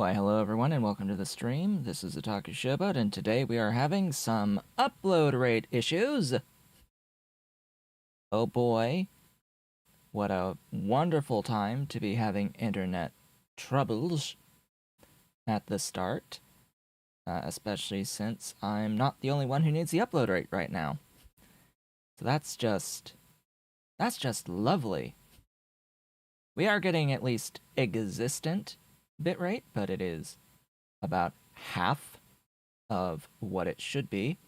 Why, hello everyone, and welcome to the stream. This is Otaku Showboat, and today we are having some upload rate issues. Oh boy, what a wonderful time to be having internet troubles at the start, especially since I'm not the only one who needs the upload rate right now. So that's just lovely. We are getting at least existent bitrate, but it is about half of what it should be.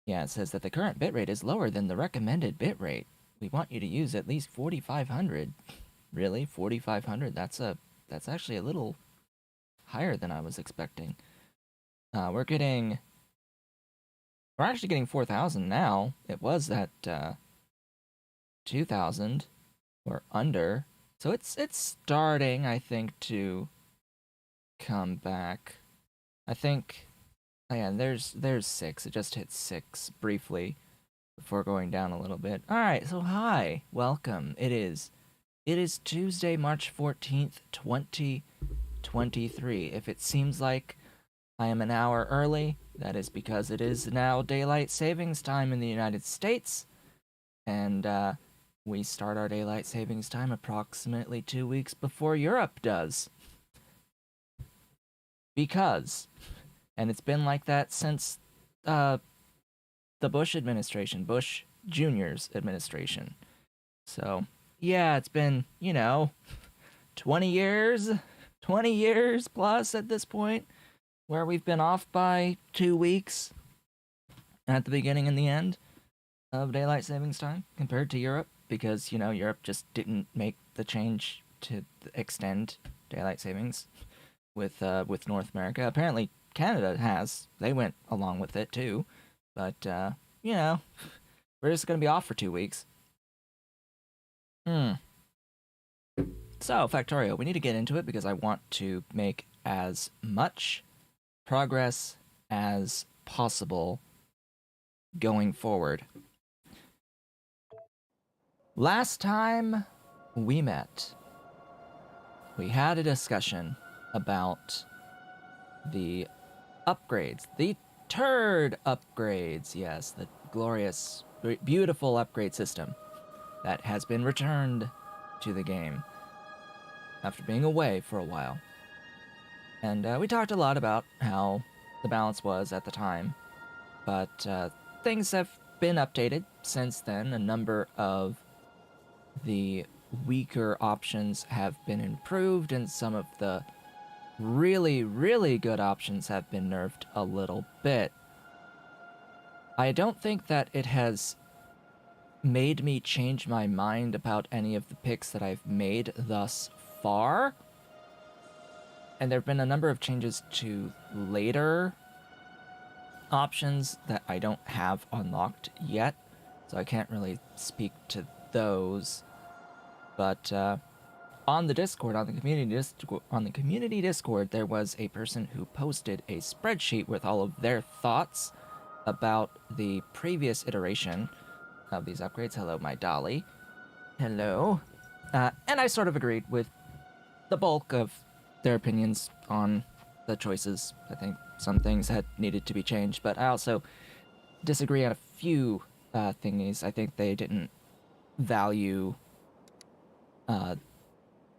Yeah, it says that the current bitrate is lower than the recommended bitrate. We want you to use at least 4500. Really? 4500? That's actually a little higher than I was expecting. We're actually getting 4000 now. It was at 2000 or under. So it's starting, I think, to come back. I think, oh yeah, there's 6. It just hit 6 briefly before going down a little bit. All right, so hi, welcome. It is Tuesday, March 14th, 2023. If it seems like I am an hour early, that is because it is now daylight savings time in the United States, and we start our daylight savings time approximately 2 weeks before Europe does. Because, and it's been like that since the Bush administration, Bush Jr.'s administration. So, yeah, it's been, 20 years plus at this point, where we've been off by 2 weeks at the beginning and the end of daylight savings time compared to Europe, because, Europe just didn't make the change to extend daylight savings with North America. Apparently, Canada has. They went along with it, too. But, we're just gonna be off for 2 weeks. So, Factorio, we need to get into it because I want to make as much progress as possible going forward. Last time we met, we had a discussion about the upgrades, the turd upgrades, yes, the glorious, beautiful upgrade system that has been returned to the game after being away for a while. And we talked a lot about how the balance was at the time, but things have been updated since then. A number of the weaker options have been improved, and some of the really, really good options have been nerfed a little bit. I don't think that it has made me change my mind about any of the picks that I've made thus far. And there have been a number of changes to later options that I don't have unlocked yet, so I can't really speak to those. But on the Discord, on the community Discord, there was a person who posted a spreadsheet with all of their thoughts about the previous iteration of these upgrades. Hello, my dolly. Hello. And I sort of agreed with the bulk of their opinions on the choices. I think some things had needed to be changed, but I also disagree on a few thingies. I think they didn't value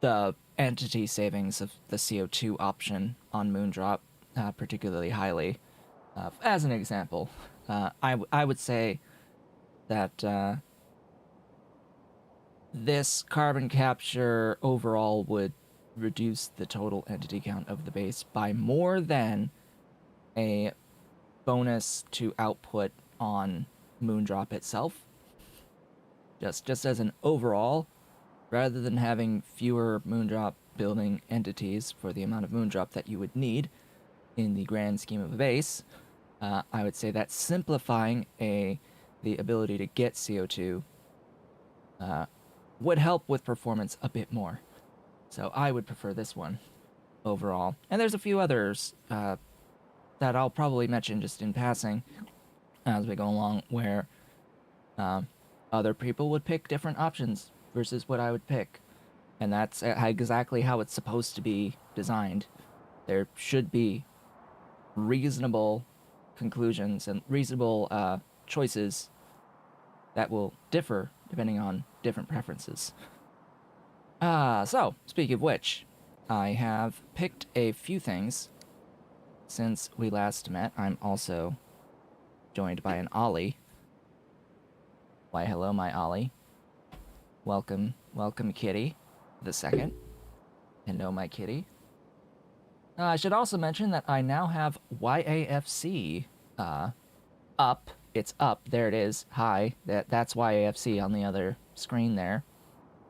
the entity savings of the CO2 option on Moondrop particularly highly. As an example, I would say that this carbon capture overall would reduce the total entity count of the base by more than a bonus to output on Moondrop itself. Just as an overall, rather than having fewer Moondrop building entities for the amount of Moondrop that you would need in the grand scheme of a base, I would say that simplifying the ability to get CO2 would help with performance a bit more. So I would prefer this one overall. And there's a few others that I'll probably mention just in passing as we go along, where other people would pick different options versus what I would pick. And that's exactly how it's supposed to be designed. There should be reasonable conclusions and reasonable choices that will differ depending on different preferences. So, speaking of which, I have picked a few things since we last met. I'm also joined by an Ollie. Why, hello, my Ollie. Welcome, kitty. The second. Hello, my kitty. I should also mention that I now have YAFC up. It's up. There it is. Hi. That's YAFC on the other screen there.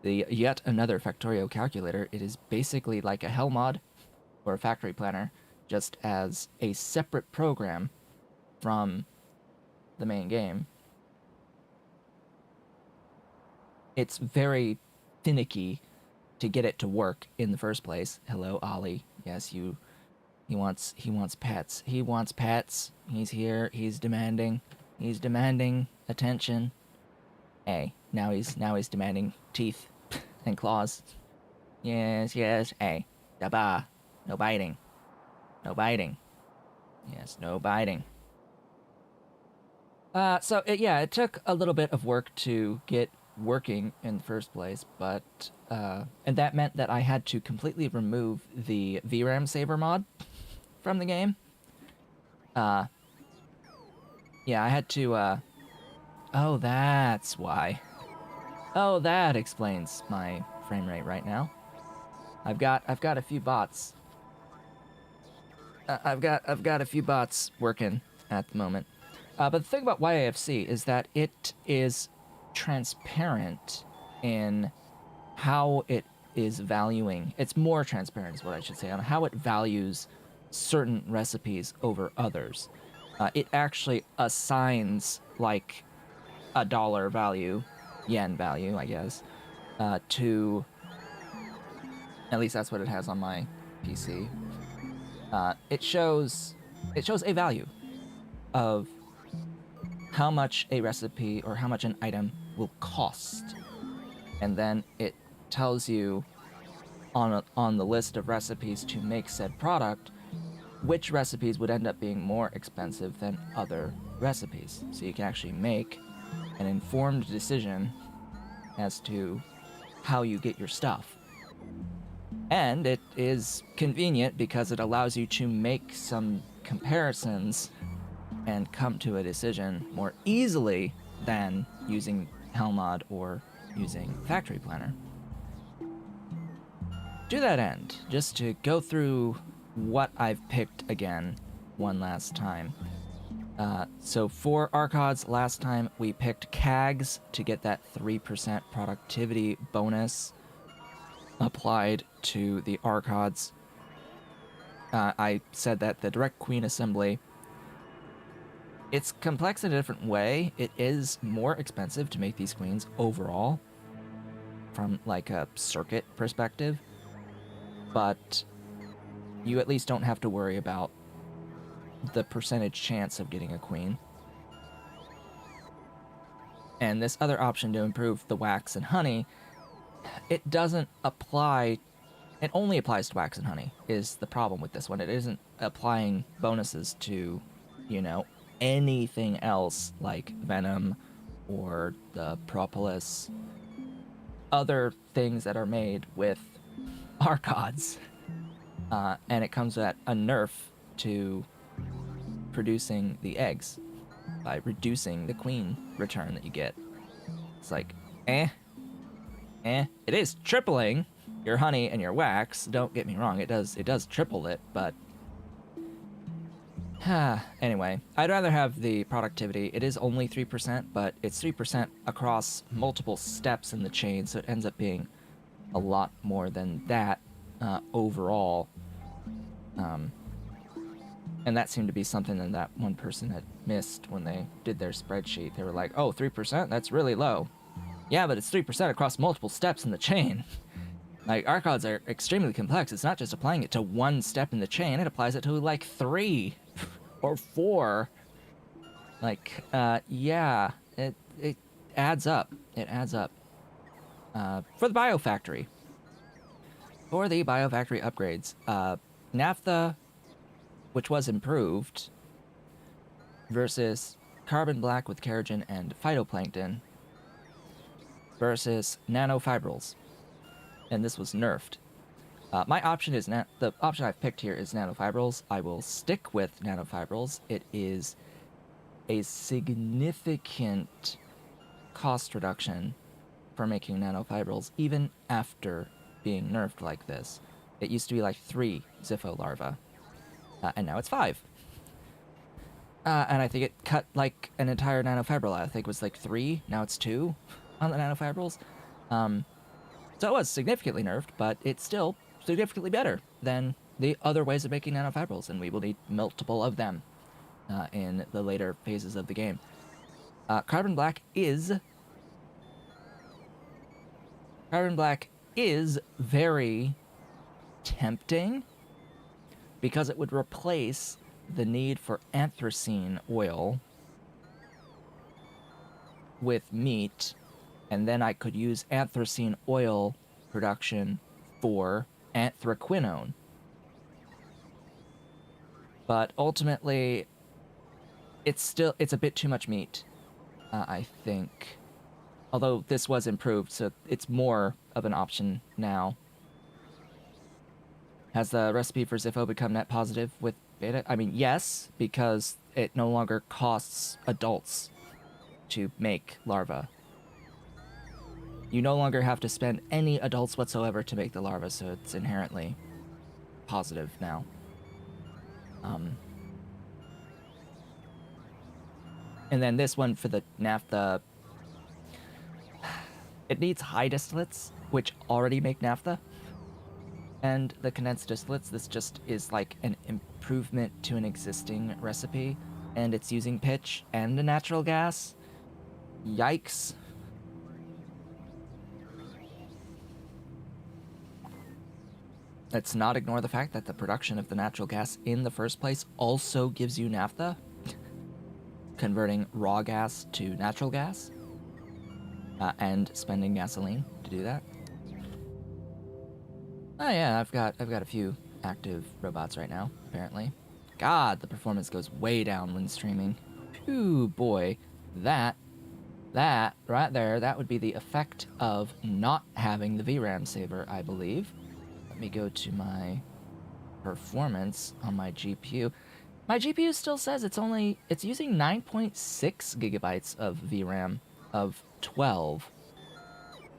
The yet another Factorio calculator. It is basically like a hell mod or a factory planner, just as a separate program from the main game. It's very finicky to get it to work in the first place. Hello, Ollie. Yes, he wants pets. He wants pets. He's here. He's demanding attention. Hey, now he's demanding teeth and claws. Yes. Hey, daba. No biting. Yes, no biting. So it took a little bit of work to get working in the first place, but and that meant that I had to completely remove the VRAM saver mod from the game. Yeah, I had to oh, that's why. Oh, that explains my frame rate right now. I've got a few bots. I've got a few bots working at the moment. But the thing about YAFC is that it is transparent in how it is valuing. It's more transparent is what I should say, on how it values certain recipes over others. It actually assigns like a dollar value, yen value, I guess, to, at least that's what it has on my PC. It shows a value of how much a recipe or how much an item will cost, and then it tells you on the list of recipes to make said product which recipes would end up being more expensive than other recipes, so you can actually make an informed decision as to how you get your stuff. And it is convenient because it allows you to make some comparisons and come to a decision more easily than using Helmod or using Factory Planner. To that end, just to go through what I've picked again one last time. So for Arcods, last time we picked CAGs to get that 3% productivity bonus applied to the Arcods. I said that the direct queen assembly, it's complex in a different way. It is more expensive to make these queens overall from like a circuit perspective, but you at least don't have to worry about the percentage chance of getting a queen. And this other option to improve the wax and honey, it doesn't apply. It only applies to wax and honey is the problem with this one. It isn't applying bonuses to, anything else like venom or the propolis, other things that are made with Arcods. And it comes at a nerf to producing the eggs by reducing the queen return that you get. It's like, it is tripling your honey and your wax. Don't get me wrong, it does triple it, but anyway, I'd rather have the productivity. It is only 3%, but it's 3% across multiple steps in the chain, so it ends up being a lot more than that overall. And that seemed to be something that one person had missed when they did their spreadsheet. They were like, oh, 3%? That's really low. Yeah, but it's 3% across multiple steps in the chain. Like, Arcods are extremely complex. It's not just applying it to one step in the chain. It applies it to, like, 3 or 4. Like, yeah, it adds up. It adds up. For the Biofactory. For the Biofactory upgrades, naphtha, which was improved, versus carbon black with kerogen and phytoplankton, versus nanofibrils, and this was nerfed. My option is the option I've picked here is nanofibrils. I will stick with nanofibrils. It is a significant cost reduction for making nanofibrils, even after being nerfed like this. It used to be like 3 Ziffo larvae, and now it's 5. And I think it cut like an entire nanofibril. I think it was like 3, now it's 2 on the nanofibrils. So it was significantly nerfed, but it's still significantly better than the other ways of making nanofibrils, and we will need multiple of them in the later phases of the game. Carbon black is very tempting because it would replace the need for anthracene oil with meat, and then I could use anthracene oil production for anthraquinone. But ultimately, it's a bit too much meat, I think. Although this was improved, so it's more of an option now. Has the recipe for Ziffo become net positive with beta? I mean, yes, because it no longer costs adults to make larvae. You no longer have to spend any adults whatsoever to make the larva, so it's inherently positive now. And then this one for the naphtha, it needs high distillates, which already make naphtha. And the condensed distillates, this just is like an improvement to an existing recipe, and it's using pitch and a natural gas. Yikes. Let's not ignore the fact that the production of the natural gas in the first place also gives you naphtha, converting raw gas to natural gas, and spending gasoline to do that. Oh yeah, I've got a few active robots right now, apparently. God, the performance goes way down when streaming. Phew, boy. That right there, that would be the effect of not having the VRAM saver, I believe. Let me go to my performance on my GPU. My GPU still says it's using 9.6 gigabytes of VRAM of 12.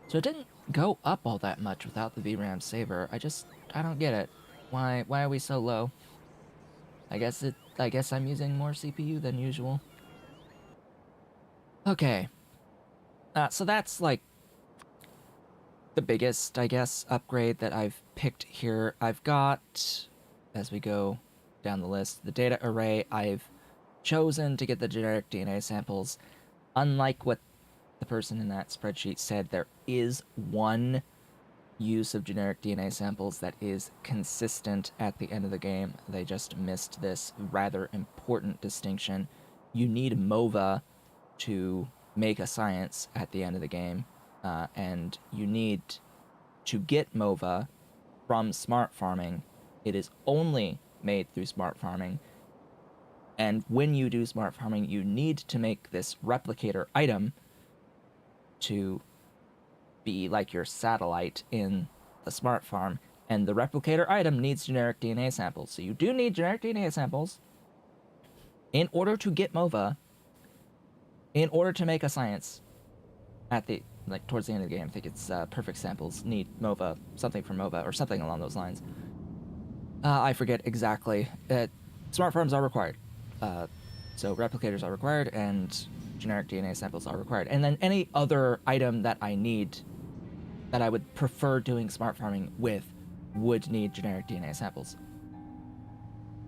So it didn't go up all that much without the VRAM saver. I don't get it. Why are we so low? I guess I'm using more CPU than usual. Okay. So that's like the biggest, I guess, upgrade that I've picked here. I've got, as we go down the list, the data array. I've chosen to get the generic DNA samples. Unlike what the person in that spreadsheet said, there is one use of generic DNA samples that is consistent at the end of the game. They just missed this rather important distinction. You need MOVA to make a science at the end of the game, and you need to get MOVA from smart farming. It is only made through smart farming, and when you do smart farming, you need to make this replicator item to be like your satellite in the smart farm, and the replicator item needs generic DNA samples. So you do need generic DNA samples in order to get MOVA, in order to make a science at the, like, towards the end of the game. I think it's perfect samples need MOVA, something from MOVA, or something along those lines. I forget exactly. Smart farms are required. So replicators are required, and generic DNA samples are required. And then any other item that I need, that I would prefer doing smart farming with, would need generic DNA samples.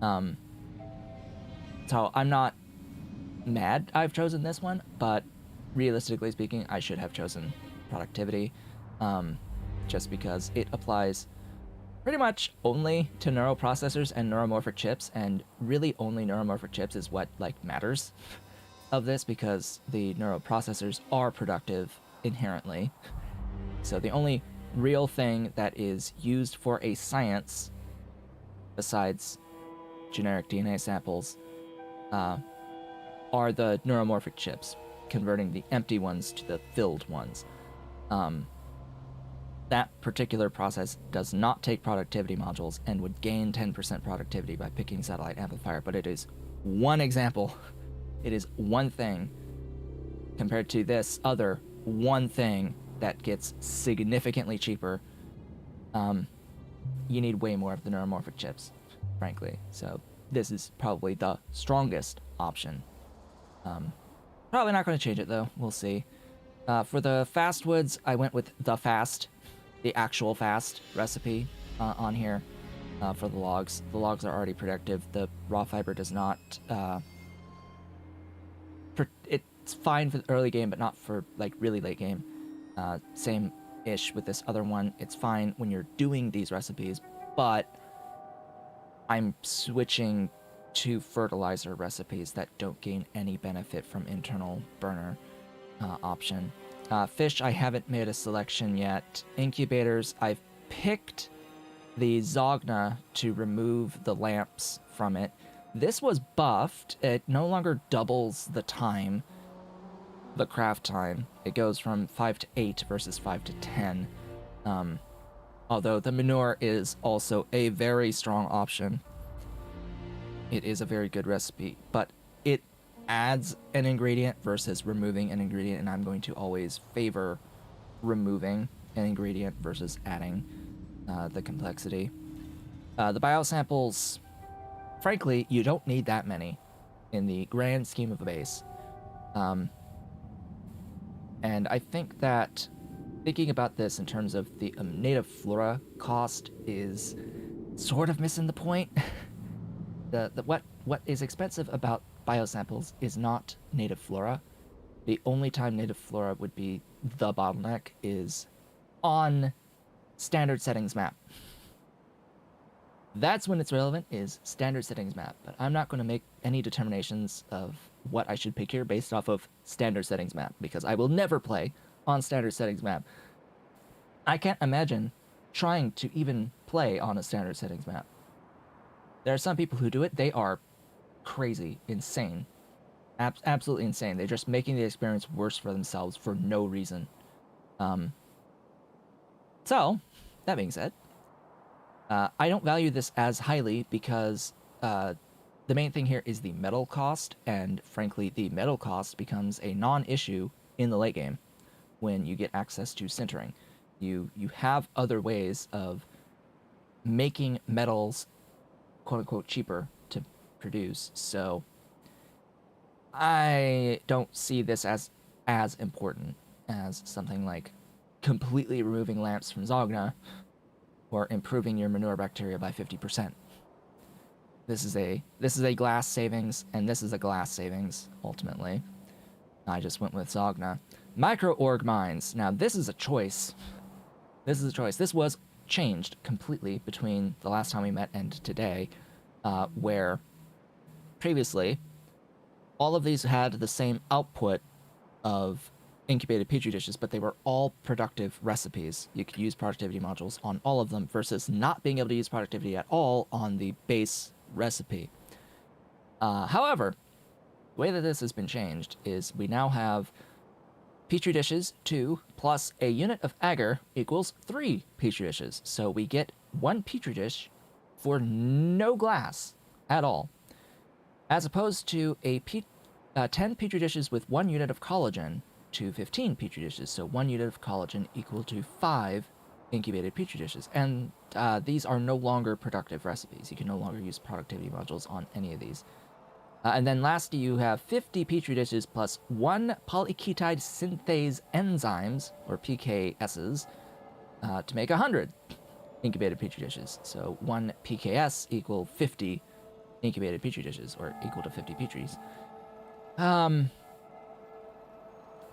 So I'm not mad I've chosen this one, but realistically speaking, I should have chosen productivity, just because it applies pretty much only to neural processors and neuromorphic chips, and really only neuromorphic chips is what like matters of this, because the neural processors are productive inherently. So the only real thing that is used for a science besides generic DNA samples, are the neuromorphic chips, converting the empty ones to the filled ones. That particular process does not take productivity modules and would gain 10% productivity by picking satellite amplifier, but it is one example. It is one thing compared to this other one thing that gets significantly cheaper. You need way more of the neuromorphic chips, frankly. So this is probably the strongest option. Probably not going to change it, though. We'll see. For the fast woods, I went with the actual fast recipe on here for the logs. The logs are already productive. The raw fiber does not. It's fine for the early game, but not for like really late game. Same-ish with this other one. It's fine when you're doing these recipes, but I'm switching to fertilizer recipes that don't gain any benefit from internal burner option. Fish, I haven't made a selection yet. Incubators, I've picked the Zogna to remove the lamps from it. This was buffed. It no longer doubles the time, the craft time. It goes from 5 to 8 versus 5 to 10. Although the manure is also a very strong option. It is a very good recipe, but it adds an ingredient versus removing an ingredient, and I'm going to always favor removing an ingredient versus adding the complexity. The biosamples, frankly, you don't need that many in the grand scheme of a base. And I think that thinking about this in terms of the native flora cost is sort of missing the point. What is expensive about biosamples is not native flora. The only time native flora would be the bottleneck is on standard settings map. That's when it's relevant, is standard settings map. But I'm not going to make any determinations of what I should pick here based off of standard settings map, because I will never play on standard settings map. I can't imagine trying to even play on a standard settings map. There are some people who do it. They are crazy, insane, absolutely insane. They're just making the experience worse for themselves for no reason. So, that being said, I don't value this as highly because the main thing here is the metal cost, and frankly, the metal cost becomes a non-issue in the late game when you get access to sintering. You have other ways of making metals quote-unquote cheaper to produce, so I don't see this as important as something like completely removing lamps from Zogna or improving your manure bacteria by 50%. This is a glass savings, and this is a glass savings, ultimately. I just went with Zogna. Micro-org mines. Now, this is a choice. This is a choice. This was changed completely between the last time we met and today, where previously all of these had the same output of incubated petri dishes, but they were all productive recipes. You could use productivity modules on all of them versus not being able to use productivity at all on the base recipe. However, the way that this has been changed is we now have petri dishes 2 plus a unit of agar equals 3 petri dishes. So we get 1 petri dish for no glass at all, as opposed to 10 petri dishes with 1 unit of collagen to 15 petri dishes. So 1 unit of collagen equal to 5 incubated petri dishes. And these are no longer productive recipes. You can no longer use productivity modules on any of these. And then lastly, you have 50 petri dishes plus 1 polyketide synthase enzymes, or PKSs, to make 100 incubated petri dishes. So 1 PKS equal 50 incubated petri dishes, or equal to 50 petries.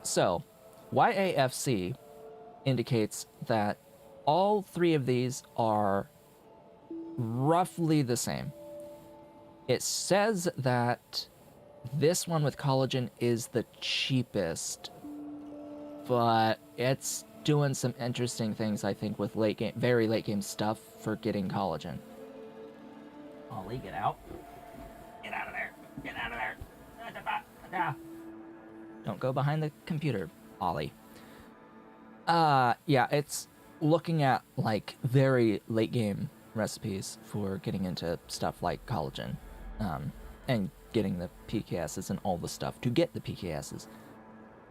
So, YAFC indicates that all 3 of these are roughly the same. It says that this one with collagen is the cheapest, but it's doing some interesting things, I think, with late game, very late game stuff for getting collagen. Ollie, get out. Get out of there. Get out of there. Don't go behind the computer, Ollie. Yeah, it's looking at like very late game recipes for getting into stuff like collagen, and getting the PKSs and all the stuff to get the PKSs.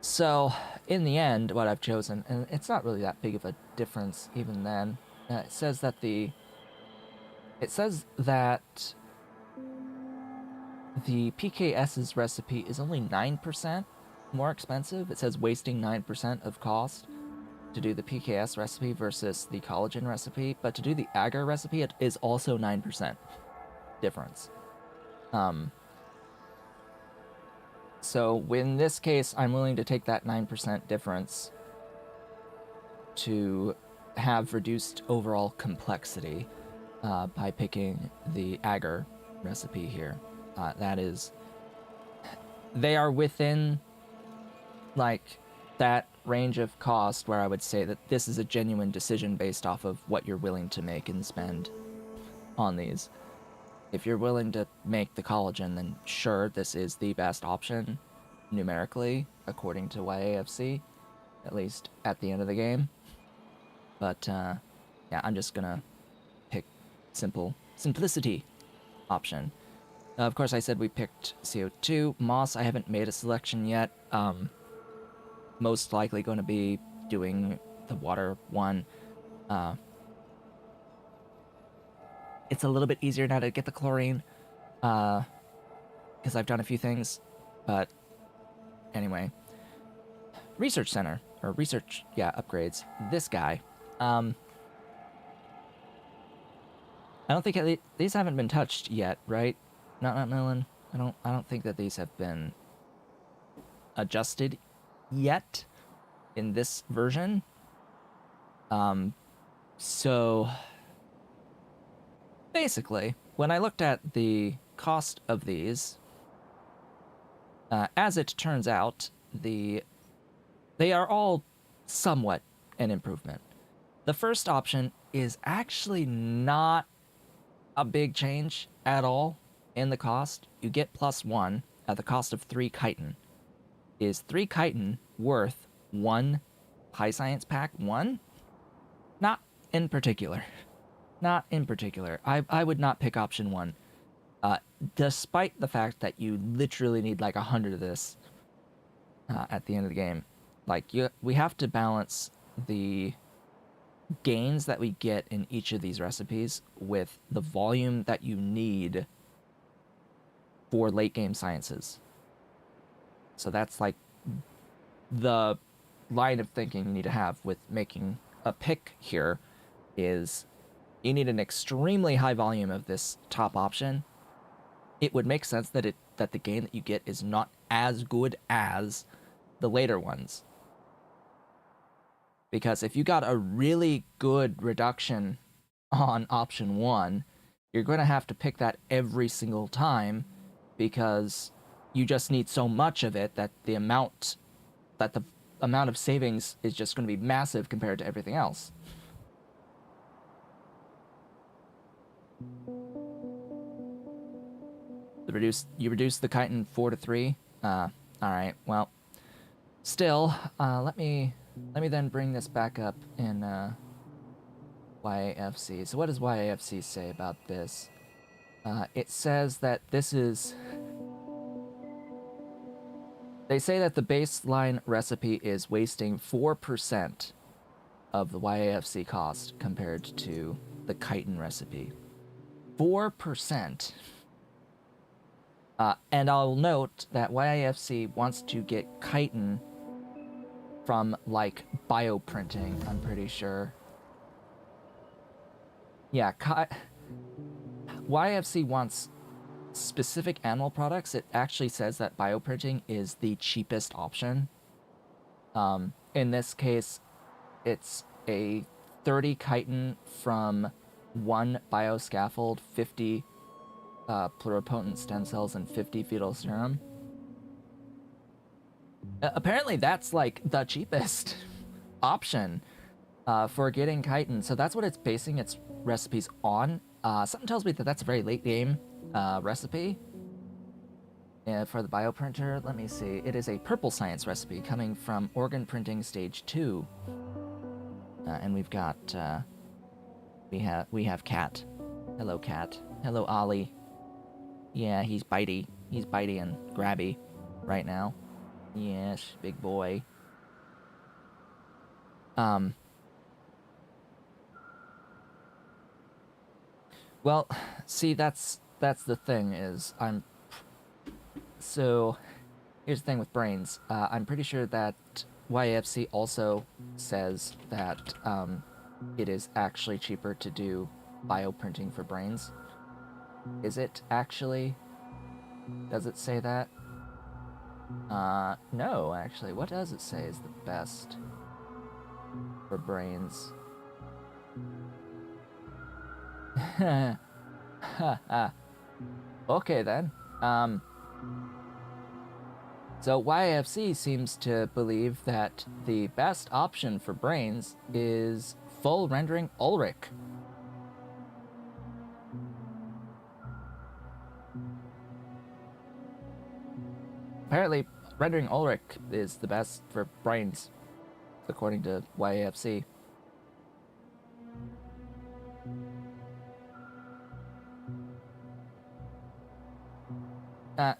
So, in the end, what I've chosen, and it's not really that big of a difference even then, it says that the PKS's recipe is only 9% more expensive. It says wasting 9% of cost to do the PKS recipe versus the collagen recipe, but to do the agar recipe, it is also 9% difference. So in this case, I'm willing to take that 9% difference to have reduced overall complexity by picking the agar recipe here. That is, they are within like that range of cost where I would say that this is a genuine decision based off of what you're willing to make and spend on these. If you're willing to make the collagen, then sure, this is the best option numerically, according to YAFC, at least at the end of the game. But yeah, I'm just gonna pick simplicity option. Of course, I said we picked CO2. Moss, I haven't made a selection yet. Most likely going to be doing the water one. It's a little bit easier now to get the chlorine, because I've done a few things. But anyway, research center, or research, yeah, upgrades. This guy. I don't think these haven't been touched yet, right? Not Nolan. I don't think that these have been adjusted yet in this version. So basically, when I looked at the cost of these, as it turns out, they are all somewhat an improvement. The first option is actually not a big change at all in the cost. You get +1 at the cost of 3 chitin. Is 3 chitin worth 1 high science pack 1? Not in particular. Not in particular. I would not pick option 1. Despite the fact that you literally need like 100 of this at the end of the game. Like, we have to balance the gains that we get in each of these recipes with the volume that you need for late game sciences. So that's like the line of thinking you need to have with making a pick here is you need an extremely high volume of this top option. It would make sense that the gain that you get is not as good as the later ones. Because if you got a really good reduction on option 1, you're going to have to pick that every single time because you just need so much of it that the amount of savings is just going to be massive compared to everything else. You reduce the chitin 4 to 3. All right. Well, still, let me then bring this back up in YAFC. So what does YAFC say about this? It says that this is... They say that the baseline recipe is wasting 4% of the YAFC cost compared to the chitin recipe. 4%. And I'll note that YAFC wants to get chitin from, like, bioprinting, I'm pretty sure. Yeah, YFC wants specific animal products. It actually says that bioprinting is the cheapest option. In this case, it's a 30 chitin from 1 bioscaffold, 50 pluripotent stem cells, and 50 fetal serum. Apparently that's like the cheapest option for getting chitin. So that's what it's basing its recipes on. something tells me that that's a very late game recipe for the bioprinter. Let me see. It is a purple science recipe coming from organ printing stage 2. And we've got we have Cat. Hello, Cat. Hello, Ollie. Yeah, he's bitey. He's bitey and grabby right now. Yes, big boy. Well, see, that's the thing is so here's the thing with brains. I'm pretty sure that YAFC also says that it is actually cheaper to do bioprinting for brains. Is it actually? Does it say that? No, actually. What does it say is the best for brains? Okay then. So YAFC seems to believe that the best option for brains is full rendering Ulrich. Apparently, rendering Ulrich is the best for brains, according to YAFC.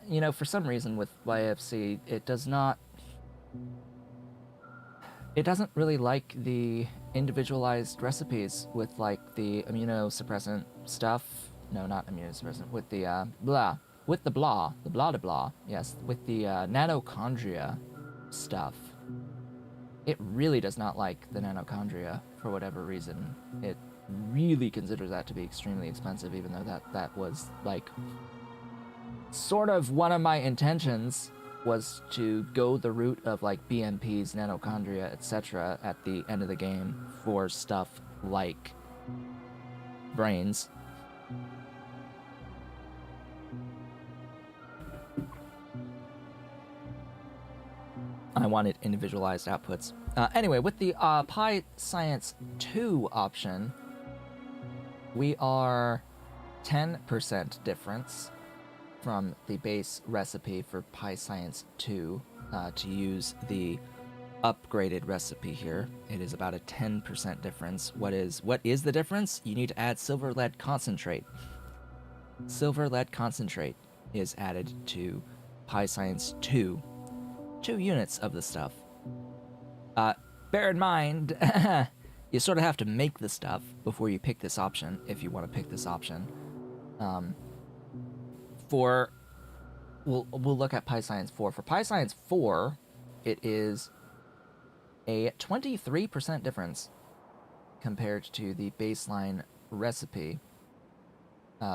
You know, for some reason with YAFC, it doesn't really like the individualized recipes with, like, the immunosuppressant stuff. No, not immunosuppressant. With the, blah. With the blah. The blah de blah. Yes, with the, nanochondria stuff. It really does not like the nanochondria, for whatever reason. It really considers that to be extremely expensive, even though that was, like, sort of one of my intentions was to go the route of, like, BMPs, nanochondria, etc. at the end of the game for stuff like brains. I wanted individualized outputs. Anyway, with the PyScience 2 option, we are 10% difference from the base recipe for PyScience 2 to use the upgraded recipe here. It is about a 10% difference. What is the difference? You need to add silver lead concentrate. Silver lead concentrate is added to PyScience 2. 2 units of the stuff. Bear in mind, you sort of have to make the stuff before you pick this option, if you want to pick this option. We'll look at PyScience 4. For PyScience 4, it is a 23% difference compared to the baseline recipe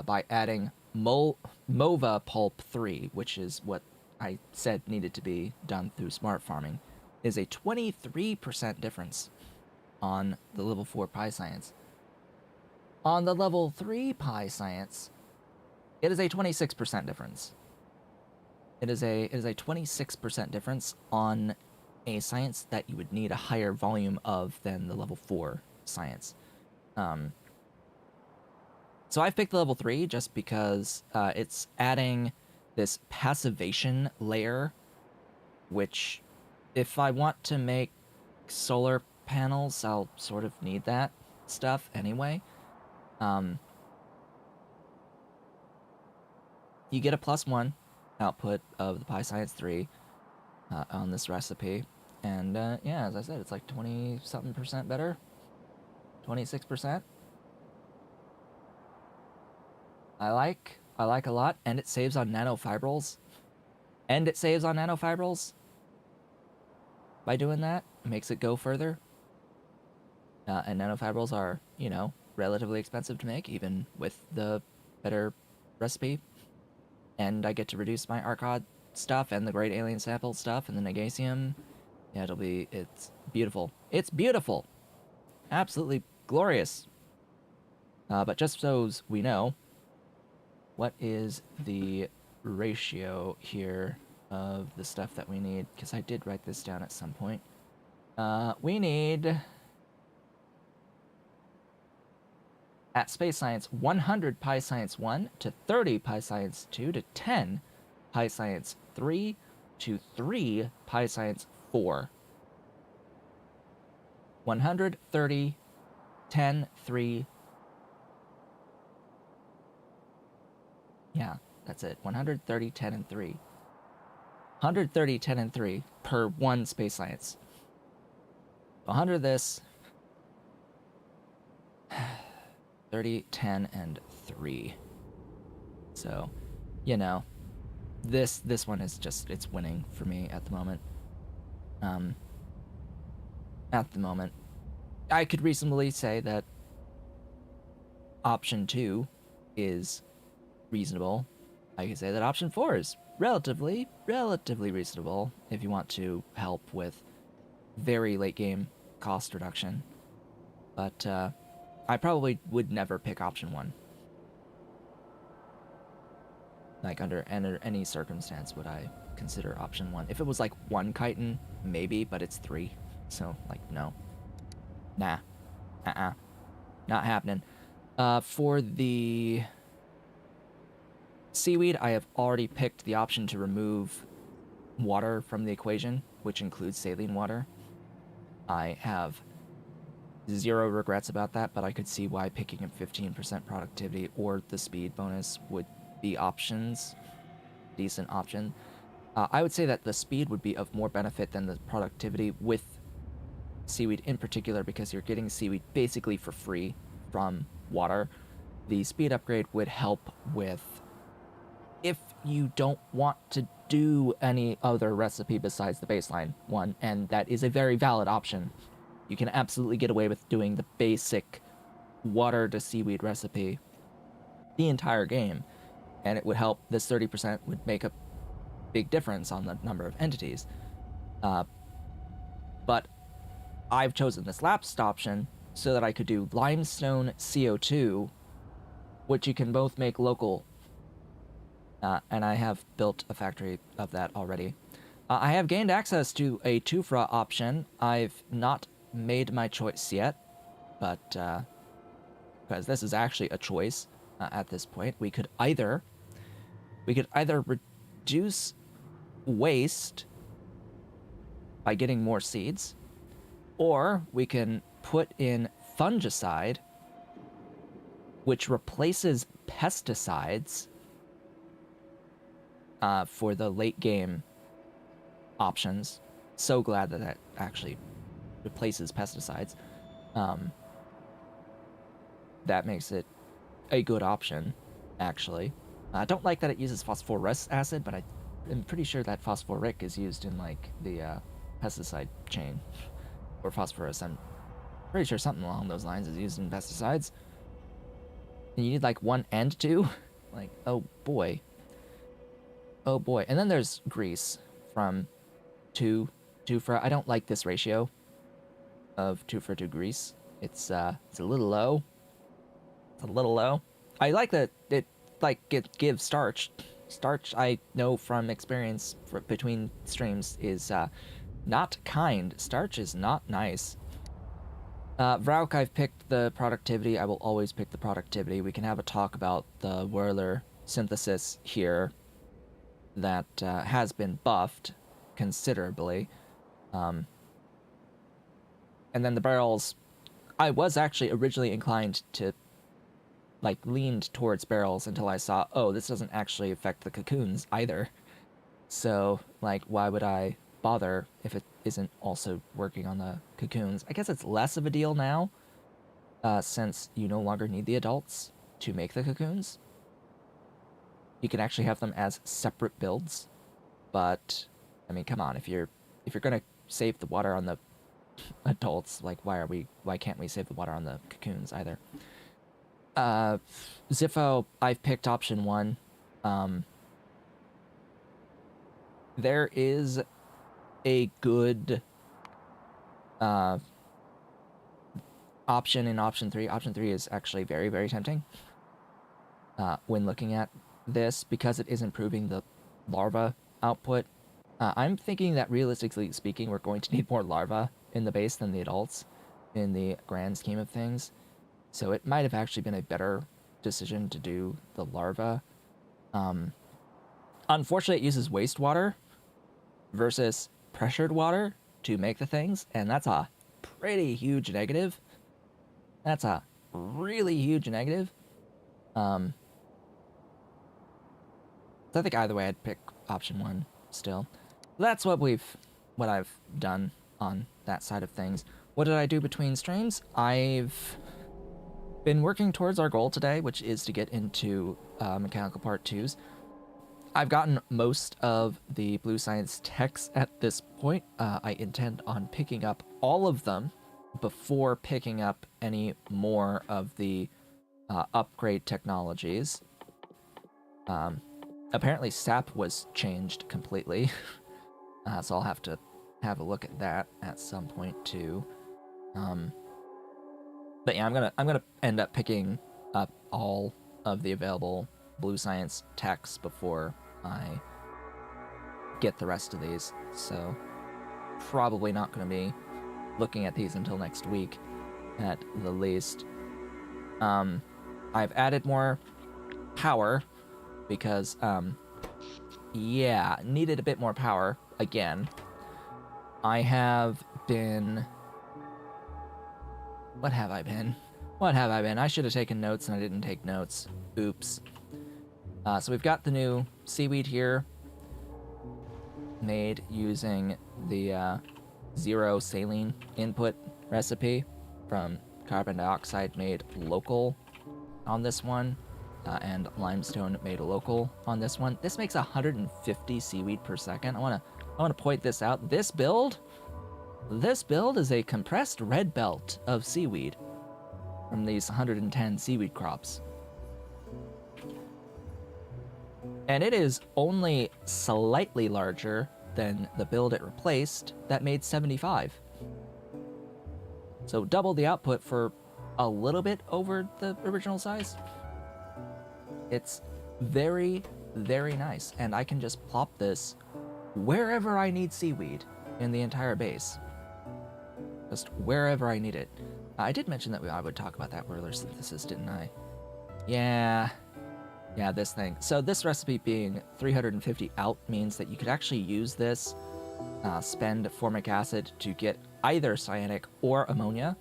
by adding MOVA Pulp 3, which is what I said needed to be done through smart farming, is a 23% difference on the level 4 PyScience. On the level 3 PyScience, it is a 26% difference. It is a 26% difference on a science that you would need a higher volume of than the level 4 science. So I've picked the level 3 just because it's adding this passivation layer, which, if I want to make solar panels, I'll sort of need that stuff anyway. You get a +1 output of the PyScience 3 on this recipe, and yeah, as I said, it's like 20-something% better, 26%. I like a lot, and it saves on nanofibrils. By doing that. It makes it go further. And nanofibrils are, relatively expensive to make, even with the better recipe. And I get to reduce my Arcod stuff and the Great Alien Sample stuff and the Negasium. Yeah, it's beautiful. It's beautiful! Absolutely glorious. But just so we know, what is the ratio here of the stuff that we need? Because I did write this down at some point. We need at Space Science 100 Pi Science 1 to 30 Pi Science 2 to 10 Pi Science 3 to 3 Pi Science 4. 130, 10, 3. Yeah, that's it. 130, 10, and 3. 130, 10, and 3 per one Space Science. 100 this. 30, 10, and 3. So, you know, this one is just, it's winning for me at the moment. At the moment. I could reasonably say that option 2 is reasonable. I could say that option 4 is relatively reasonable if you want to help with very late game cost reduction. But I probably would never pick option 1. Like, under any circumstance would I consider option 1. If it was like 1 chitin, maybe, but it's 3. So, like, no. Nah. Not happening. For the seaweed, I have already picked the option to remove water from the equation, which includes saline water. I have 0 regrets about that, but I could see why picking up 15% productivity or the speed bonus would be options. Decent option. I would say that the speed would be of more benefit than the productivity with seaweed in particular, because you're getting seaweed basically for free from water. The speed upgrade would help with if you don't want to do any other recipe besides the baseline one, and that is a very valid option. You can absolutely get away with doing the basic water to seaweed recipe the entire game, and it would help. This 30% would make a big difference on the number of entities. But I've chosen this last option so that I could do limestone CO2, which you can both make local, and I have built a factory of that already. I have gained access to a Tufra option. I've not made my choice yet, but because this is actually a choice at this point, we could either reduce waste by getting more seeds, or we can put in fungicide, which replaces pesticides for the late game options. So glad that that actually replaces pesticides. That makes it a good option, actually. I don't like that it uses phosphorus acid, but I'm pretty sure that phosphoric is used in, like, the pesticide chain. Or phosphorus, I'm pretty sure something along those lines is used in pesticides. And you need, like, 1 and 2? Like, oh boy. Oh boy. And then there's grease from 2 for... I don't like this ratio of 2 for 2 grease. It's a little low. It's a little low. I like that it gives starch. Starch, I know from experience between streams, is not kind. Starch is not nice. Vrauk, I've picked the productivity. I will always pick the productivity. We can have a talk about the Whirler synthesis here that has been buffed considerably. And then the barrels, I was actually originally inclined to, like, leaned towards barrels until I saw, oh, this doesn't actually affect the cocoons either. So, like, why would I bother if it isn't also working on the cocoons? I guess it's less of a deal now, since you no longer need the adults to make the cocoons. You can actually have them as separate builds, but I mean, come on, if you're gonna save the water on the adults, like, why can't we save the water on the cocoons either? Ziffo, I've picked option 1. There is a good option in option 3. Option 3 is actually very, very tempting when looking at this, because it is improving the larva output. I'm thinking that, realistically speaking, we're going to need more larvae in the base than the adults in the grand scheme of things. So it might have actually been a better decision to do the larva. Unfortunately, it uses wastewater versus pressured water to make the things, and that's a pretty huge negative. That's a really huge negative. So I think either way I'd pick option 1 still. That's what I've done on that side of things. What did I do between streams? I've been working towards our goal today, which is to get into mechanical part 2s. I've gotten most of the Blue Science techs at this point. I intend on picking up all of them before picking up any more of the upgrade technologies. Apparently SAP was changed completely, so I'll have to have a look at that at some point too. But yeah, I'm gonna end up picking up all of the available Blue Science techs before I get the rest of these, so probably not going to be looking at these until next week at the least. I've added more power because yeah, needed a bit more power again. I have been... What have I been? I should have taken notes and I didn't take notes. Oops. So we've got the new seaweed here, made using the 0 saline input recipe from carbon dioxide made local on this one, and limestone made local on this one. This makes 150 seaweed per second. I want to point this out. This build is a compressed red belt of seaweed from these 110 seaweed crops. And it is only slightly larger than the build it replaced that made 75. So double the output for a little bit over the original size. It's very, very nice, and I can just plop this wherever I need seaweed in the entire base. Just wherever I need it. I did mention that I would talk about that Whirler synthesis, didn't I? Yeah, this thing. So this recipe being 350 out means that you could actually use this, spend formic acid to get either cyanic or ammonia.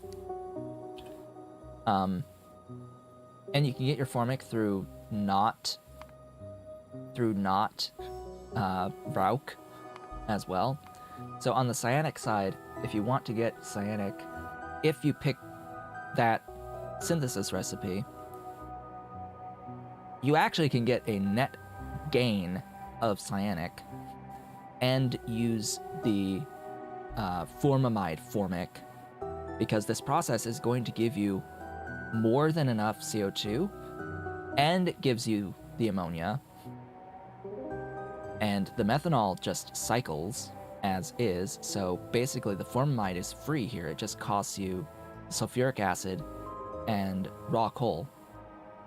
And you can get your formic through not Vrauk as well. So on the cyanic side, if you want to get cyanic, if you pick that synthesis recipe, you actually can get a net gain of cyanic and use the formamide formic, because this process is going to give you more than enough CO2 and it gives you the ammonia, and the methanol just cycles as is. So basically the formamide is free here. It just costs you sulfuric acid and raw coal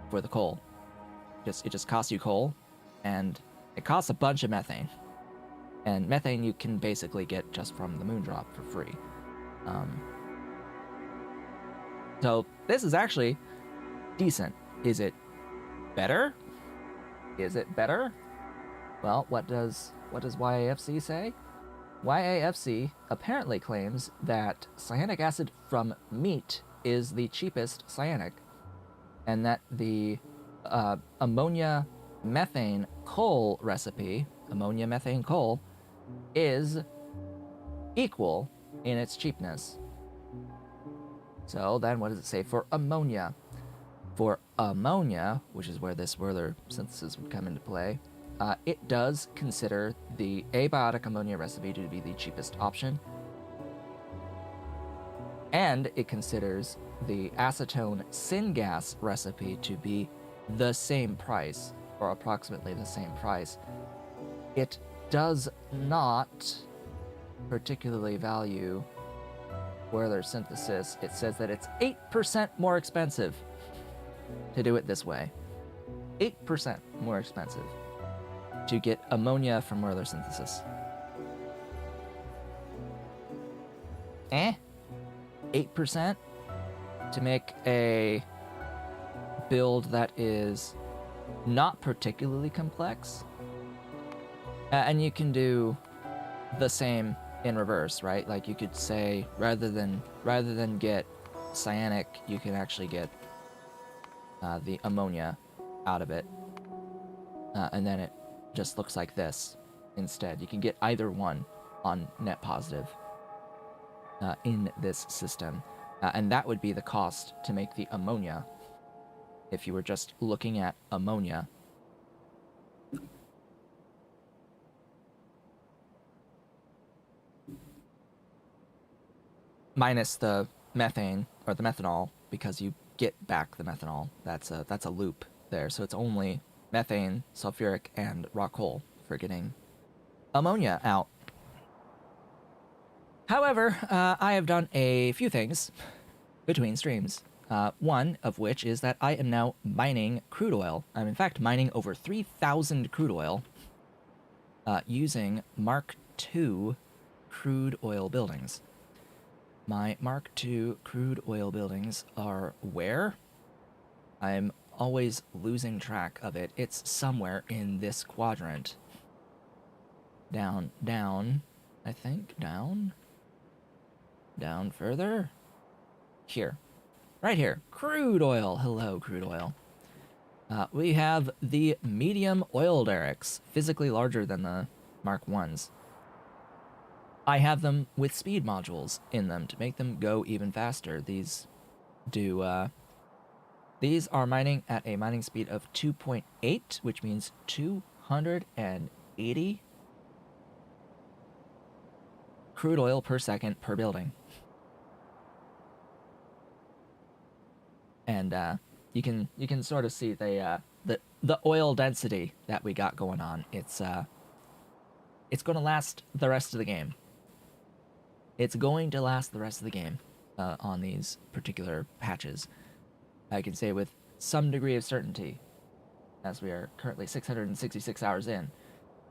for the coal. It just costs you coal, and it costs a bunch of methane. And methane you can basically get just from the moondrop for free. So this is actually decent. Is it better? Well, what does YAFC say? YAFC apparently claims that cyanic acid from meat is the cheapest cyanic, and that the ammonia methane coal recipe, ammonia methane coal, is equal in its cheapness. So then what does it say for ammonia? For ammonia, which is where this Whirler synthesis would come into play, it does consider the abiotic ammonia recipe to be the cheapest option. And it considers the acetone syngas recipe to be the same price, or approximately the same price. It does not particularly value Whirler synthesis. It says that it's 8% more expensive to do it this way. 8% more expensive to get ammonia from Whirler synthesis. 8% to make a build that is not particularly complex. And you can do the same in reverse, right? Like you could say rather than get cyanic, you can actually get the ammonia out of it, and then it just looks like this instead. You can get either one on net positive in this system, and that would be the cost to make the ammonia if you were just looking at ammonia. Minus the methane or the methanol, because you get back the methanol. That's a loop there. So it's only methane, sulfuric, and rock coal for getting ammonia out. However, I have done a few things between streams. One of which is that I am now mining crude oil. I'm in fact mining over 3,000 crude oil using Mark II crude oil buildings. My Mark II crude oil buildings are where? I'm always losing track of it. It's somewhere in this quadrant. Down, I think. Down further? Here. Right here. Crude oil. Hello, crude oil. We have the medium oil derricks, physically larger than the Mark 1s. I have them with speed modules in them to make them go even faster. These are mining at a mining speed of 2.8, which means 280 crude oil per second per building. And you can sort of see the oil density that we got going on. It's going to last the rest of the game. It's going to last the rest of the game on these particular patches. I can say with some degree of certainty, as we are currently 666 hours in,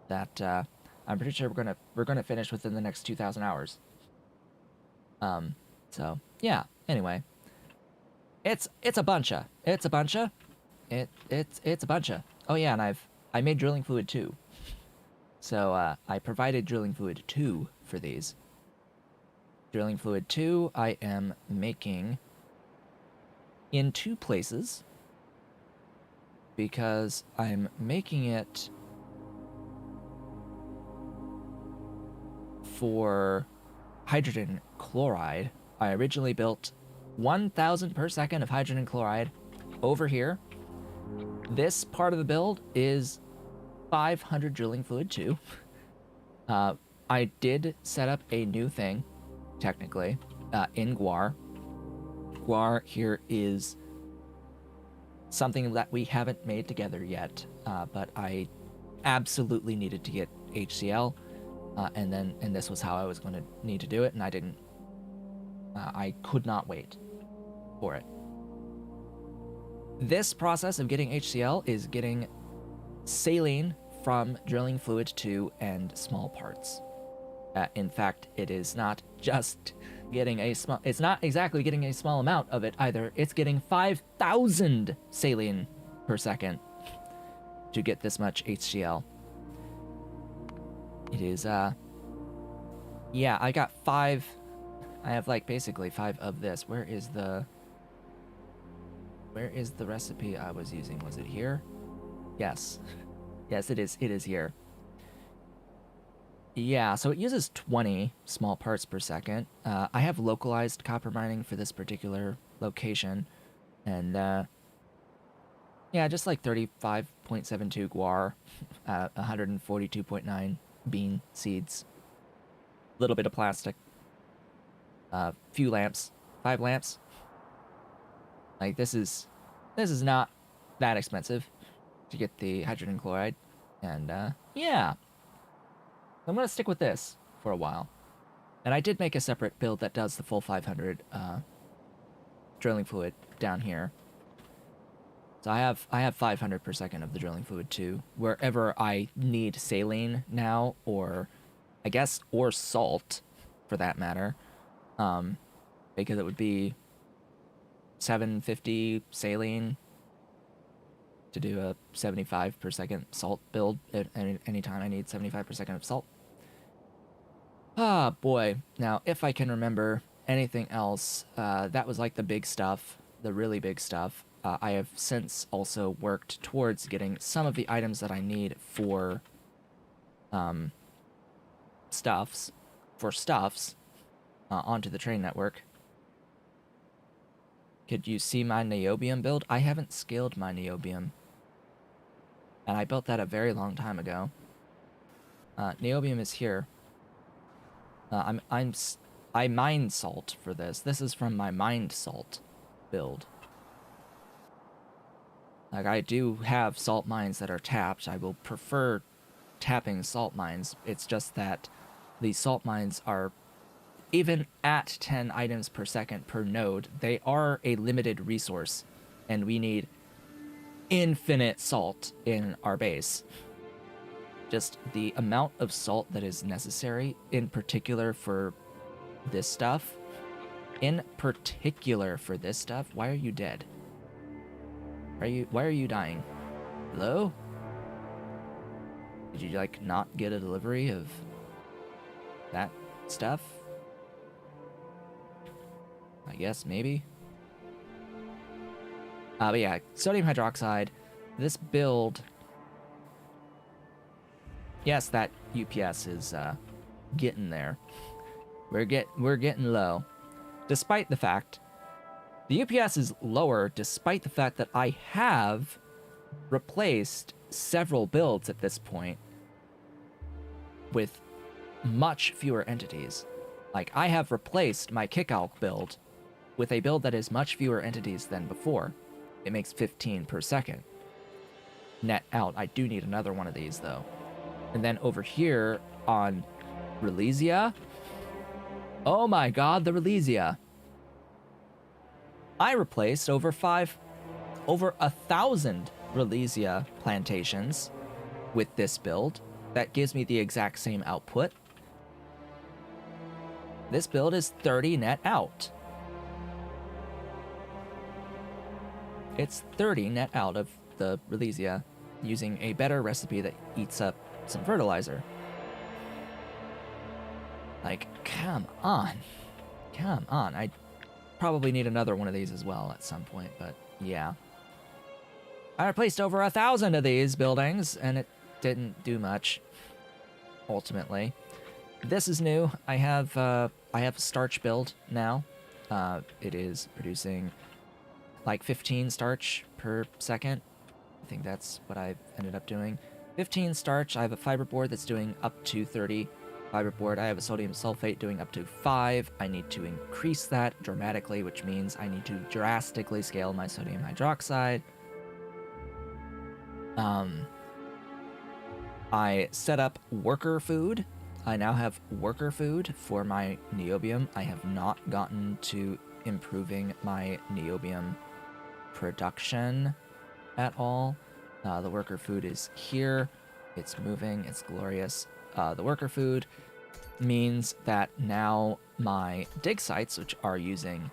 that I'm pretty sure we're gonna finish within the next 2,000 hours. So yeah. Anyway, it's a buncha. It's a buncha. It's a buncha. Oh yeah, and I made drilling fluid too. So I provided drilling fluid 2 for these. Drilling fluid 2 I am making in 2 places because I'm making it for hydrogen chloride. I originally built 1,000 per second of hydrogen chloride over here. This part of the build is 500 drilling fluid 2. I did set up a new thing, technically, in Guar. Guar here is something that we haven't made together yet, but I absolutely needed to get HCl, and this was how I was going to need to do it, and I could not wait for it. This process of getting HCl is getting saline from drilling fluid 2 and small parts. In fact, it is not just getting it's not exactly getting a small amount of it either. It's getting 5,000 saline per second to get this much HCl. It is, yeah, I got 5. I have like basically 5 of this. Where is the recipe I was using? Was it here? Yes. Yes, it is. It is here. Yeah, so it uses 20 small parts per second. I have localized copper mining for this particular location. And, yeah, just like 35.72 guar, 142.9 bean seeds. A little bit of plastic. Few lamps. 5 lamps. Like, this is not that expensive to get the hydrogen chloride. And, yeah. I'm going to stick with this for a while. And I did make a separate build that does the full 500 drilling fluid down here. So I have 500 per second of the drilling fluid too. Wherever I need saline now, or I guess, or salt for that matter, because it would be 750 saline to do a 75 per second salt build at any time I need 75 per second of salt. Ah, boy. Now, if I can remember anything else, that was like the big stuff, the really big stuff. I have since also worked towards getting some of the items that I need for stuffs onto the train network. Could you see my niobium build? I haven't scaled my niobium, and I built that a very long time ago. Niobium is here. I mined salt for this. This is from my mined salt build. Like, I do have salt mines that are tapped. I will prefer tapping salt mines. It's just that these salt mines are, even at 10 items per second per node, they are a limited resource, and we need infinite salt in our base. Just the amount of salt that is necessary, in particular for this stuff. Why are you dead? Why are you dying? Hello? Did you, like, not get a delivery of that stuff? I guess, maybe? But yeah, sodium hydroxide. This build... Yes, that UPS is, getting there. We're getting low. Despite the fact... The UPS is lower despite the fact that I have replaced several builds at this point with much fewer entities. Like, I have replaced my Kickalk build with a build that is much fewer entities than before. It makes 15 per second. Net out. I do need another one of these, though. And then over here on Relesia. Oh my god, the Relesia. I replaced over 1,000 Relesia plantations with this build. That gives me the exact same output. This build is 30 net out. It's 30 net out of the Relesia using a better recipe that eats up some fertilizer. Like, come on. Come on. I probably need another one of these as well at some point, but yeah. I replaced over 1,000 of these buildings, and it didn't do much, ultimately. This is new. I have a starch build now. It is producing like 15 starch per second. I think that's what I've ended up doing. 15 starch. I have a fiberboard that's doing up to 30 fiberboard. I have a sodium sulfate doing up to 5. I need to increase that dramatically, which means I need to drastically scale my sodium hydroxide. I set up worker food. I now have worker food for my niobium. I have not gotten to improving my niobium production at all. The worker food is here. It's moving. It's glorious. The worker food means that now my dig sites, which are using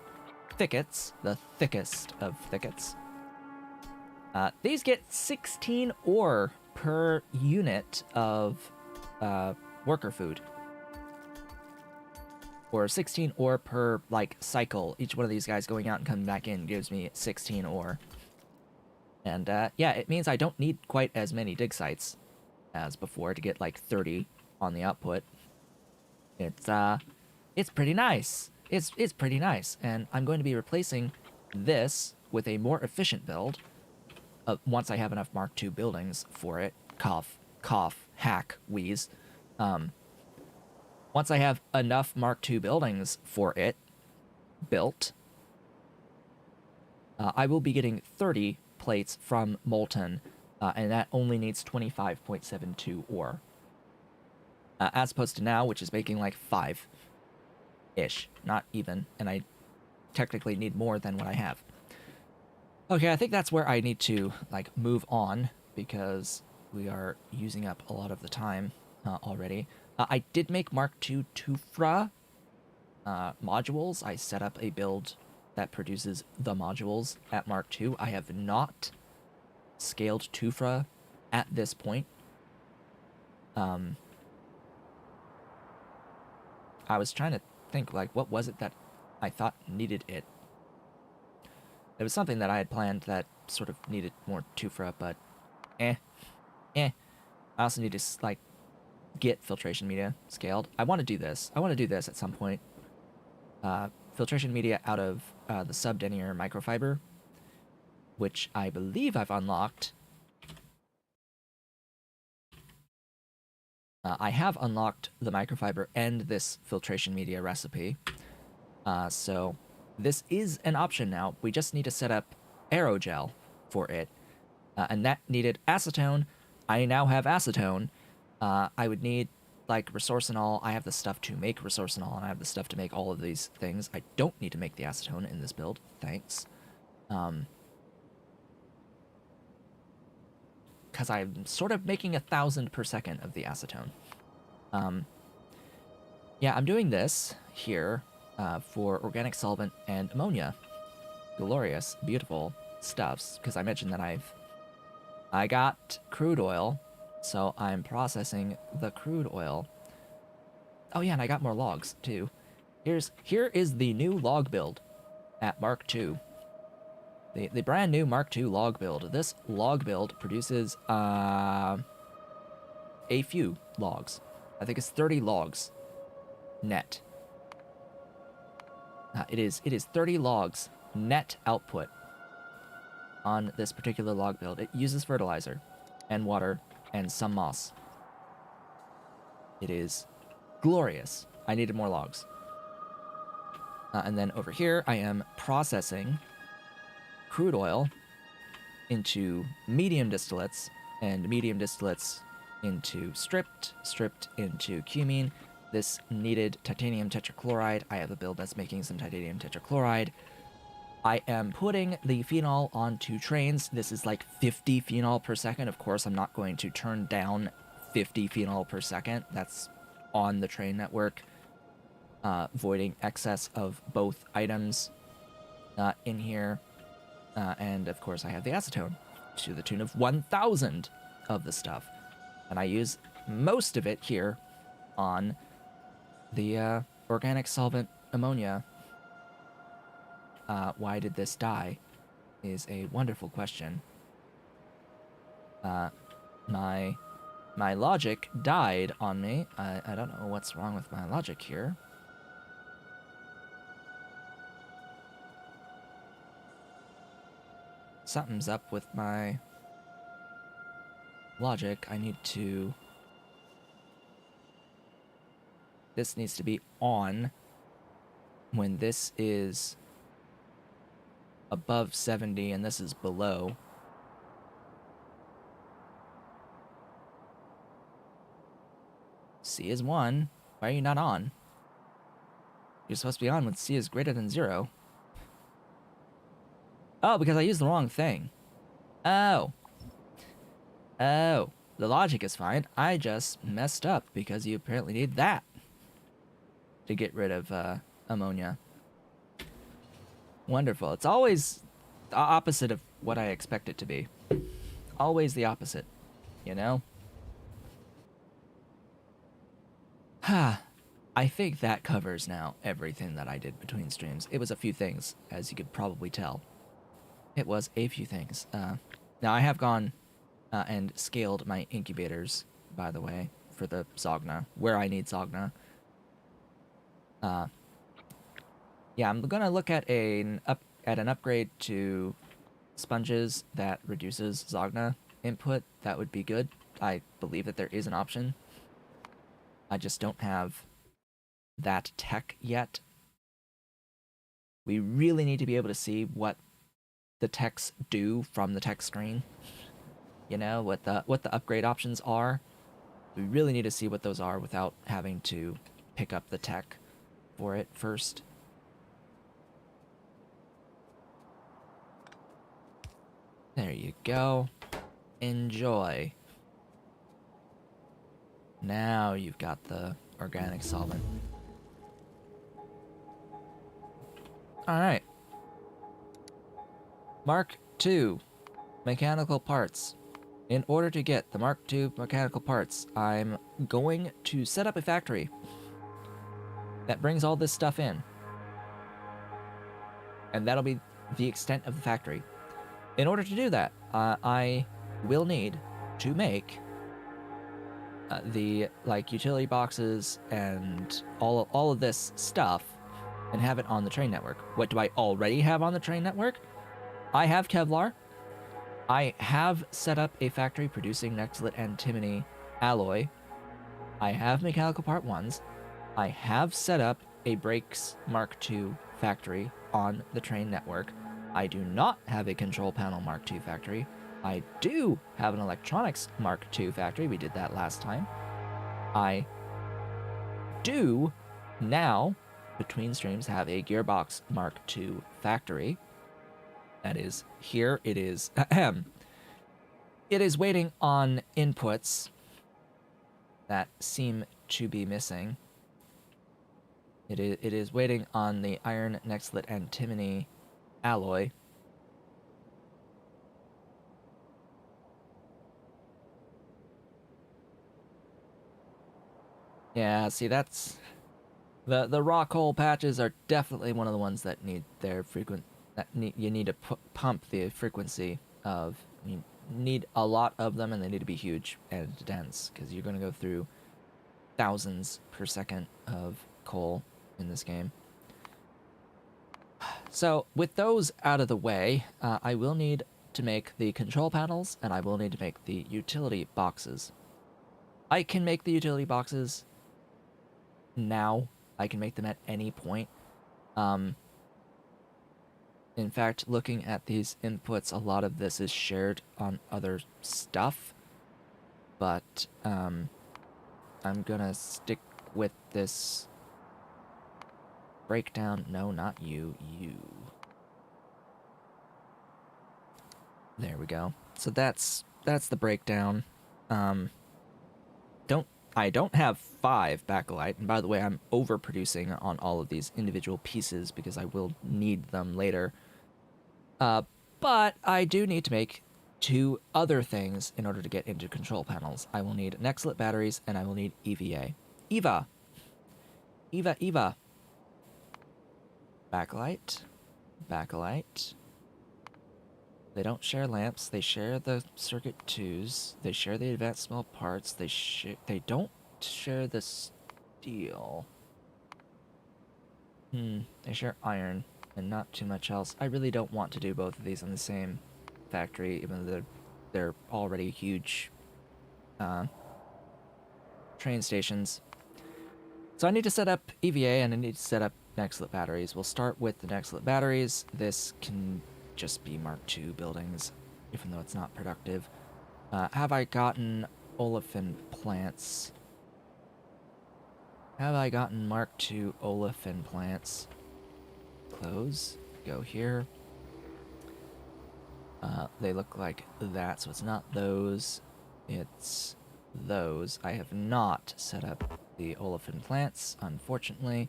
thickets, the thickest of thickets, these get 16 ore per unit of worker food. Or 16 ore per, like, cycle. Each one of these guys going out and coming back in gives me 16 ore. And, yeah, it means I don't need quite as many dig sites as before to get, like, 30 on the output. It's pretty nice. It's pretty nice. And I'm going to be replacing this with a more efficient build once I have enough Mark II buildings for it. Cough, cough, hack, wheeze. Once I have enough Mark II buildings for it built, I will be getting 30 plates from Molten, and that only needs 25.72 ore. As opposed to now, which is making like 5-ish, not even, and I technically need more than what I have. Okay, I think that's where I need to, like, move on, because we are using up a lot of the time already. I did make Mark II Tufra modules. I set up a build that produces the modules at Mark II. I have not scaled tufa at this point. I was trying to think, like, what was it that I thought needed it? There was something that I had planned that sort of needed more tufa, but eh. I also need to, like, get filtration media scaled. I want to do this. I want to do this at some point. Filtration media out of the subdenier microfiber, which I believe I've unlocked. I have unlocked the microfiber and this filtration media recipe. So this is an option now. We just need to set up aerogel for it. And that needed acetone. I now have acetone. I would need, like, resorcinol. I have the stuff to make resorcinol, and I have the stuff to make all of these things. I don't need to make the acetone in this build. Thanks. Because I'm sort of making 1,000 per second of the acetone. Yeah, I'm doing this here for organic solvent and ammonia. Glorious, beautiful stuffs, because I mentioned that I got crude oil, so I'm processing the crude oil. Oh yeah, and I got more logs too. Here is the new log build at Mark II. The brand new Mark II log build. This log build produces a few logs. I think it's 30 logs net. It is 30 logs net output on this particular log build. It uses fertilizer and water and some moss. It is glorious. I needed more logs. And then over here, I am processing crude oil into medium distillates, and medium distillates into stripped into cumene. This needed titanium tetrachloride. I have a build that's making some titanium tetrachloride. I am putting the phenol onto trains. This is like 50 phenol per second. Of course, I'm not going to turn down 50 phenol per second. That's on the train network, voiding excess of both items in here. And of course, I have the acetone to the tune of 1,000 of the stuff. And I use most of it here on the organic solvent ammonia. Why did this die is a wonderful question. My logic died on me. I don't know what's wrong with my logic here. Something's up with my logic. I need to... This needs to be on when this is above 70 and this is below. C is 1. Why are you not on? You're supposed to be on when C is greater than 0. Oh, because I used the wrong thing. Oh. Oh. The logic is fine. I just messed up because you apparently need that to get rid of ammonia. Wonderful. It's always the opposite of what I expect it to be. Always the opposite, you know? Ha. I think that covers now everything that I did between streams. It was a few things, as you could probably tell. It was a few things. Now, I have gone and scaled my incubators, by the way, for the Zogna, where I need Zogna. Yeah, I'm gonna look at an upgrade to sponges that reduces Zogna input. That would be good. I believe that there is an option. I just don't have that tech yet. We really need to be able to see what the techs do from the tech screen. You know, what the upgrade options are. We really need to see what those are without having to pick up the tech for it first. There you go. Enjoy. Now you've got the organic solvent. Alright. Mark II. mechanical parts. In order to get the Mark II mechanical parts, I'm going to set up a factory that brings all this stuff in. And that'll be the extent of the factory. In order to do that, I will need to make the utility boxes and all of this stuff and have it on the train network. What do I already have on the train network? I have Kevlar. I have set up a factory producing Nextlit antimony alloy. I have mechanical part 1s. I have set up a brakes Mark II factory on the train network. I do not have a control panel Mark II factory. I do have an electronics Mark II factory. We did that last time. I do now, between streams, have a gearbox Mark II factory. That is here. It is it is waiting on inputs that seem to be missing. It is waiting on the iron Nextlit antimony alloy. Yeah, see, that's the rock hole patches are definitely one of the ones that need their you need to pump the frequency of. You need a lot of them, and they need to be huge and dense because you're going to go through thousands per second of coal in this game. So with those out of the way, I will need to make the control panels, and I will need to make the utility boxes. I can make the utility boxes now. I can make them at any point. In fact, looking at these inputs, a lot of this is shared on other stuff. But I'm gonna stick with this breakdown. No, not you. You. There we go. So that's the breakdown. I don't have 5 backlight, and by the way, I'm overproducing on all of these individual pieces because I will need them later. But I do need to make 2 other things in order to get into control panels. I will need Nextlit batteries, and I will need EVA. EVA! Backlight. They don't share lamps. They share the circuit 2s. They share the advanced small parts. They don't share the steel. They share iron and not too much else. I really don't want to do both of these in the same factory, even though they're already huge train stations. So I need to set up EVA, and I need to set up Nextlit batteries. We'll start with the Nextlit batteries. This can just be Mark II buildings, even though it's not productive. Have I gotten olefin plants? Have I gotten Mark II olefin plants? Close. Go here. They look like that, so it's not those. It's those. I have not set up the olefin plants, unfortunately,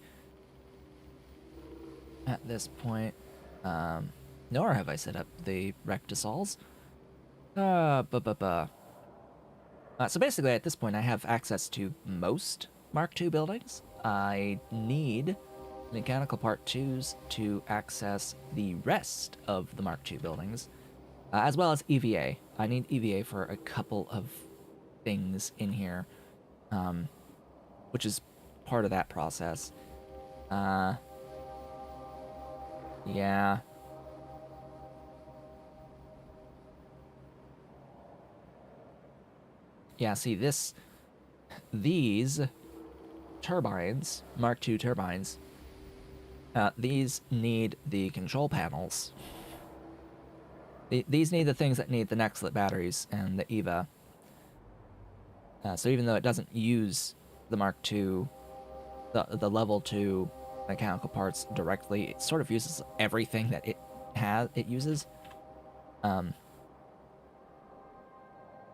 at this point. Nor have I set up the rectisols. So basically, at this point, I have access to most Mark II buildings. I need mechanical part 2s to access the rest of the Mark II buildings, as well as EVA. I need EVA for a couple of things in here, which is part of that process. Yeah. Yeah, see, these turbines, Mark II turbines, these need the control panels. These need the things that need the Nextlit batteries and the EVA. So even though it doesn't use the Mark II, the level 2 mechanical parts directly, it sort of uses everything that it uses.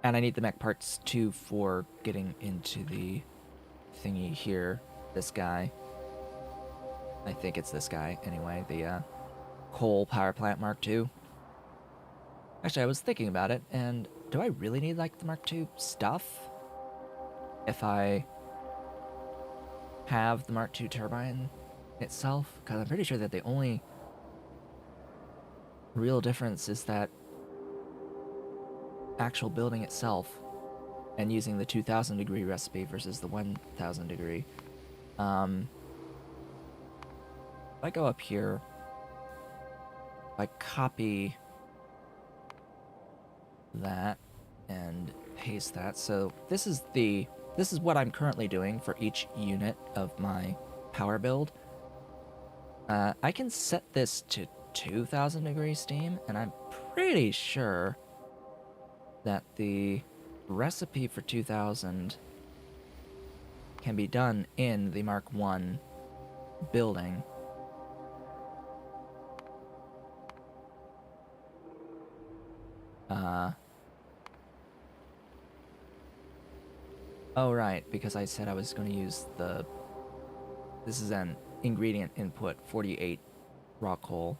And I need the mech parts too for getting into the thingy here. This guy. I think it's this guy, anyway. The coal power plant Mark II. Actually, I was thinking about it, and do I really need, like, the Mark II stuff? If I have the Mark II turbine itself? Because I'm pretty sure that the only real difference is that actual building itself and using the 2000 degree recipe versus the 1000 degree. If I go up here, if I copy that and paste that, so this is what I'm currently doing for each unit of my power build. I can set this to 2000 degree steam, and I'm pretty sure that the recipe for 2000 can be done in the Mark I building. Oh right, because I said I was going to use this is an ingredient input, 48 raw coal.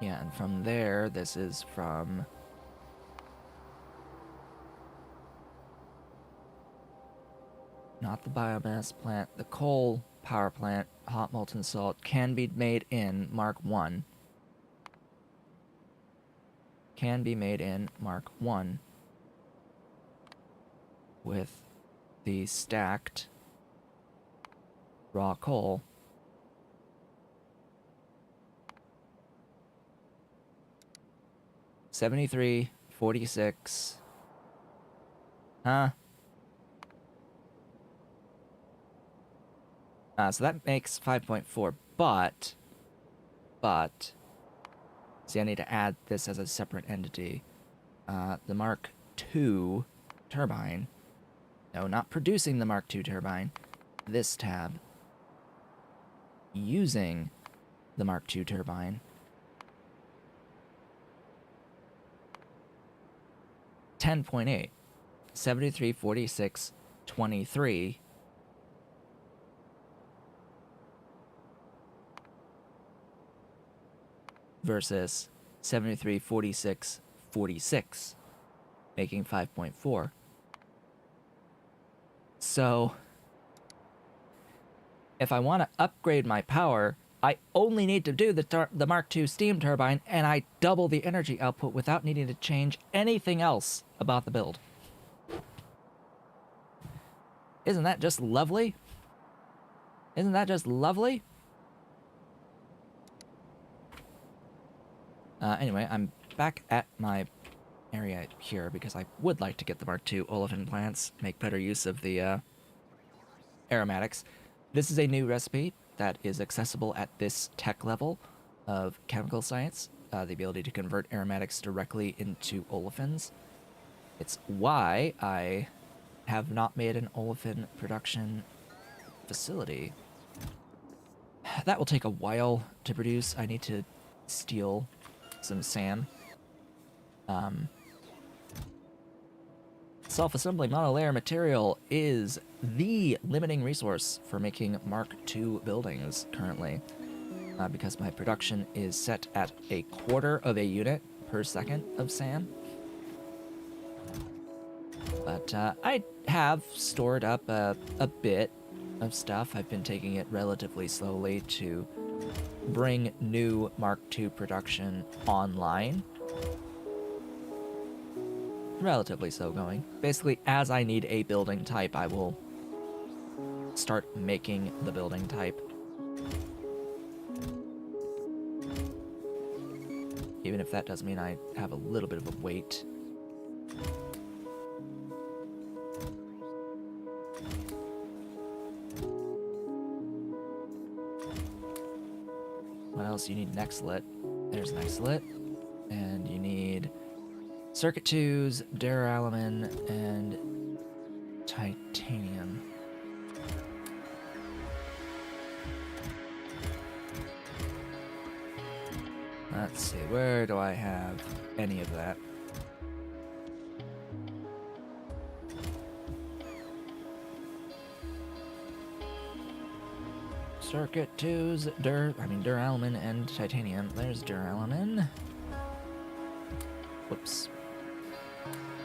Yeah, and from there, this is from... not the biomass plant, the coal power plant, hot molten salt, can be made in Mark I. Can be made in Mark I with the stacked raw coal. $73.46. Huh? So that makes 5.4, but, see, I need to add this as a separate entity. The Mark II turbine, no, not producing the Mark II turbine, this tab, using the Mark II turbine, 10.8, 73.46.23, versus 73.46.46, making 5.4. So, if I want to upgrade my power, I only need to do the Mark II steam turbine, and I double the energy output without needing to change anything else about the build. Isn't that just lovely? Isn't that just lovely? Anyway, I'm back at my area here because I would like to get the Mark II olefin plants, make better use of the aromatics. This is a new recipe that is accessible at this tech level of chemical science, the ability to convert aromatics directly into olefins. It's why I have not made an olefin production facility. That will take a while to produce. I need to steal some sand. Self-assembly monolayer material is the limiting resource for making Mark II buildings currently, because my production is set at 1/4 of a unit per second of sand. But I have stored up a bit of stuff. I've been taking it relatively slowly to bring new Mark II production online. Relatively slow going. Basically, as I need a building type, I will start making the building type. Even if that does mean I have a little bit of a wait. What else? You need Nextlit. There's Nextlit. And you need Circuit 2s, duralumin, and titanium. Let's see, where do I have any of that? Circuit 2's duralumin and titanium. There's duralumin. Whoops.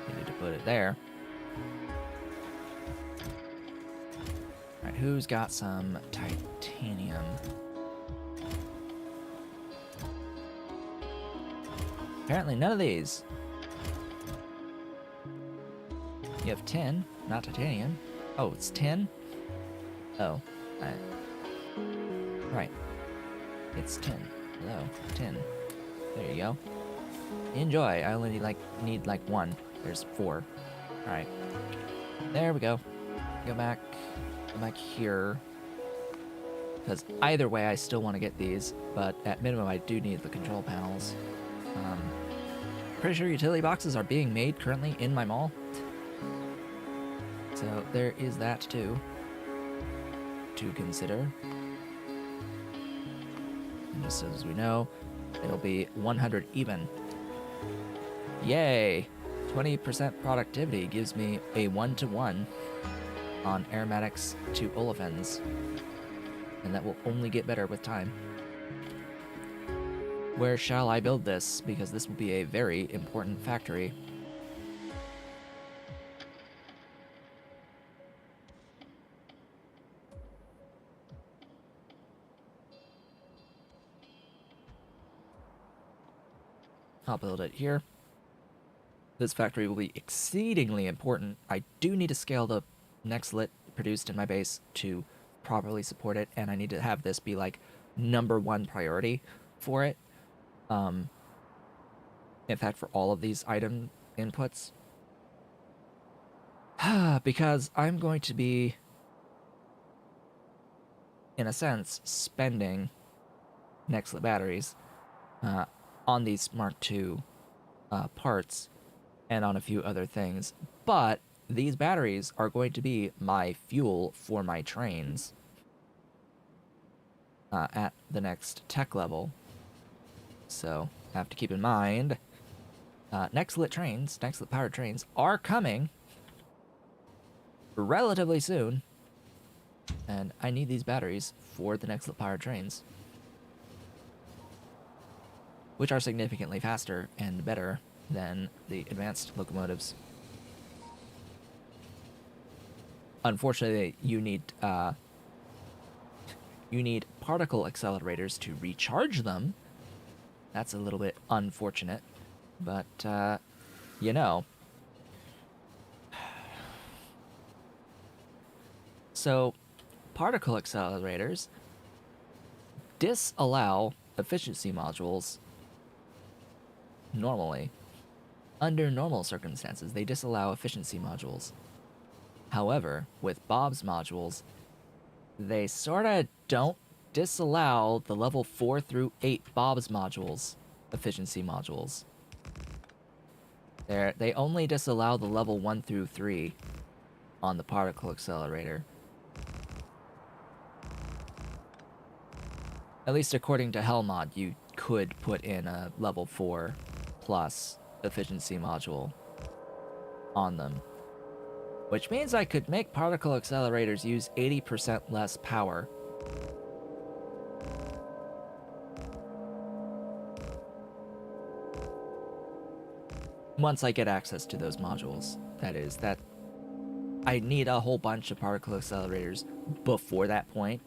Needed to put it there. Alright, who's got some titanium? Apparently none of these. You have tin, not titanium. Oh, it's tin? Oh. Right. It's tin. Hello. Tin. There you go. Enjoy. I only need like one. There's 4. Alright. There we go. Go back here. Because either way, I still want to get these, but at minimum, I do need the control panels. Pretty sure utility boxes are being made currently in my mall. So there is that too to consider. And just as we know, it'll be 100 even. Yay! 20% productivity gives me a 1-to-1 on aromatics to olefins. And that will only get better with time. Where shall I build this? Because this will be a very important factory. I'll build it here. This factory will be exceedingly important. I do need to scale the next lit produced in my base to properly support it, and I need to have this be like #1 priority for it. In fact, for all of these item inputs. Because I'm going to be, in a sense, spending next lit batteries on these Mark II parts and on a few other things. But these batteries are going to be my fuel for my trains at the next tech level. So I have to keep in mind, next lit powered trains are coming relatively soon. And I need these batteries for the next lit powered trains, which are significantly faster and better than the advanced locomotives. Unfortunately, you need particle accelerators to recharge them. That's a little bit unfortunate, but you know. So, particle accelerators disallow efficiency modules normally. Under normal circumstances, they disallow efficiency modules. However, with Bob's modules, they sorta don't disallow the level 4 through 8 Bob's modules, efficiency modules. They only disallow the level 1 through 3 on the particle accelerator. At least according to Hellmod, you could put in a level 4 plus efficiency module on them. Which means I could make particle accelerators use 80% less power. Once I get access to those modules, that is, that I need a whole bunch of particle accelerators before that point.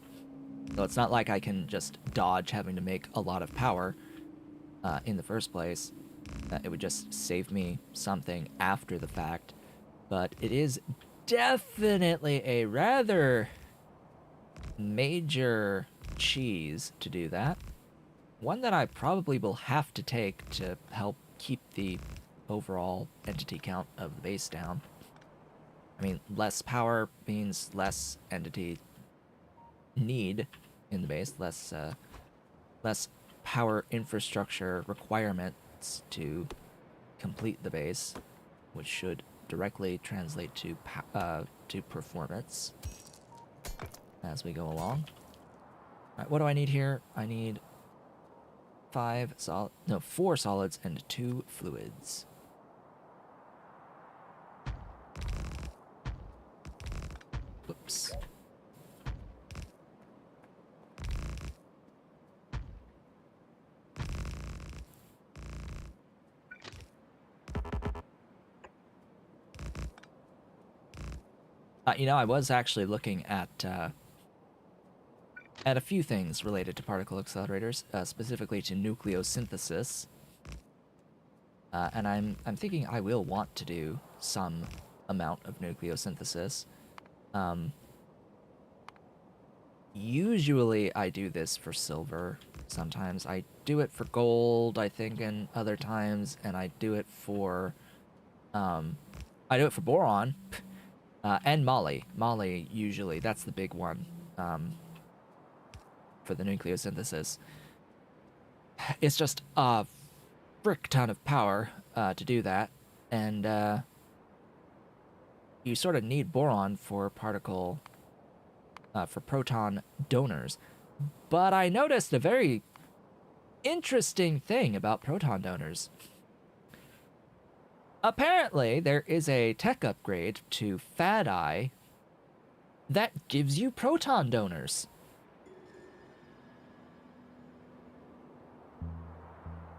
So it's not like I can just dodge having to make a lot of power in the first place. It would just save me something after the fact. But it is definitely a rather major cheese to do that. One that I probably will have to take to help keep the overall entity count of the base down. I mean, less power means less entity need in the base, less power infrastructure requirements to complete the base, which should directly translate to performance as we go along. Alright, what do I need here? I need 4 solids and 2 fluids. Whoops. You know, I was actually looking at a few things related to particle accelerators, specifically to nucleosynthesis. And I'm thinking I will want to do some amount of nucleosynthesis. Usually I do this for silver. Sometimes I do it for gold, I think, and other times, and I do it for boron and moly. Moly usually, that's the big one for the nucleosynthesis. It's just a frick ton of power to do that, and you sort of need boron for proton donors. But I noticed a very interesting thing about proton donors. Apparently, there is a tech upgrade to PyAE that gives you proton donors.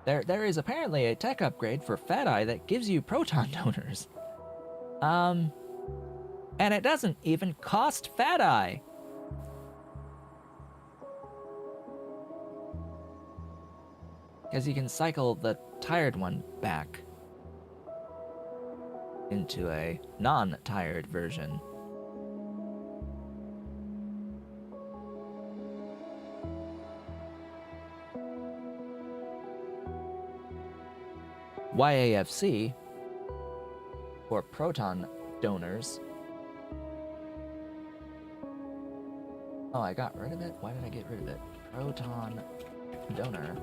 There is apparently a tech upgrade for PyAE that gives you proton donors. And it doesn't even cost PyAE. Because you can cycle the tired one back into a non-tired version. YAFC, or proton donors. Oh, I got rid of it? Why did I get rid of it? Proton donor.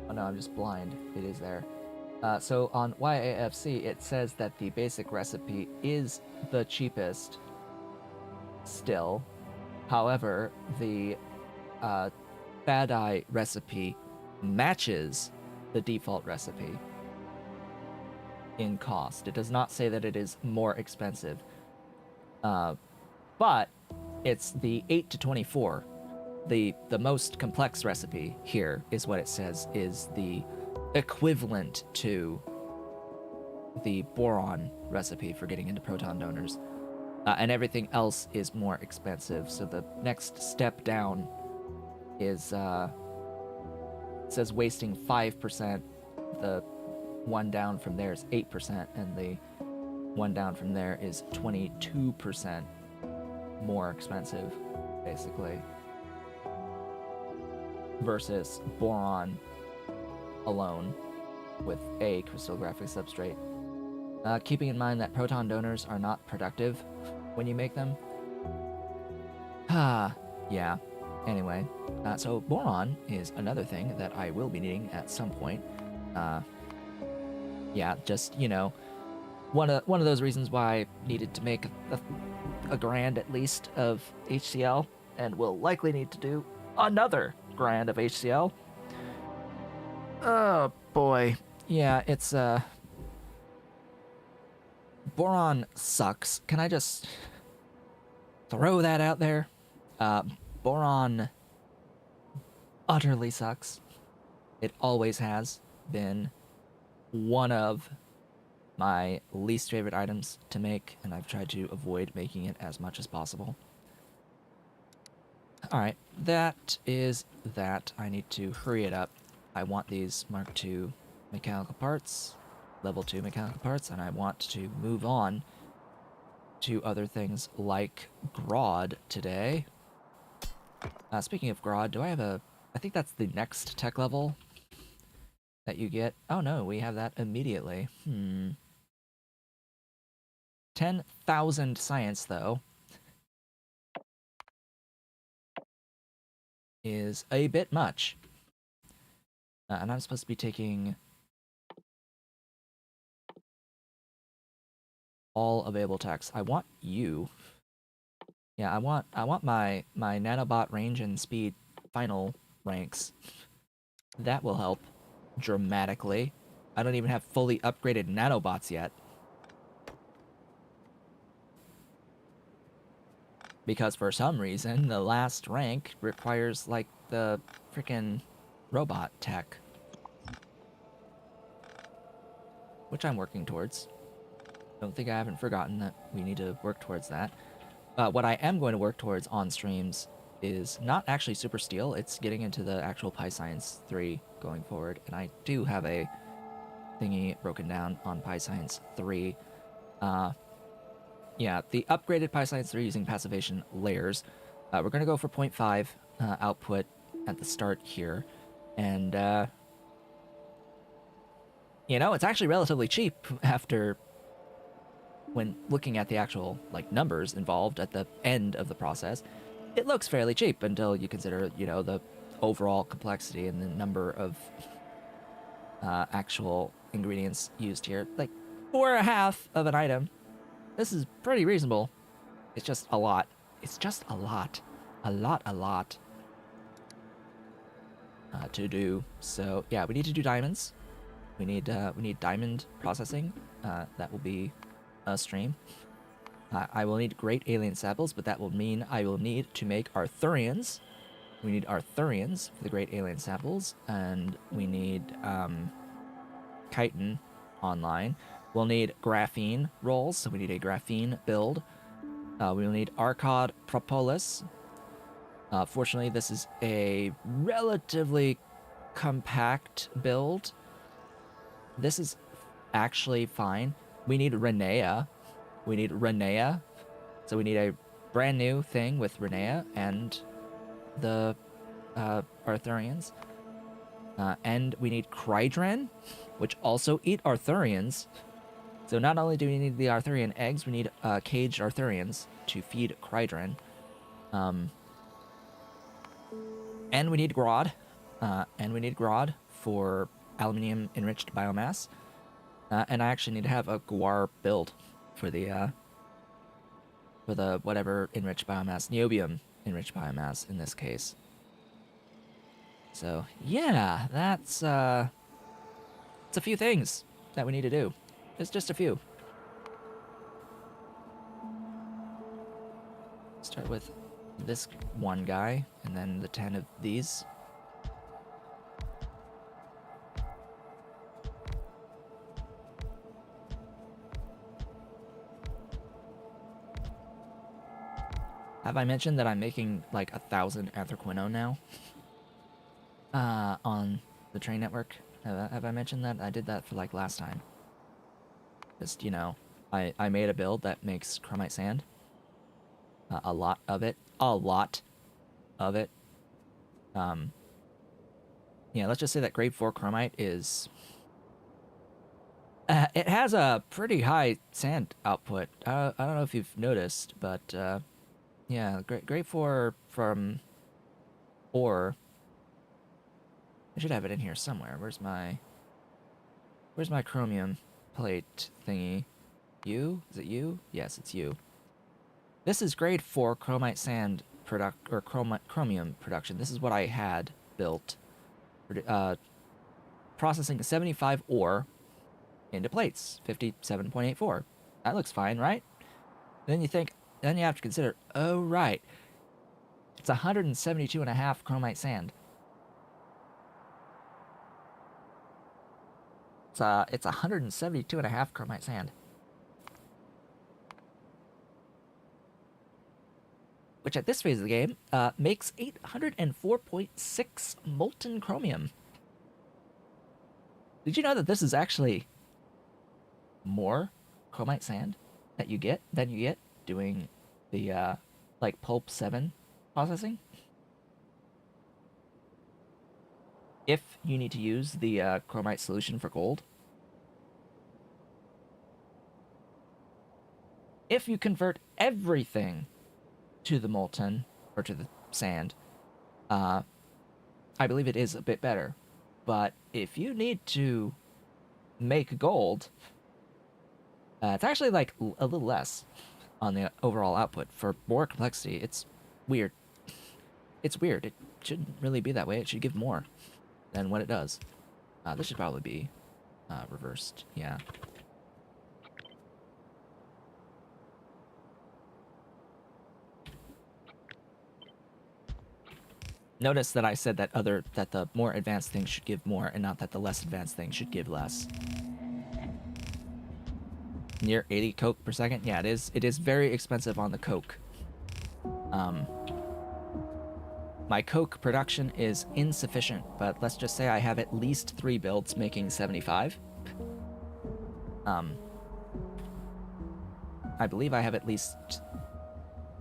Oh no, I'm just blind. It is there. So on YAFC, it says that the basic recipe is the cheapest still. However, the PyAE recipe matches the default recipe in cost. It does not say that it is more expensive. But it's the 8 to 24. The most complex recipe here is what it says is the equivalent to the boron recipe for getting into proton donors. And everything else is more expensive. So the next step down is, it says wasting 5%. The one down from there is 8%, and the one down from there is 22% more expensive, basically, versus boron alone with a crystallographic substrate. Keeping in mind that proton donors are not productive when you make them. Yeah. Anyway, so boron is another thing that I will be needing at some point. Yeah, just, you know, one of those reasons why I needed to make a grand at least of HCl, and will likely need to do another grand of HCl. Oh boy. Yeah, it's boron sucks. Can I just throw that out there? Boron utterly sucks. It always has been one of my least favorite items to make, and I've tried to avoid making it as much as possible. Alright, that is that. I need to hurry it up. I want these Mark II mechanical parts, level 2 mechanical parts, and I want to move on to other things like Grodd today. Speaking of Grodd, do I have a... I think that's the next tech level that you get. Oh no, we have that immediately. 10,000 science, though, is a bit much. And I'm supposed to be taking all available techs. I want you. Yeah, I want my nanobot range and speed final ranks. That will help dramatically. I don't even have fully upgraded nanobots yet. Because for some reason, the last rank requires, like, the freaking robot tech. Which I'm working towards. don't think I haven't forgotten that we need to work towards that. What I am going to work towards on streams is not actually super steel, it's getting into the actual PyScience 3 going forward, and I do have a thingy broken down on PyScience 3. Yeah, the upgraded PyScience 3 using passivation layers. We're going to go for 0.5 output at the start here, and you know, it's actually relatively cheap after when looking at the actual like numbers involved at the end of the process. It looks fairly cheap until you consider, you know, the overall complexity and the number of actual ingredients used here. Like, for a half of an item, this is pretty reasonable. It's just a lot. It's just a lot. A lot to do. So, yeah, we need to do diamonds. We need diamond processing. That will be a stream. I will need great alien samples, but that will mean I will need to make Arthurians. We need Arthurians for the great alien samples, and we need chitin online. We'll need graphene rolls, so we need a graphene build. We will need Arcod propolis. Fortunately, this is a relatively compact build. This is actually fine. We need Renea. We need Renea. So we need a brand new thing with Renea and the Arthurians. And we need Krydren, which also eat Arthurians. So not only do we need the Arthurian eggs, we need caged Arthurians to feed Krydren. And we need Grod. For aluminium enriched biomass. And I actually need to have a Guar build for the whatever enriched biomass, niobium enriched biomass in this case. So yeah, that's it's a few things that we need to do. It's just a few. Start with this one guy, and then the 10 of these. Have I mentioned that I'm making like 1,000 anthraquinone now? On the train network? Have I mentioned that? I did that for like last time. Just, you know, I made a build that makes chromite sand. A lot of it. A lot of it. Yeah, let's just say that grade 4 chromite is... it has a pretty high sand output. I don't know if you've noticed, but... yeah, grade 4 from ore. I should have it in here somewhere. Where's my chromium plate thingy? You? Is it you? Yes, it's you. This is grade 4 chromite sand chromium production. This is what I had built. Processing 75 ore into plates, 57.84. That looks fine, right? Then you think, then you have to consider, oh right, it's 172.5 chromite sand. It's 172.5 chromite sand. Which at this phase of the game makes 804.6 molten chromium. Did you know that this is actually more chromite sand that you get than you get doing the like pulp 7 processing? If you need to use the chromite solution for gold. If you convert everything to the molten, or to the sand, I believe it is a bit better. But if you need to make gold, it's actually like a little less on the overall output. For more complexity, it's weird. It's weird. It shouldn't really be that way. It should give more than what it does. This should probably be reversed. Yeah. Notice that I said that the more advanced things should give more, and not that the less advanced things should give less. near 80 coke per second. Yeah, it is. It is very expensive on the coke. My coke production is insufficient, but let's just say I have at least 3 builds making 75. I believe I have at least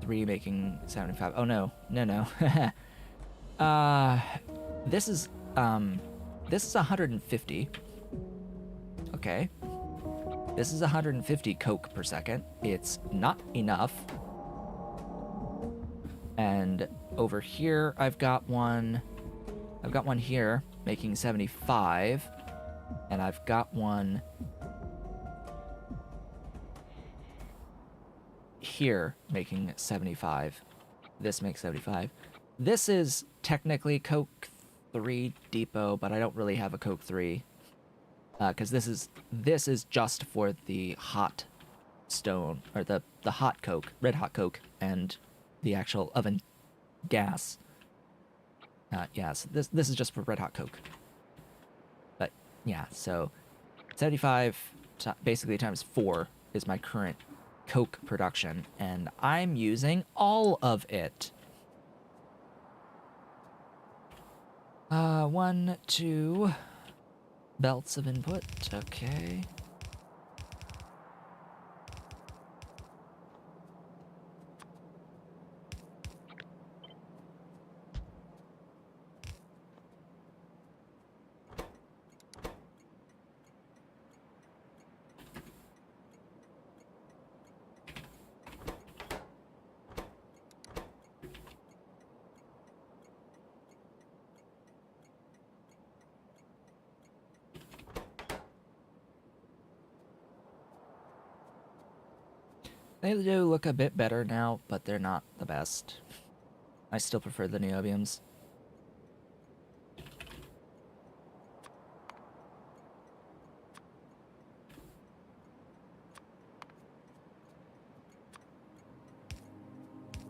3 making 75. Oh no, no. This is 150. Okay. This is 150 coke per second. It's not enough. And over here, I've got one here making 75, and I've got one here making 75. This makes 75. This is technically Coke 3 Depot, but I don't really have a Coke 3 because this is just for the hot stone, or the hot Coke, red hot Coke, and the actual oven gas. Yeah, so this is just for red hot Coke. But yeah, so 75 basically times 4 is my current Coke production, and I'm using all of it. 1, 2 belts of input. Okay. They do look a bit better now, but they're not the best. I still prefer the niobiums.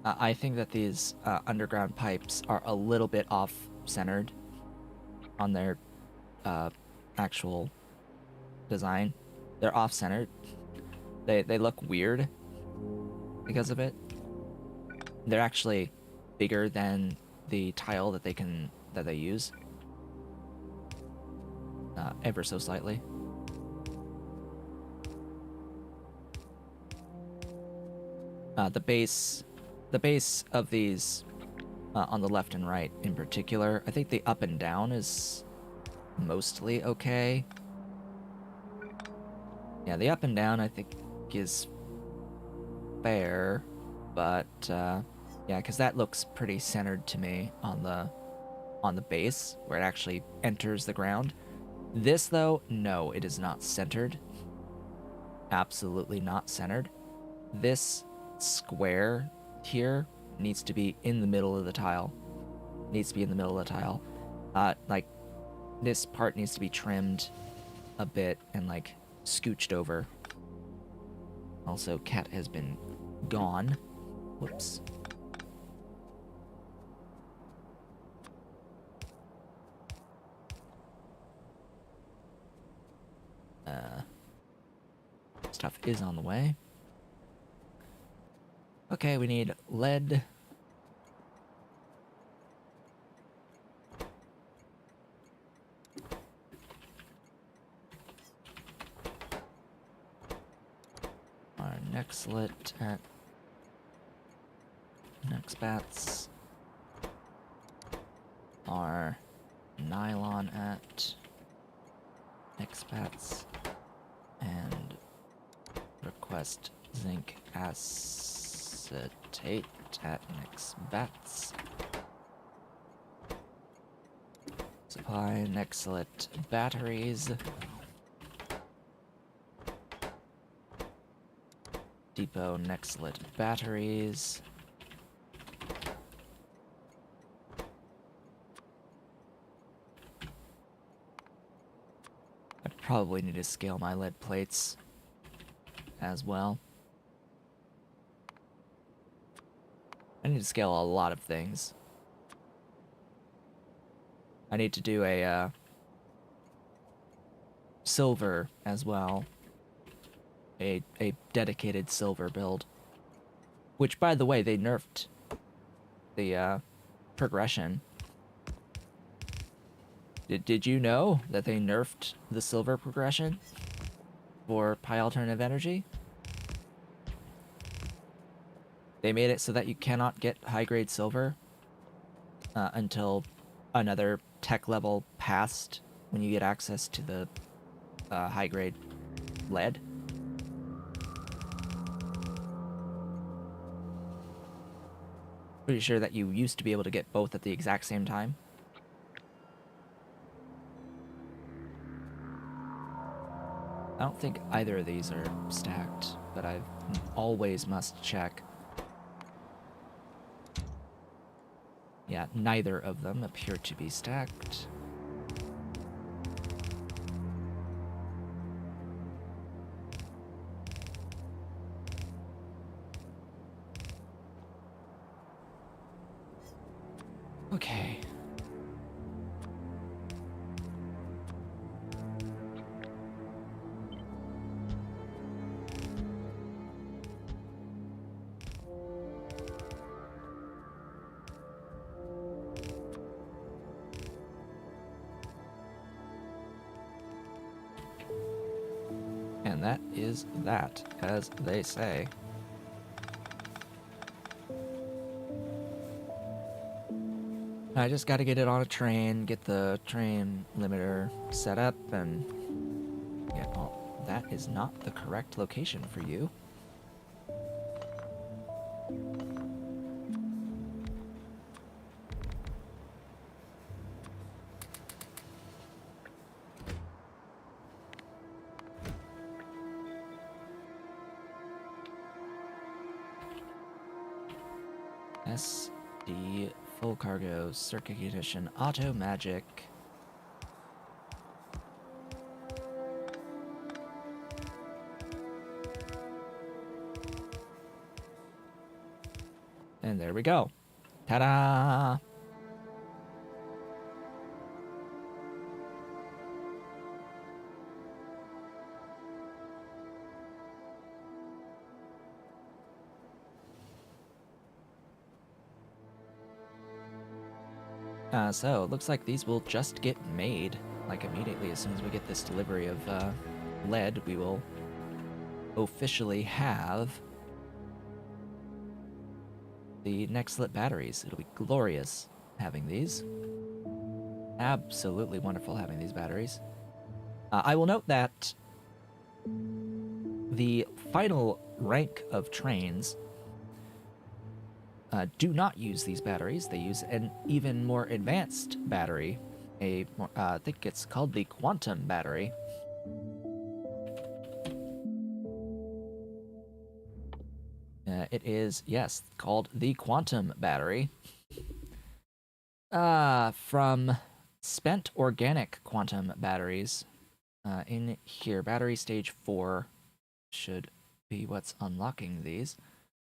I think that these underground pipes are a little bit off-centered on their actual design. They're off-centered. They look weird because of it. They're actually bigger than the tile that they use, ever so slightly. The base of these on the left and right in particular, I think the up and down is mostly okay. Yeah, the up and down I think is fair, but yeah, because that looks pretty centered to me on the base where it actually enters the ground. This though, no, it is not centered. Absolutely not centered. This square here needs to be in the middle of the tile. Like this part needs to be trimmed a bit and like scooched over. Also, cat has been gone. Whoops. Stuff is on the way. Okay, we need lead. Our Nexlet at Nexbats. Our nylon at Nexbats. And request zinc acetate at Nexbats. Supply Nexlet batteries. Depot Nexlet batteries. I probably need to scale my lead plates as well. I need to scale a lot of things. I need to do a silver as well. a dedicated silver build. Which, by the way, they nerfed the progression. Did you know that they nerfed the silver progression for Pi Alternative Energy? They made it so that you cannot get high-grade silver until another tech level past when you get access to the high-grade lead. Pretty sure that you used to be able to get both at the exact same time. I don't think either of these are stacked, but I always must check. Yeah, neither of them appear to be stacked. Okay. And that is that, as they say. I just gotta get it on a train, get the train limiter set up, and... yeah, well, that is not the correct location for you. SD full cargo circuit ignition auto magic. And there we go. Ta-da! So, it looks like these will just get made, like, immediately. As soon as we get this delivery of lead, we will officially have the next lit batteries. It'll be glorious having these. Absolutely wonderful having these batteries. I will note that the final rank of trains do not use these batteries. They use an even more advanced battery. I think it's called the quantum battery. It is, yes, called the quantum battery. From spent organic quantum batteries. In here, battery stage 4 should be what's unlocking these.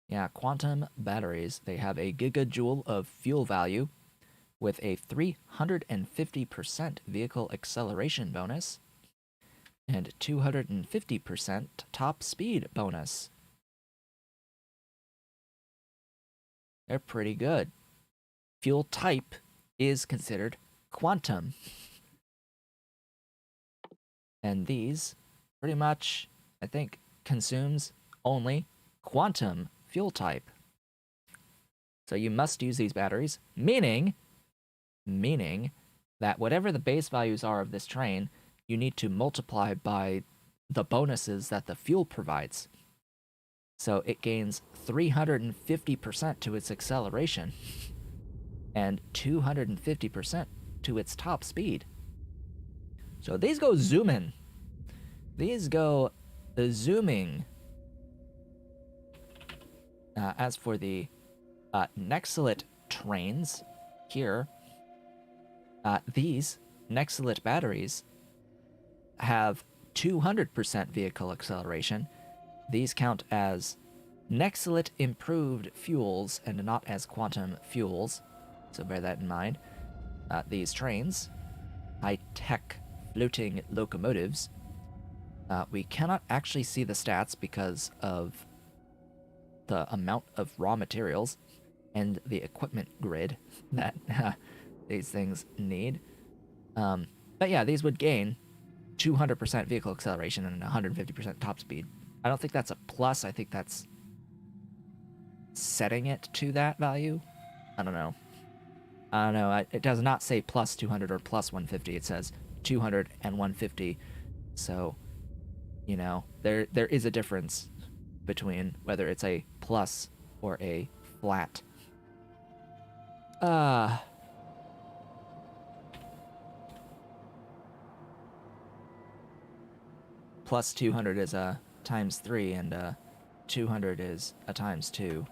Yeah, quantum batteries, they have a gigajoule of fuel value with a 350% vehicle acceleration bonus and 250% top speed bonus. They're pretty good. Fuel type is considered quantum. And these pretty much, I think, consumes only quantum fuel type. So you must use these batteries, meaning that whatever the base values are of this train, you need to multiply by the bonuses that the fuel provides. So it gains 350% to its acceleration and 250% to its top speed. So these go zooming. These go zooming. As for the Nexalit trains here, these Nexalit batteries have 200% vehicle acceleration. These count as Nexalit improved fuels and not as quantum fuels, so bear that in mind. These trains, high-tech floating locomotives, We cannot actually see the stats because of the amount of raw materials and the equipment grid that these things need. But yeah, these would gain 200% vehicle acceleration and 150% top speed. I don't think that's a plus. I think that's setting it to that value. I don't know. It does not say plus 200 or plus 150. It says 200 and 150. So, there is a difference between whether it's a plus or a flat. Plus 200 is a times 3, and 200 is a times 2.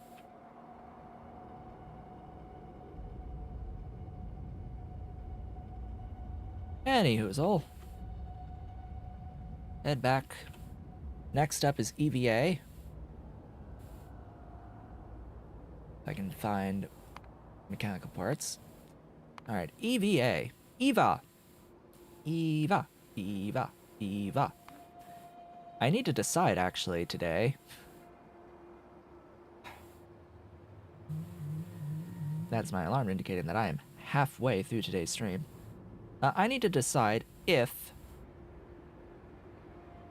Anyhoozle. Head back. Next up is EVA. If I can find mechanical parts. Alright, EVA. EVA. EVA. EVA. EVA. I need to decide, actually, today. That's my alarm indicating that I am halfway through today's stream. I need to decide if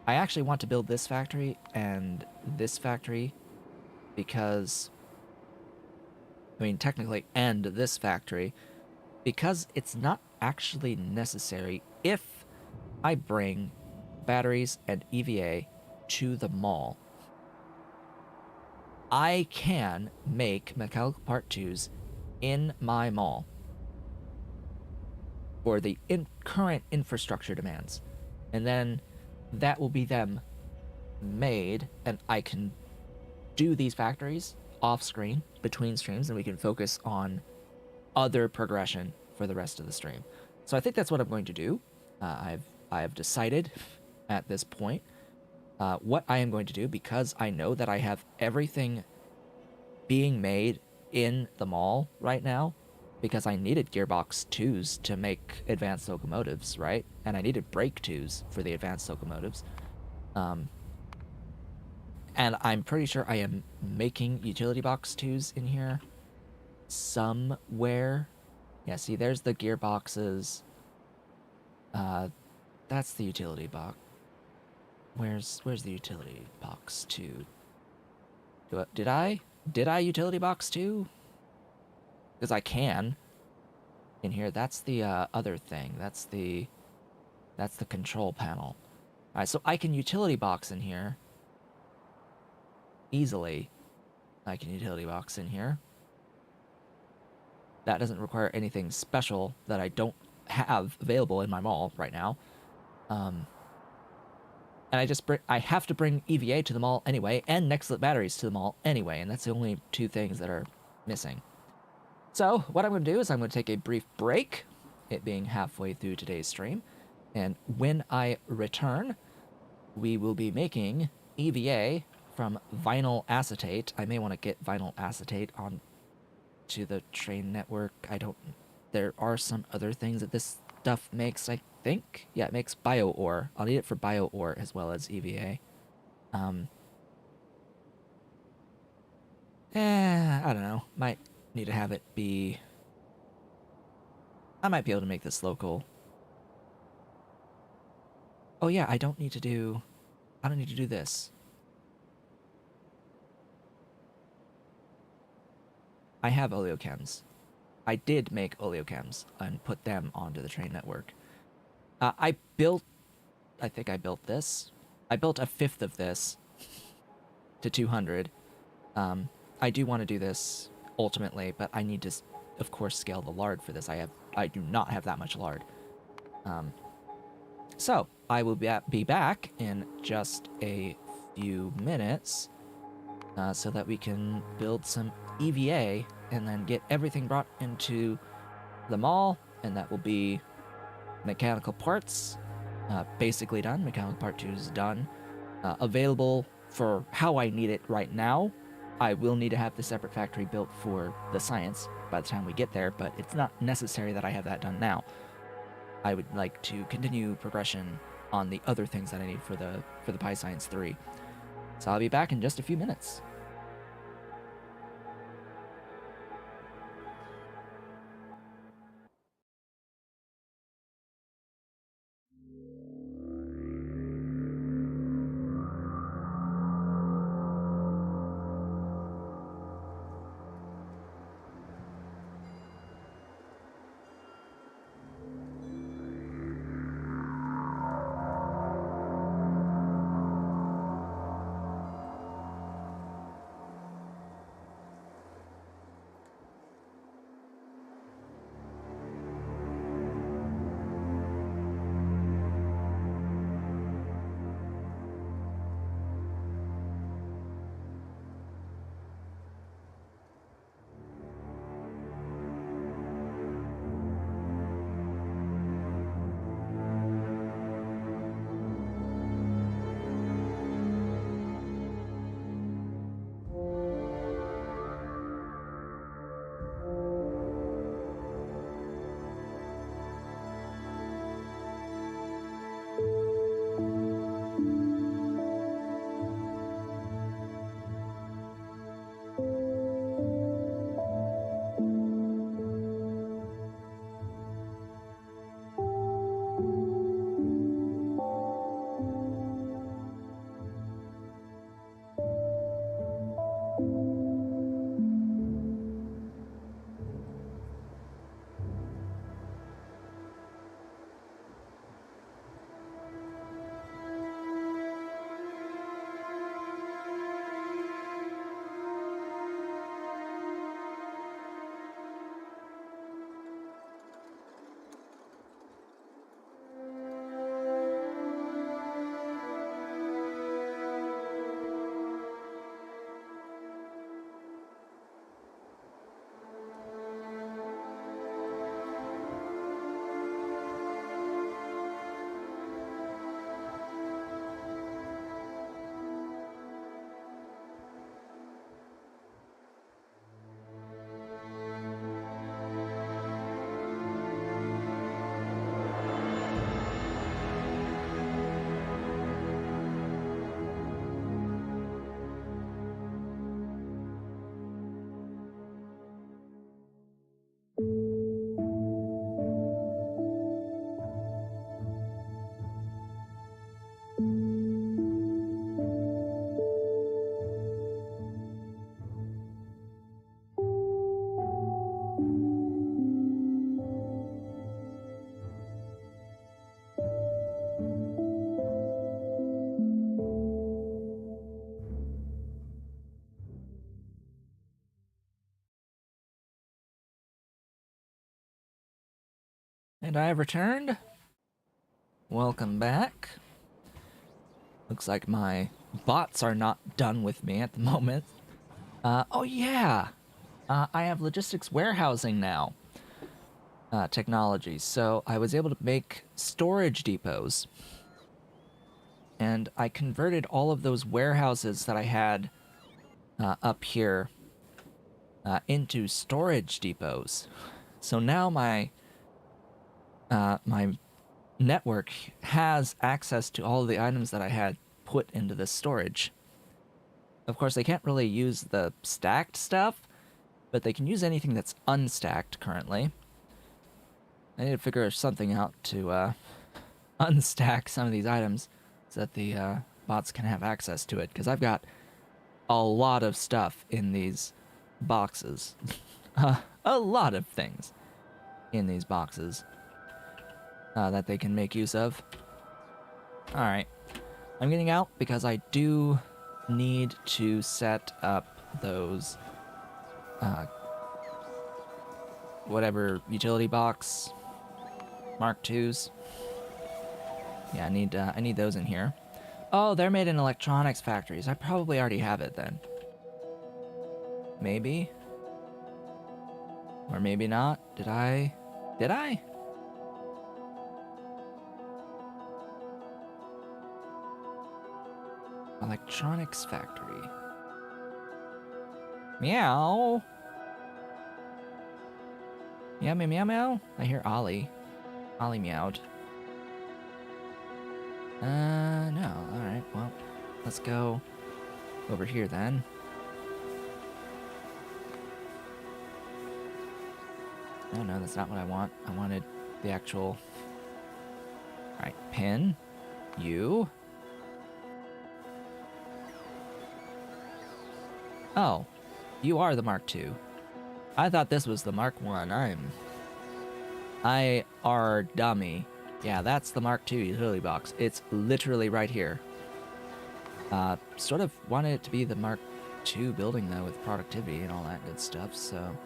I actually want to build this factory and this factory, because, technically, and this factory, because it's not actually necessary if I bring batteries and EVA to the mall. I can make mechanical part 2s in my mall for the current infrastructure demands. And then that will be them made, and I can do these factories off screen between streams, and we can focus on other progression for the rest of the stream. So I think that's what I'm going to do. I have decided at this point what I am going to do, because I know that I have everything being made in the mall right now, because I needed gearbox 2s to make advanced locomotives, right? And I needed brake 2s for the advanced locomotives. And I'm pretty sure I am making utility box 2s in here somewhere. Yeah, see, there's the gearboxes. That's the utility box. Where's the utility box 2? Did I utility box 2? Because I can. In here, that's the other thing. That's the control panel. Alright, so I can utility box in here. Easily. I can utility box in here. That doesn't require anything special that I don't have available in my mall right now. And I have to bring EVA to the mall anyway, and Nextlit batteries to the mall anyway, and that's the only two things that are missing. So, what I'm going to do is I'm going to take a brief break, it being halfway through today's stream, and when I return, we will be making EVA from vinyl acetate. I may want to get vinyl acetate on to the train network. There are some other things that this stuff makes, I think. Yeah, it makes bio ore. I'll need it for bio ore as well as EVA. I don't know. Might need to have it be... I might be able to make this local. Oh yeah, I don't need to do this. I have oleochems. I did make oleochems and put them onto the train network. I think I built this. I built a fifth of this to 200. I do want to do this ultimately, but I need to, of course, scale the lard for this. I do not have that much lard. So I will be back in just a few minutes, so that we can build some EVA and then get everything brought into the mall, and that will be mechanical parts basically done. Mechanical part 2 is done. Available for how I need it right now. I will need to have the separate factory built for the science by the time we get there, but it's not necessary that I have that done now. I would like to continue progression on the other things that I need for the PyScience 3. So I'll be back in just a few minutes. And I have returned. Welcome back. Looks like my bots are not done with me at the moment. Oh yeah! I have logistics warehousing now. Technology. So I was able to make storage depots. And I converted all of those warehouses that I had up here into storage depots. So now my network has access to all of the items that I had put into this storage. Of course, they can't really use the stacked stuff, but they can use anything that's unstacked currently. I need to figure something out to unstack some of these items so that the bots can have access to it, because I've got a lot of stuff in these boxes. A lot of things in these boxes that they can make use of. Alright. I'm getting out because I do need to set up those whatever utility box Mark IIs. Yeah, I need those in here. Oh, they're made in electronics factories. I probably already have it then. Maybe. Or maybe not. Did I? Did I? Electronics factory. Meow. Meow, meow, meow, meow. I hear Ollie. Ollie meowed. No. Alright, well, let's go over here then. Oh, no, that's not what I want. I wanted the actual... Alright, pin. You. Oh, you are the Mark II. I thought this was the Mark I. I are dummy. Yeah, that's the Mark II utility box. It's literally right here. Sort of wanted it to be the Mark II building, though, with productivity and all that good stuff, so...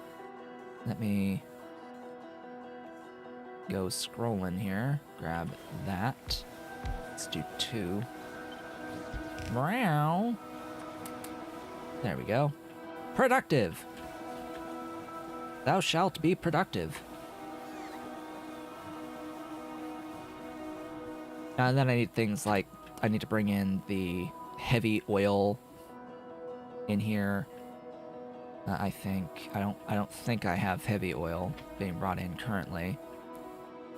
Let me... go scrolling here. Grab that. Let's do 2. Meow. There we go. Productive! Thou shalt be productive. And then I need things like, I need to bring in the heavy oil in here. I think, I don't think I have heavy oil being brought in currently.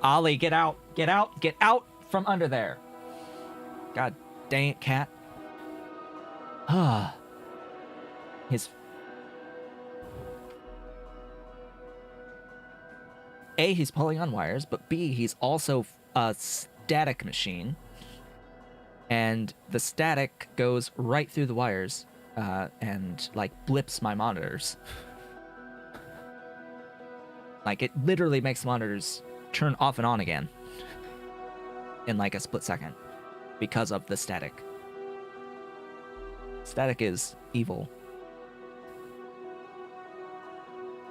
Ollie, get out! Get out! Get out from under there! God dang it, cat. Ah. A, he's pulling on wires, but B, he's also a static machine. And the static goes right through the wires and, like, blips my monitors. Like, it literally makes monitors turn off and on again in, like, a split second because of the static. Static is evil.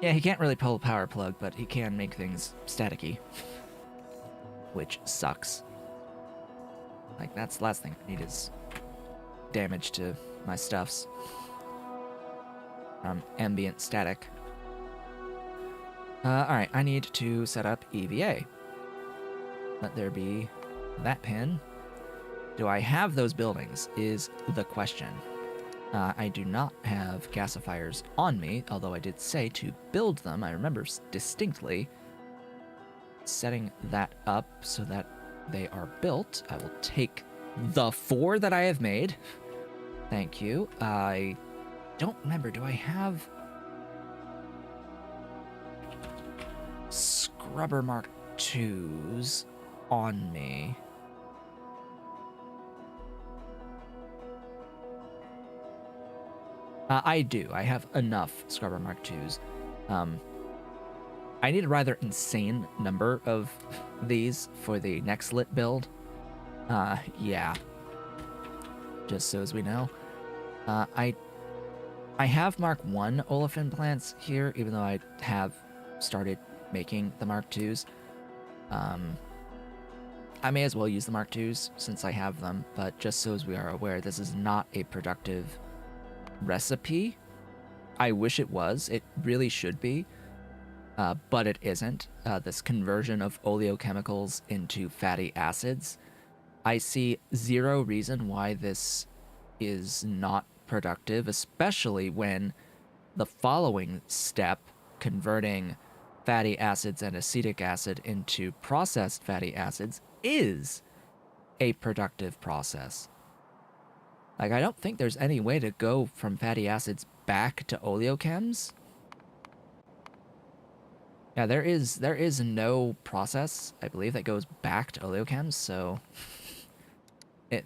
Yeah, he can't really pull a power plug, but he can make things staticky. Which sucks. Like, that's the last thing I need is damage to my stuffs. Ambient static. Alright, I need to set up EVA. Let there be that pin. Do I have those buildings is the question. I do not have gasifiers on me, although I did say to build them. I remember distinctly setting that up so that they are built. I will take the 4 that I have made. Thank you. I don't remember. Do I have Scrubber Mark IIs on me? I do. I have enough Scrubber Mark IIs. I need a rather insane number of these for the next lit build. Yeah. Just so as we know. I have Mark I olefin plants here, even though I have started making the Mark IIs. I may as well use the Mark IIs since I have them, but just so as we are aware, this is not a productive recipe. I wish it was. It really should be, but it isn't. This conversion of oleochemicals into fatty acids, I see zero reason why this is not productive, especially when the following step, converting fatty acids and acetic acid into processed fatty acids, is a productive process. Like, I don't think there's any way to go from fatty acids back to oleochems. Yeah, there is no process, I believe, that goes back to oleochems, so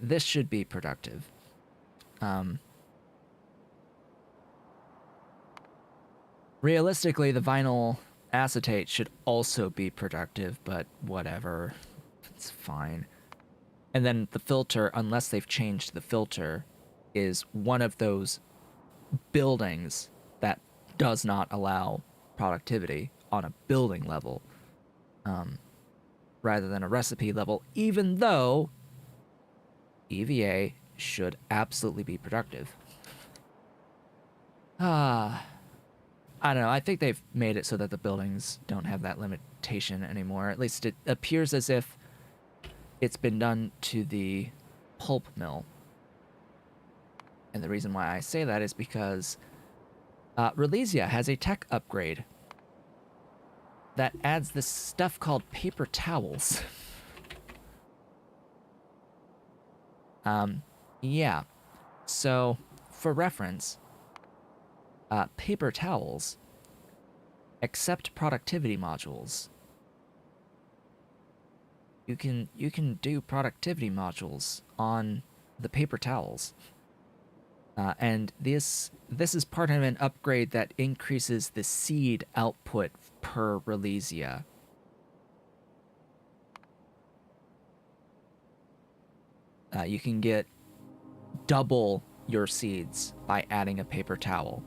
this should be productive. Realistically, the vinyl acetate should also be productive, but whatever. It's fine. And then the filter, unless they've changed the filter, is one of those buildings that does not allow productivity on a building level, rather than a recipe level, even though EVA should absolutely be productive. I don't know. I think they've made it so that the buildings don't have that limitation anymore. At least it appears as if it's been done to the pulp mill. And the reason why I say that is because Relesia has a tech upgrade that adds this stuff called paper towels. Yeah. So, for reference, paper towels accept productivity modules. You can do productivity modules on the paper towels. And this is part of an upgrade that increases the seed output per Relesia. You can get double your seeds by adding a paper towel.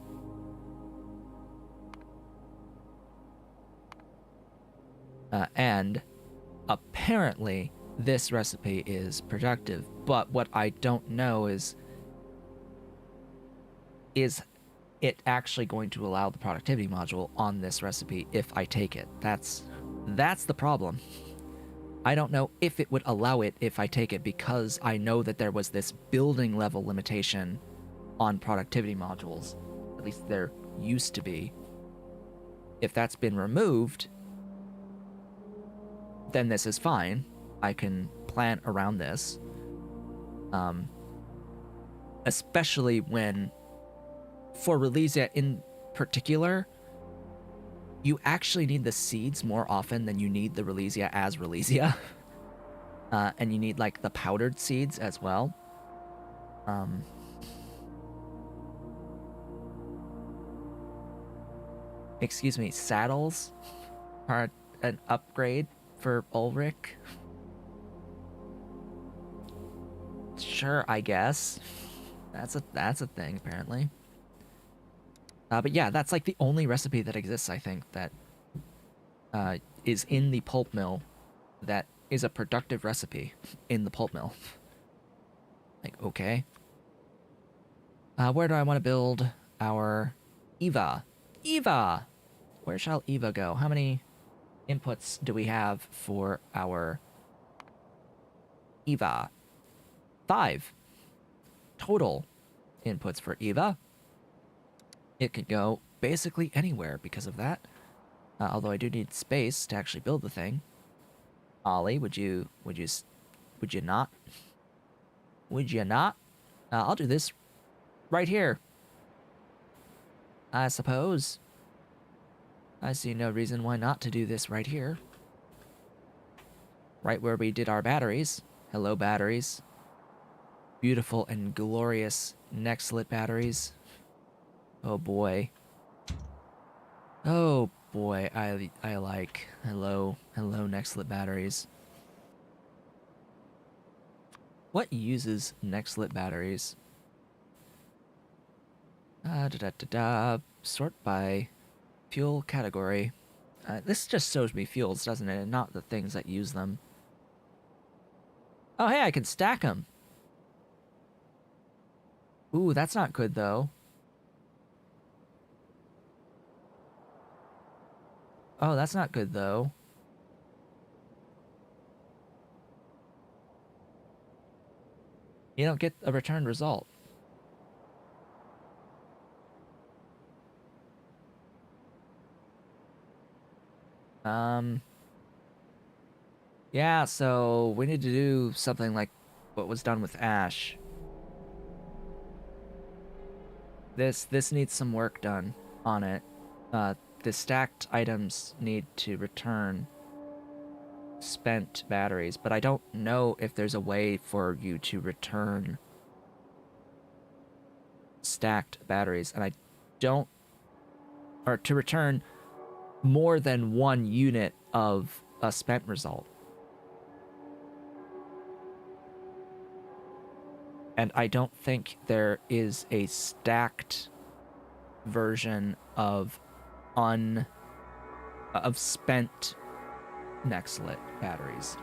And apparently this recipe is productive, but what I don't know is it actually going to allow the productivity module on this recipe if I take it? That's the problem. I don't know if it would allow it if I take it, because I know that there was this building level limitation on productivity modules. At least there used to be. If that's been removed, then this is fine. I can plan around this. Especially when, for Relesia in particular, you actually need the seeds more often than you need the Relesia as Relesia. And you need, like, the powdered seeds as well. Excuse me, saddles are an upgrade for Ulrich. Sure, I guess. That's a thing, apparently. But yeah, that's like the only recipe that exists, I think, that is in the pulp mill that is a productive recipe in the pulp mill. Like, okay. Where do I want to build our Eva? Eva! Where shall Eva go? How many inputs do we have for our Eva? 5 total inputs for Eva. It could go basically anywhere because of that. Although I do need space to actually build the thing. Ollie, would you not? Would you not? I'll do this right here. I suppose. I see no reason why not to do this right here. Right where we did our batteries. Hello, batteries. Beautiful and glorious next-lit batteries. Oh boy. Oh boy, I like hello next-lit batteries. What uses next-lit batteries? Sort by fuel category. This just shows me fuels, doesn't it? And not the things that use them. Oh, hey, I can stack them. Ooh, that's not good, though. Oh, that's not good, though. You don't get a returned result. Yeah, so we need to do something like what was done with Ash. This needs some work done on it. The stacked items need to return spent batteries, but I don't know if there's a way for you to return stacked batteries, and I don't, or to return more than one unit of a spent result. And I don't think there is a stacked version of spent next-lit batteries.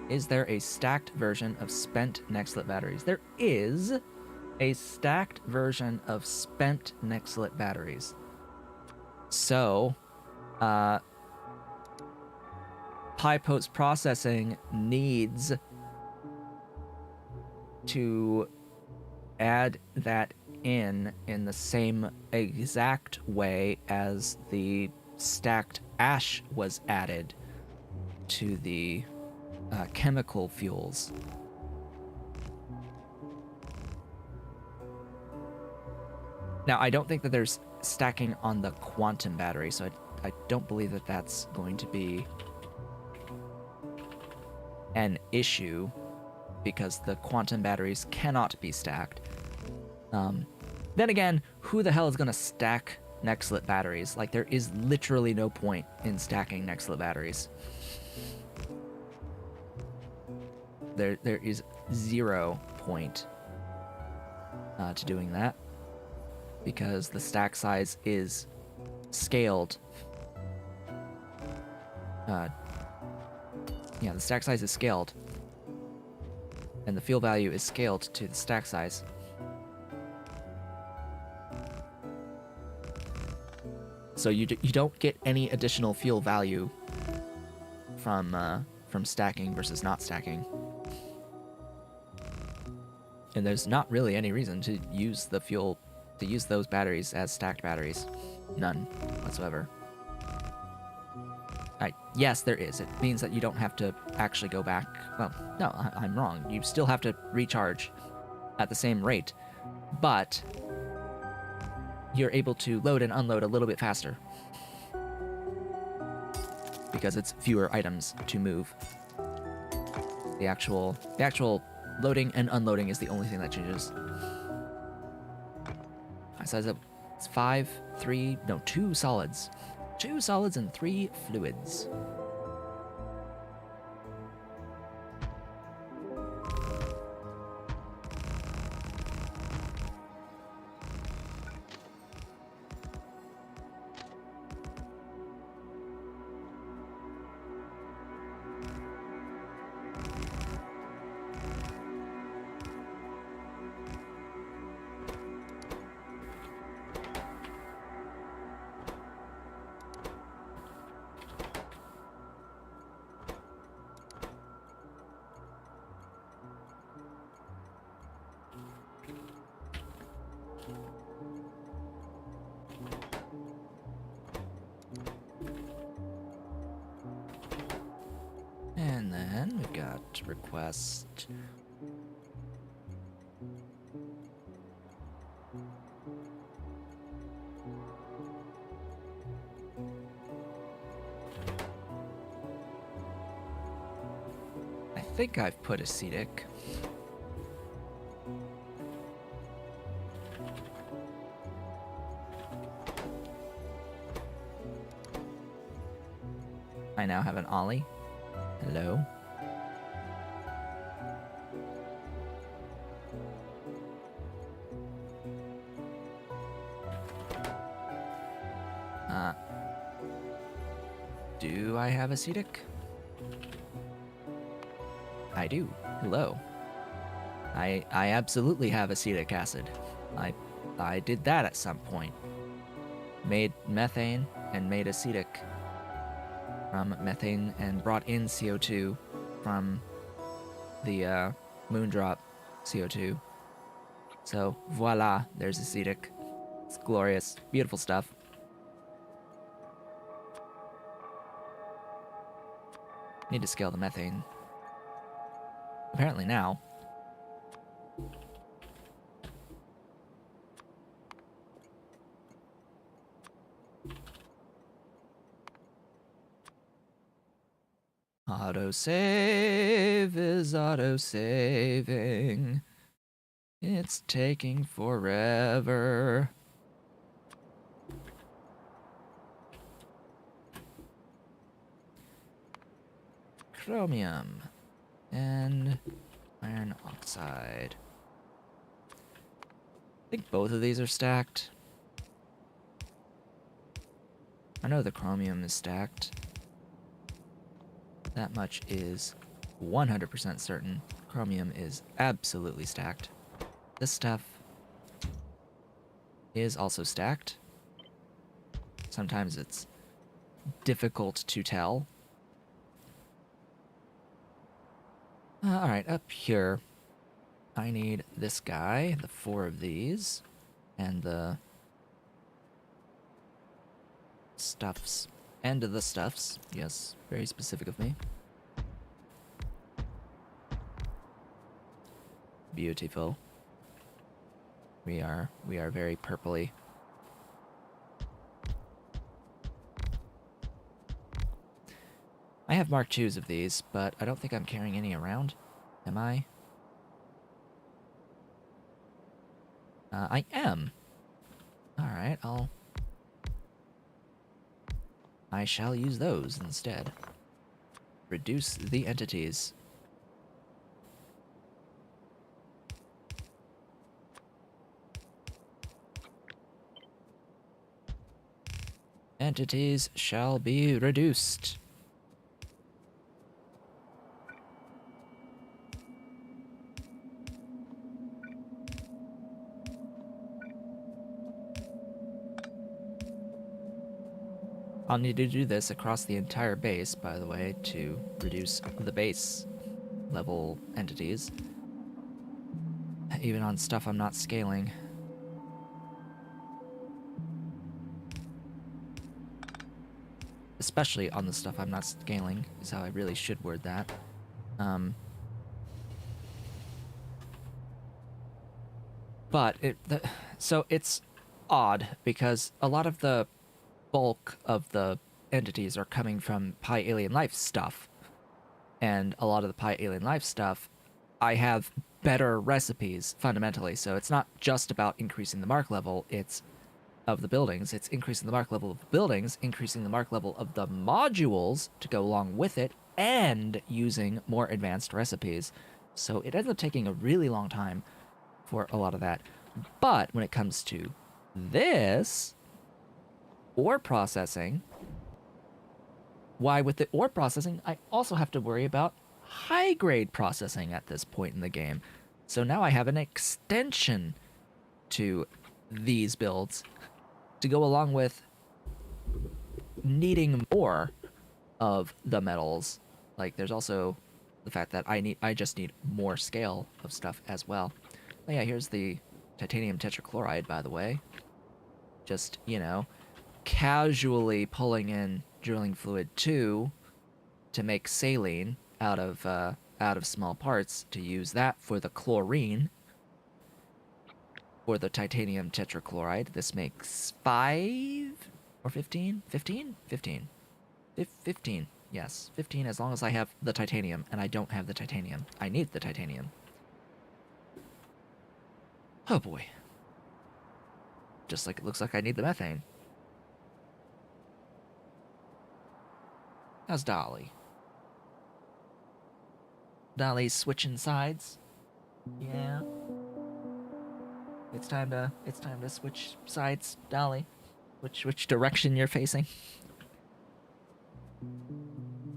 Is there a stacked version of spent next-lit batteries? There is a stacked version of spent next-lit batteries. So, Pi post processing needs to add that in the same exact way as the stacked ash was added to the chemical fuels. Now, I don't think that there's stacking on the quantum battery, so I don't believe that that's going to be an issue, because the quantum batteries cannot be stacked. Then again, who the hell is going to stack Nextlit batteries? Like, there is literally no point in stacking Nextlit batteries. There is 0 point to doing that, because the stack size is scaled. Yeah, the stack size is scaled, and the fuel value is scaled to the stack size. So you don't get any additional fuel value from stacking versus not stacking. And there's not really any reason to use those batteries as stacked batteries. None whatsoever. Yes, there is. It means that you don't have to actually go back. Well, no, I'm wrong. You still have to recharge at the same rate, but you're able to load and unload a little bit faster, because it's fewer items to move. The actual loading and unloading is the only thing that changes. My size up. It's 2 solids. 2 solids and 3 fluids. And then we've got request. I think I've put acetic. I now have an ollie. Hello. Do I have acetic? I do. Hello. I absolutely have acetic acid. I did that at some point. Made methane and made acetic from methane and brought in CO2 from the moondrop CO2. So voila, there's acetic. It's glorious, beautiful stuff. Need to scale the methane. Apparently now. Autosave is autosaving. It's taking forever. Chromium and iron oxide. I think both of these are stacked. I know the chromium is stacked. That much is 100% certain. Chromium is absolutely stacked. This stuff is also stacked. Sometimes it's difficult to tell. Alright, up here, I need this guy, the 4 of these, and the stuffs. And the stuffs. Yes, very specific of me. Beautiful. We are very purpley. I have Mark IIs of these, but I don't think I'm carrying any around. Am I? I am. Alright, I shall use those instead. Reduce the entities. Entities shall be reduced. I'll need to do this across the entire base, by the way, to reduce the base level entities. Even on stuff I'm not scaling. Especially on the stuff I'm not scaling, is how I really should word that. But so it's odd because a lot of the bulk of the entities are coming from PyAlien Life stuff. And a lot of the PyAlien Life stuff, I have better recipes fundamentally. So it's not just about increasing the mark level, it's of the buildings. It's increasing the mark level of the buildings, increasing the mark level of the modules to go along with it, and using more advanced recipes. So it ends up taking a really long time for a lot of that. But when it comes to this, ore processing, why with the ore processing, I also have to worry about high grade processing at this point in the game. So now I have an extension to these builds to go along with needing more of the metals. Like there's also the fact that I just need more scale of stuff as well. Oh yeah, here's the titanium tetrachloride, by the way. Just, you know, casually pulling in drilling fluid 2 to make saline out of small parts to use that for the chlorine. For the titanium tetrachloride, this makes 5 or 15? 15? 15. 15, yes. 15 as long as I have the titanium, and I don't have the titanium. I need the titanium. Oh boy. Just like it looks like I need the methane. How's Dolly? Dolly's switching sides? Yeah. It's time to switch sides, Dolly. Which direction you're facing?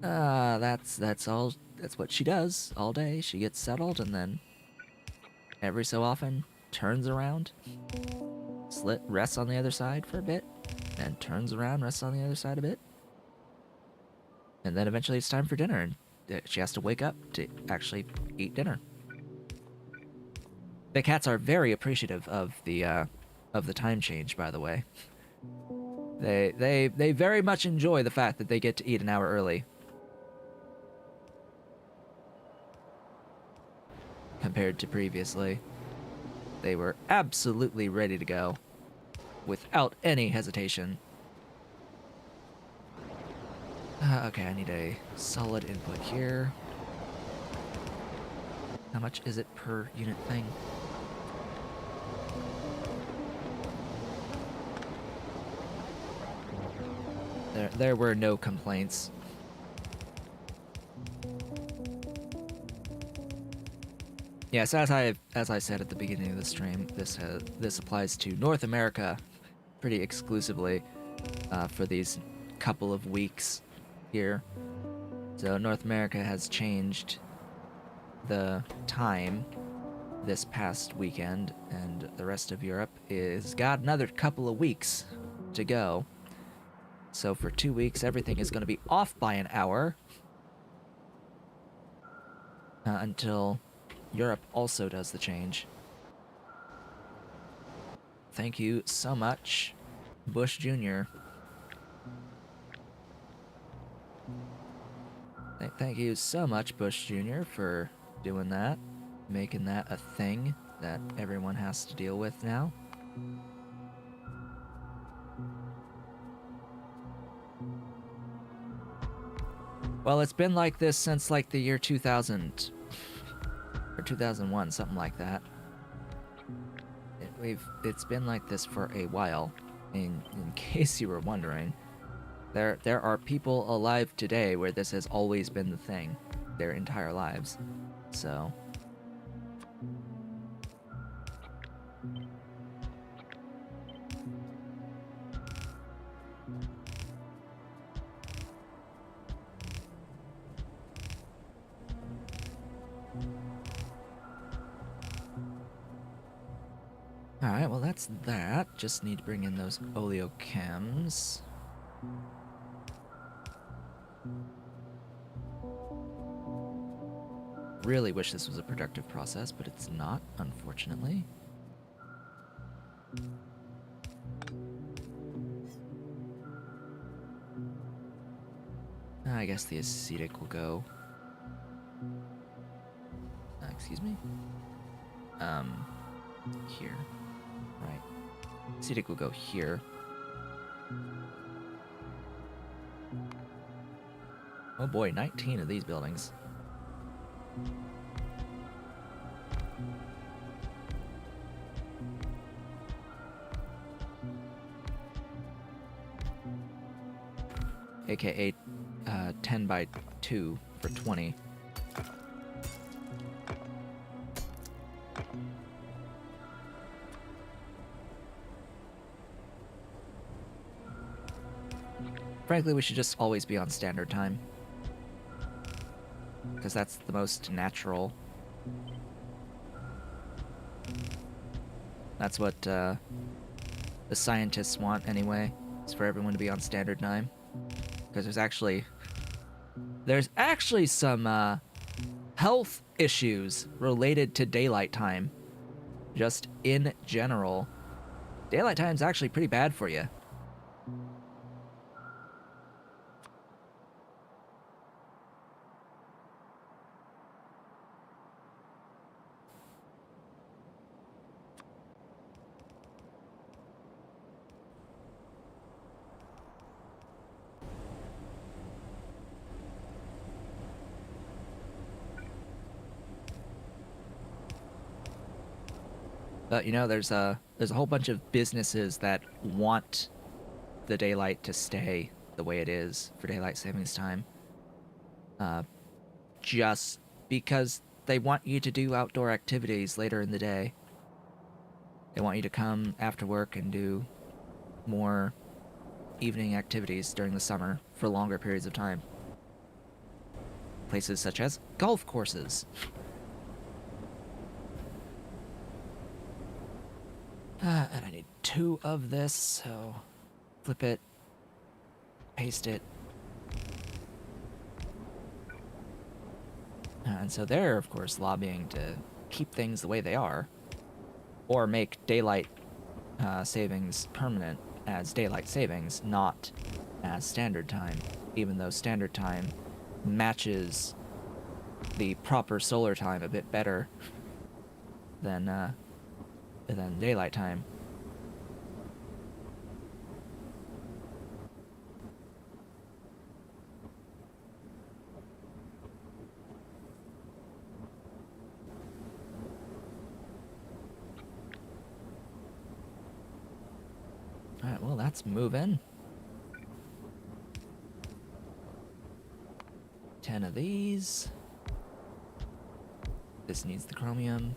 That's all. That's what she does all day. She gets settled and then every so often turns around, rests on the other side for a bit, then turns around, rests on the other side a bit, and then eventually it's time for dinner, and she has to wake up to actually eat dinner. The cats are very appreciative of the time change, by the way. They very much enjoy the fact that they get to eat an hour early. Compared to previously. They were absolutely ready to go. Without any hesitation. Okay, I need a solid input here. How much is it per unit thing? There were no complaints. Yes, as I said at the beginning of the stream, this applies to North America pretty exclusively for these couple of weeks here. So North America has changed the time this past weekend, and the rest of Europe is got another couple of weeks to go. So for 2 weeks, everything is going to be off by an hour until Europe also does the change. Thank you so much, Bush Jr. Thank you so much, Bush Jr., for doing that. making that a thing that everyone has to deal with now. Well, it's been like this since like the year 2000 or 2001, something like that. It's been like this for a while. In case you were wondering, there are people alive today where this has always been the thing, their entire lives. So. Alright, well that's that. Just need to bring in those oleochems. Really wish this was a productive process, but it's not, unfortunately. I guess the acetic will go. Excuse me? Here. Right. Acetic will go here. Oh boy, 19 of these buildings. AKA 10 by 2 for 20. Frankly, we should just always be on standard time. Because that's the most natural. That's what the scientists want anyway, is for everyone to be on standard time. Because there's actually some health issues related to daylight time. Just in general. Daylight time's actually pretty bad for you. But you know, there's a whole bunch of businesses that want the daylight to stay the way it is for daylight savings time. Just because they want you to do outdoor activities later in the day. They want you to come after work and do more evening activities during the summer for longer periods of time. Places such as golf courses. And I need 2 of this, so flip it, paste it. And so they're, of course, lobbying to keep things the way they are, or make daylight savings permanent as daylight savings, not as standard time, even though standard time matches the proper solar time a bit better than daylight time. Alright, well, that's moving. 10 of these. This needs the chromium.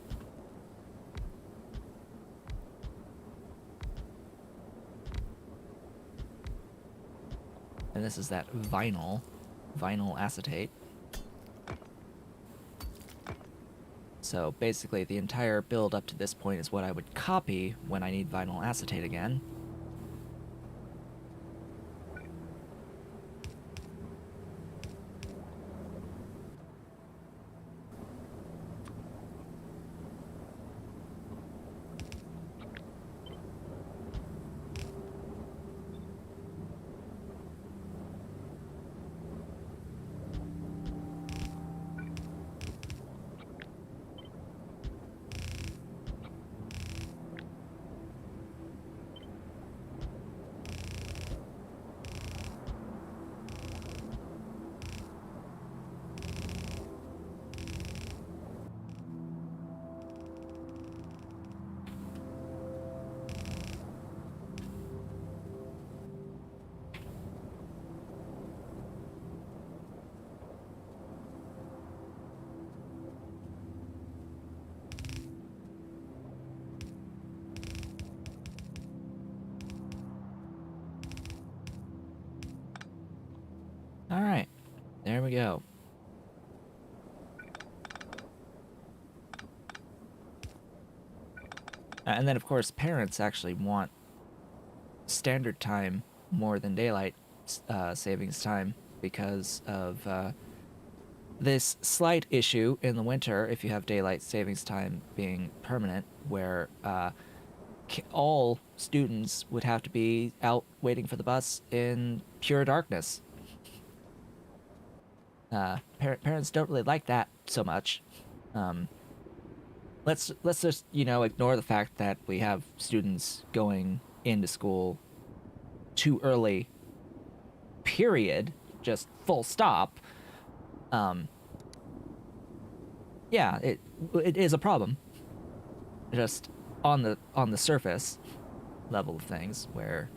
And this is that vinyl acetate. So basically the entire build up to this point is what I would copy when I need vinyl acetate again. we go. And then, of course, parents actually want standard time more than daylight savings time because of this slight issue in the winter if you have daylight savings time being permanent, where all students would have to be out waiting for the bus in pure darkness. Parents don't really like that so much. Let's just ignore the fact that we have students going into school too early. Period. Just full stop. Yeah, it is a problem. Just on the surface level of things, where,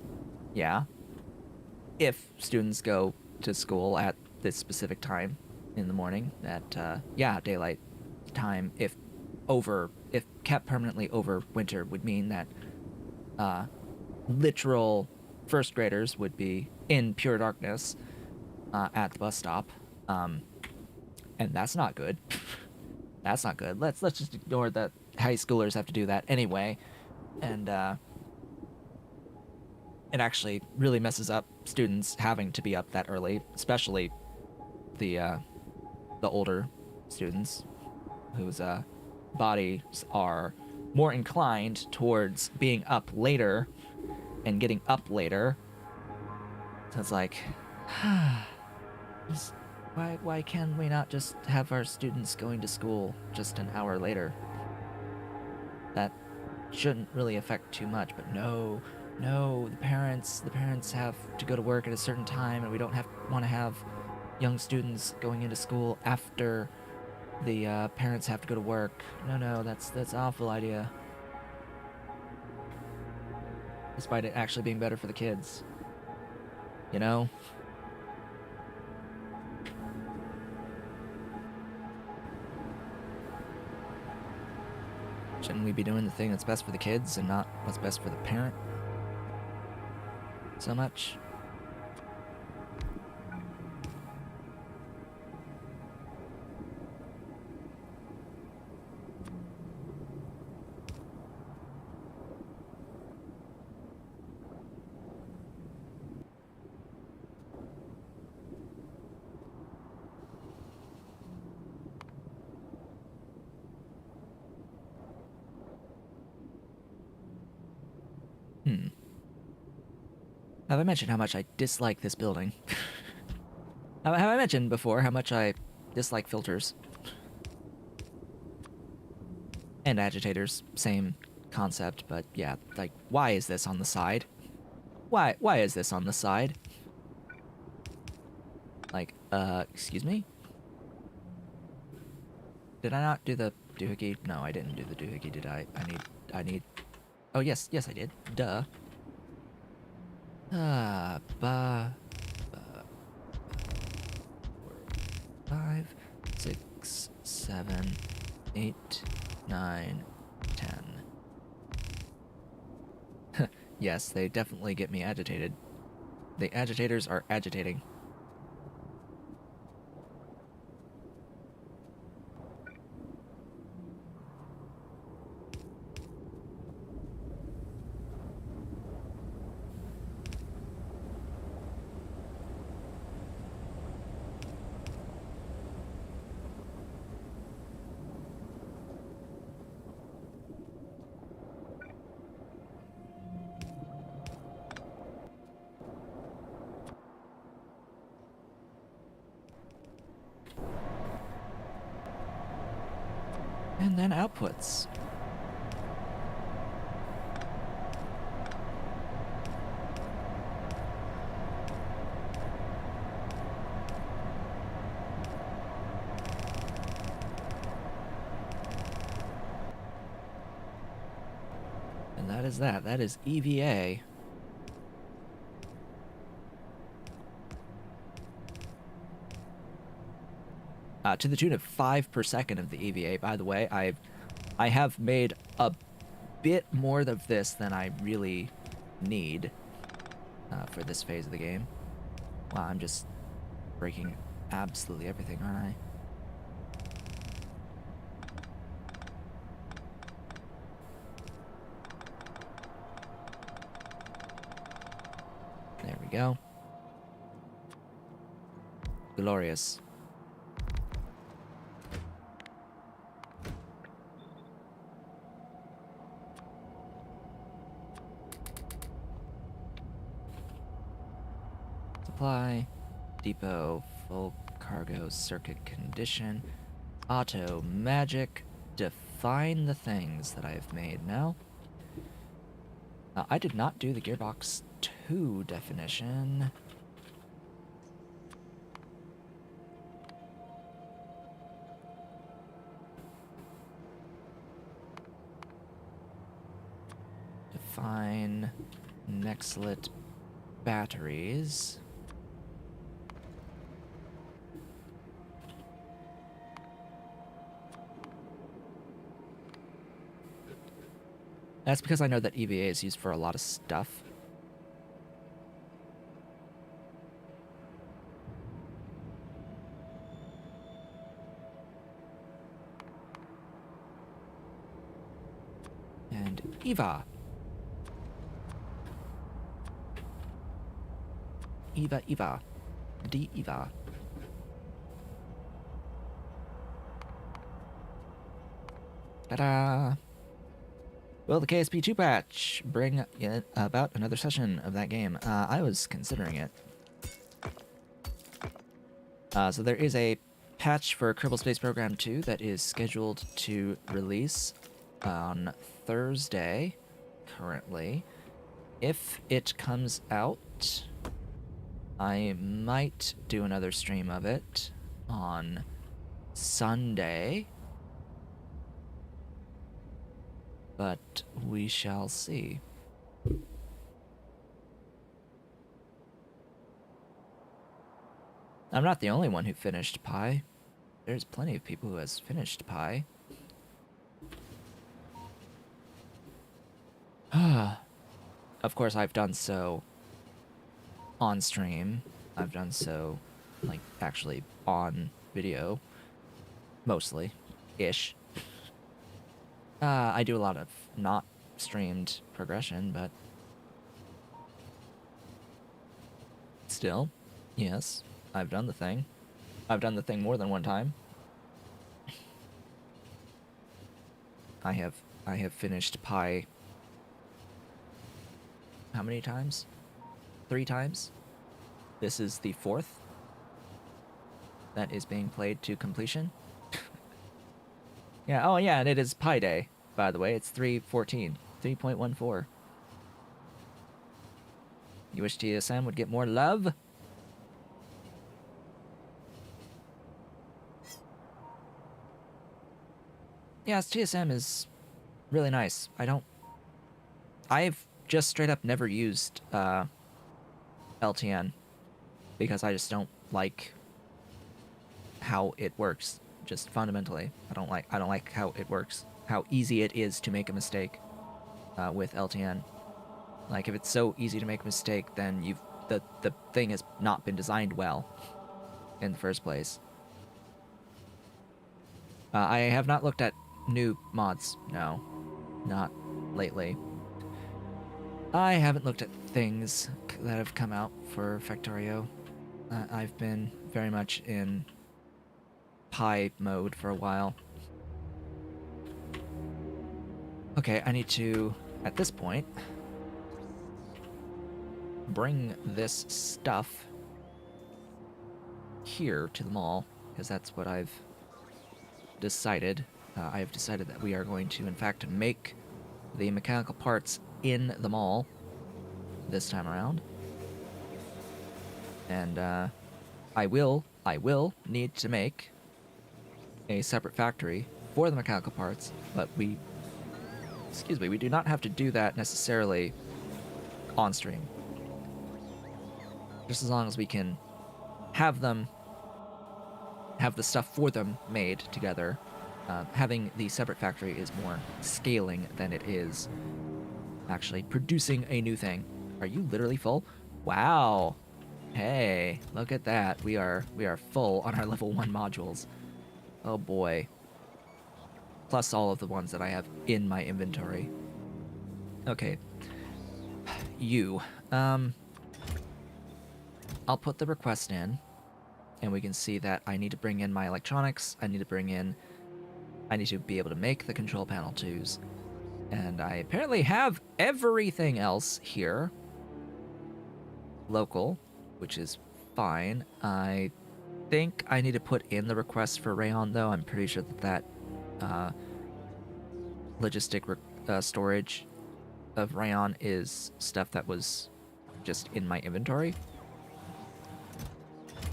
yeah, if students go to school at this specific time in the morning, that daylight time, if kept permanently over winter, would mean that literal first graders would be in pure darkness at the bus stop, and that's not good. That's not good. Let's just ignore that high schoolers have to do that anyway, and it actually really messes up students having to be up that early, especially the older students whose bodies are more inclined towards being up later and getting up later. So it's like, why can we not just have our students going to school just an hour later? That shouldn't really affect too much, but no, the parents have to go to work at a certain time, and we don't want to have young students going into school after the parents have to go to work. No, that's an awful idea. Despite it actually being better for the kids. You know? Shouldn't we be doing the thing that's best for the kids and not what's best for the parent so much? Have I mentioned how much I dislike this building? Have I mentioned before how much I dislike filters? And agitators, same concept, but yeah, like, why is this on the side? Why is this on the side? Like, excuse me? Did I not do the doohickey? No, I didn't do the doohickey, did I? I need... Oh, yes, I did. Duh. 5, 6, 7, 8, 9, 10. Yes, they definitely get me agitated. The agitators are agitating. And then outputs. And that is that. That is EVA. To the tune of 5 per second of the EVA, by the way. I have made a bit more of this than I really need for this phase of the game. Wow, I'm just breaking absolutely everything, aren't I? There we go. Glorious. Supply, depot, full cargo, circuit condition, auto, magic, define the things that I've made now. I did not do the gearbox 2 definition. Define Nextlit batteries. That's because I know that EVA is used for a lot of stuff. And EVA. EVA. De-EVA. Ta-da! Will the KSP2 patch bring about another session of that game? I was considering it. So there is a patch for Kerbal Space Program 2 that is scheduled to release on Thursday, currently. If it comes out, I might do another stream of it on Sunday. But we shall see. I'm not the only one who finished Pi. There's plenty of people who has finished Pi. Of course, I've done so on stream. I've done so, like, actually on video. Mostly. Ish. I do a lot of not streamed progression, but still, yes, I've done the thing. I've done the thing more than one time. I have finished Pi how many times? 3 times? This is the 4th that is being played to completion. Yeah, oh yeah, and it is Pi Day, by the way. It's 3.14, 3.14. You wish TSM would get more love? Yes, TSM is really nice. I've just straight up never used LTN because I just don't like how it works. Just fundamentally, I don't like how it works. How easy it is to make a mistake with LTN. Like, if it's so easy to make a mistake, then the thing has not been designed well in the first place. I have not looked at new mods. No, not lately. I haven't looked at things that have come out for Factorio. I've been very much in Pi mode for a while. Okay, I need to, at this point, bring this stuff here to the mall, because that's what I've decided. I have decided that we are going to, in fact, make the mechanical parts in the mall this time around. And I will need to make a separate factory for the mechanical parts, but we do not have to do that necessarily on stream. Just as long as we can have the stuff for them made together. Having the separate factory is more scaling than it is actually producing a new thing. Are you literally full? Wow. Hey, look at that. We are full on our level 1 modules. Oh boy. Plus all of the ones that I have in my inventory. Okay. You. I'll put the request in, and we can see that I need to bring in my electronics. I need to be able to make the control panel 2s. And I apparently have everything else here. Local, which is fine. I think I need to put in the request for Rayon, though. I'm pretty sure that logistic storage of Rayon is stuff that was just in my inventory.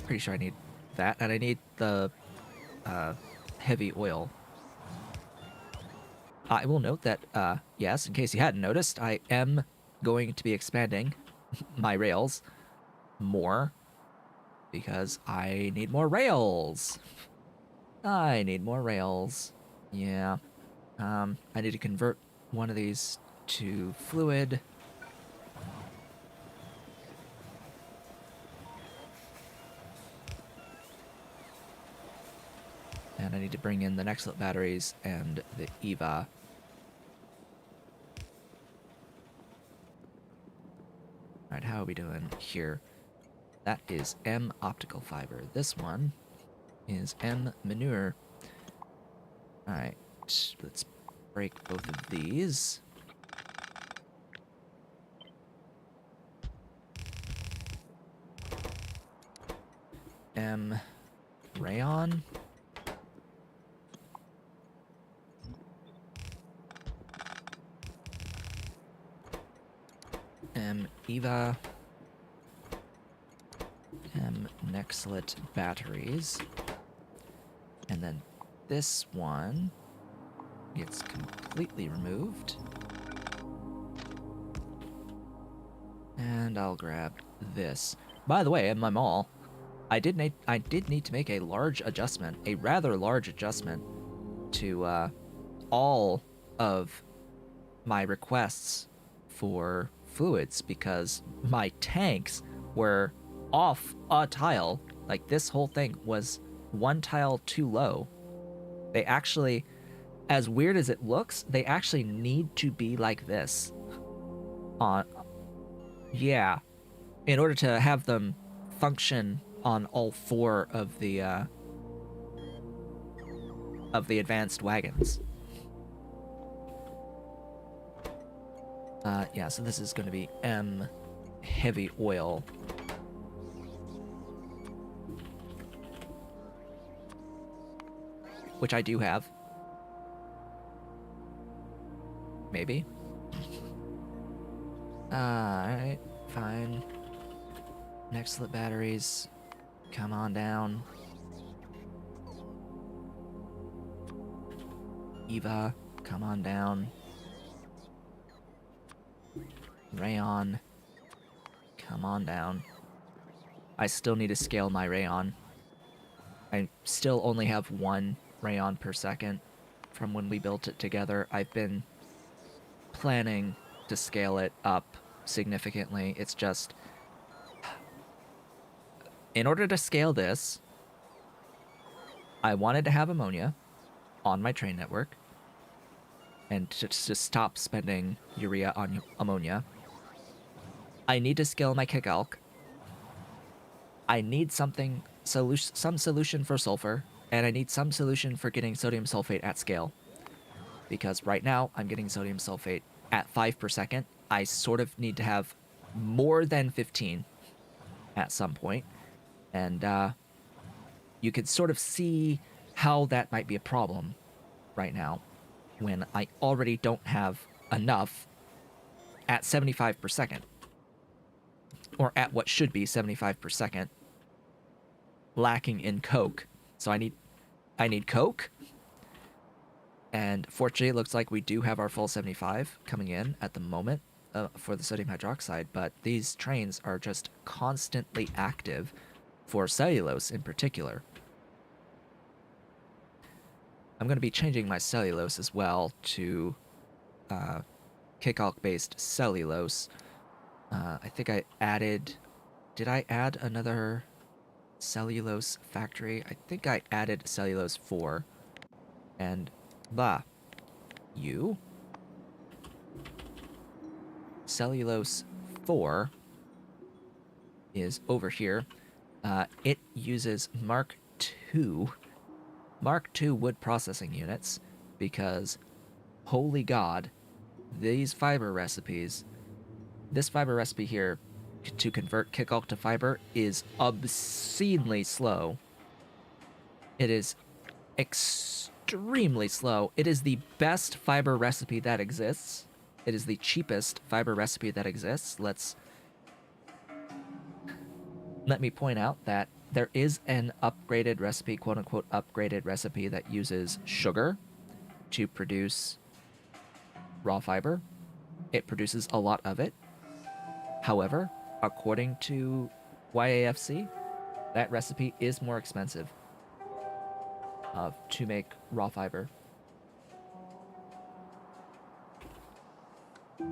Pretty sure I need that, and I need the heavy oil. I will note that, yes, in case you hadn't noticed, I am going to be expanding my rails more because I need more rails. I need more rails. Yeah. I need to convert one of these to fluid. And I need to bring in the Nextlet batteries and the EVA. Alright, how are we doing here? That is M optical fiber. This one is M manure. Alright, let's break both of these. M rayon. M EVA. M Nextlet batteries. And then this one gets completely removed. And I'll grab this. By the way, in my mall, I did need to make a large adjustment, a rather large adjustment to all of my requests for fluids because my tanks were off a tile. Like, this whole thing was one tile too low. They actually, as weird as it looks, they actually need to be like this. Yeah, in order to have them function on all 4 of the advanced wagons. Yeah, so this is going to be M heavy oil. Which I do have. Maybe. Alright, fine. Nextlet batteries, come on down. EVA, come on down. Rayon, come on down. I still need to scale my Rayon. I still only have 1 Rayon per second from when we built it together. I've been planning to scale it up significantly. It's just, in order to scale this, I wanted to have ammonia on my train network and to stop spending urea on ammonia. I need to scale my Kikalk. I need some solution for sulfur, and I need some solution for getting sodium sulfate at scale. Because right now, I'm getting sodium sulfate at 5 per second. I sort of need to have more than 15 at some point. And you could sort of see how that might be a problem right now when I already don't have enough at 75 per second. Or at what should be 75 per second. Lacking in coke. So I need coke. And fortunately, it looks like we do have our full 75 coming in at the moment for the sodium hydroxide, but these trains are just constantly active for cellulose in particular. I'm going to be changing my cellulose as well to Kikalk-based cellulose. I think I added Did I add another cellulose factory? I think I added cellulose 4. And blah. You. Cellulose 4 is over here. It uses Mark II wood processing units because, holy god, these fiber recipes, this fiber recipe here to convert kickalk to fiber is obscenely slow. It is extremely slow. It is the best fiber recipe that exists. It is the cheapest fiber recipe that exists. Let me point out that there is an upgraded recipe, quote-unquote upgraded recipe, that uses sugar to produce raw fiber. It produces a lot of it. However, according to YAFC, that recipe is more expensive to make raw fiber.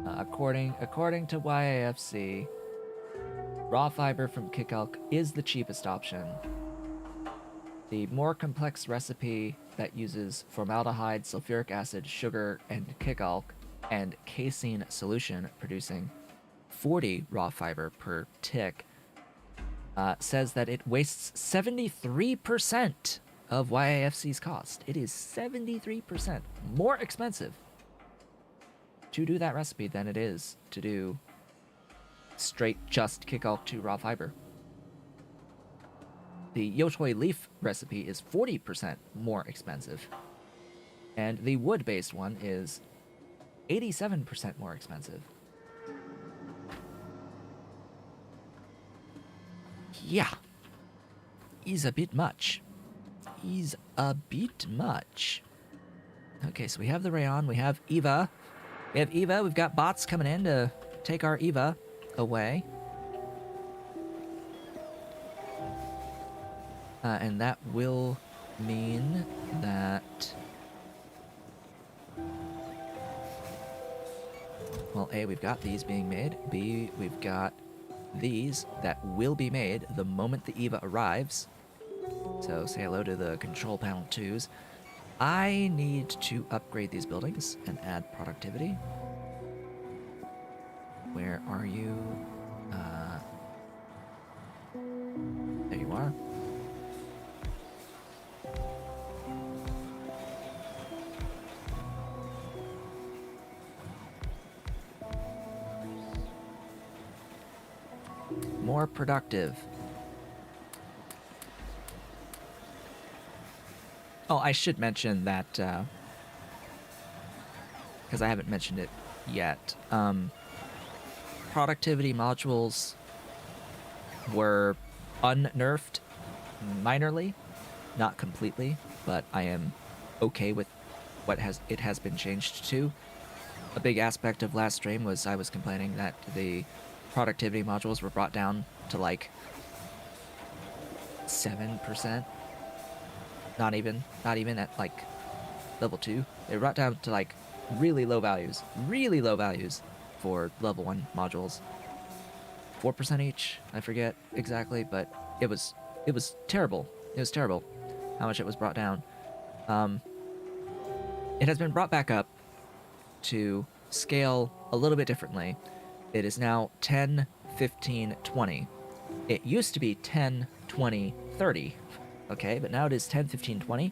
According to YAFC, raw fiber from kickalk is the cheapest option. The more complex recipe that uses formaldehyde, sulfuric acid, sugar, and kickalk, and casein solution producing 40 raw fiber per tick, says that it wastes 73% of YAFC's cost. It is 73% more expensive to do that recipe than it is to do straight just kickalk to raw fiber. The Yotoy leaf recipe is 40% more expensive, and the wood-based one is 87% more expensive. Yeah, is a bit much. Is a bit much. Okay, so we have the Rayon, we have Eva. We've got bots coming in to take our Eva away. And that will mean that... Well, A, we've got these being made. B, we've got these that will be made the moment the Eva arrives. So say hello to the control panel 2s. I need to upgrade these buildings and add productivity. Where are you? There you are. More productive. Oh, I should mention that, because I haven't mentioned it yet. Productivity modules were unnerfed minorly, not completely, but I am okay with what it has been changed to. A big aspect of last stream was I was complaining that the productivity modules were brought down to like 7%. Not even at like level 2. They were brought down to like really low values for level 1 modules. 4% each, I forget exactly, but it was terrible. It was terrible how much it was brought down. It has been brought back up to scale a little bit differently. It is now 10, 15, 20. It used to be 10, 20, 30. Okay, but now it is 10, 15, 20.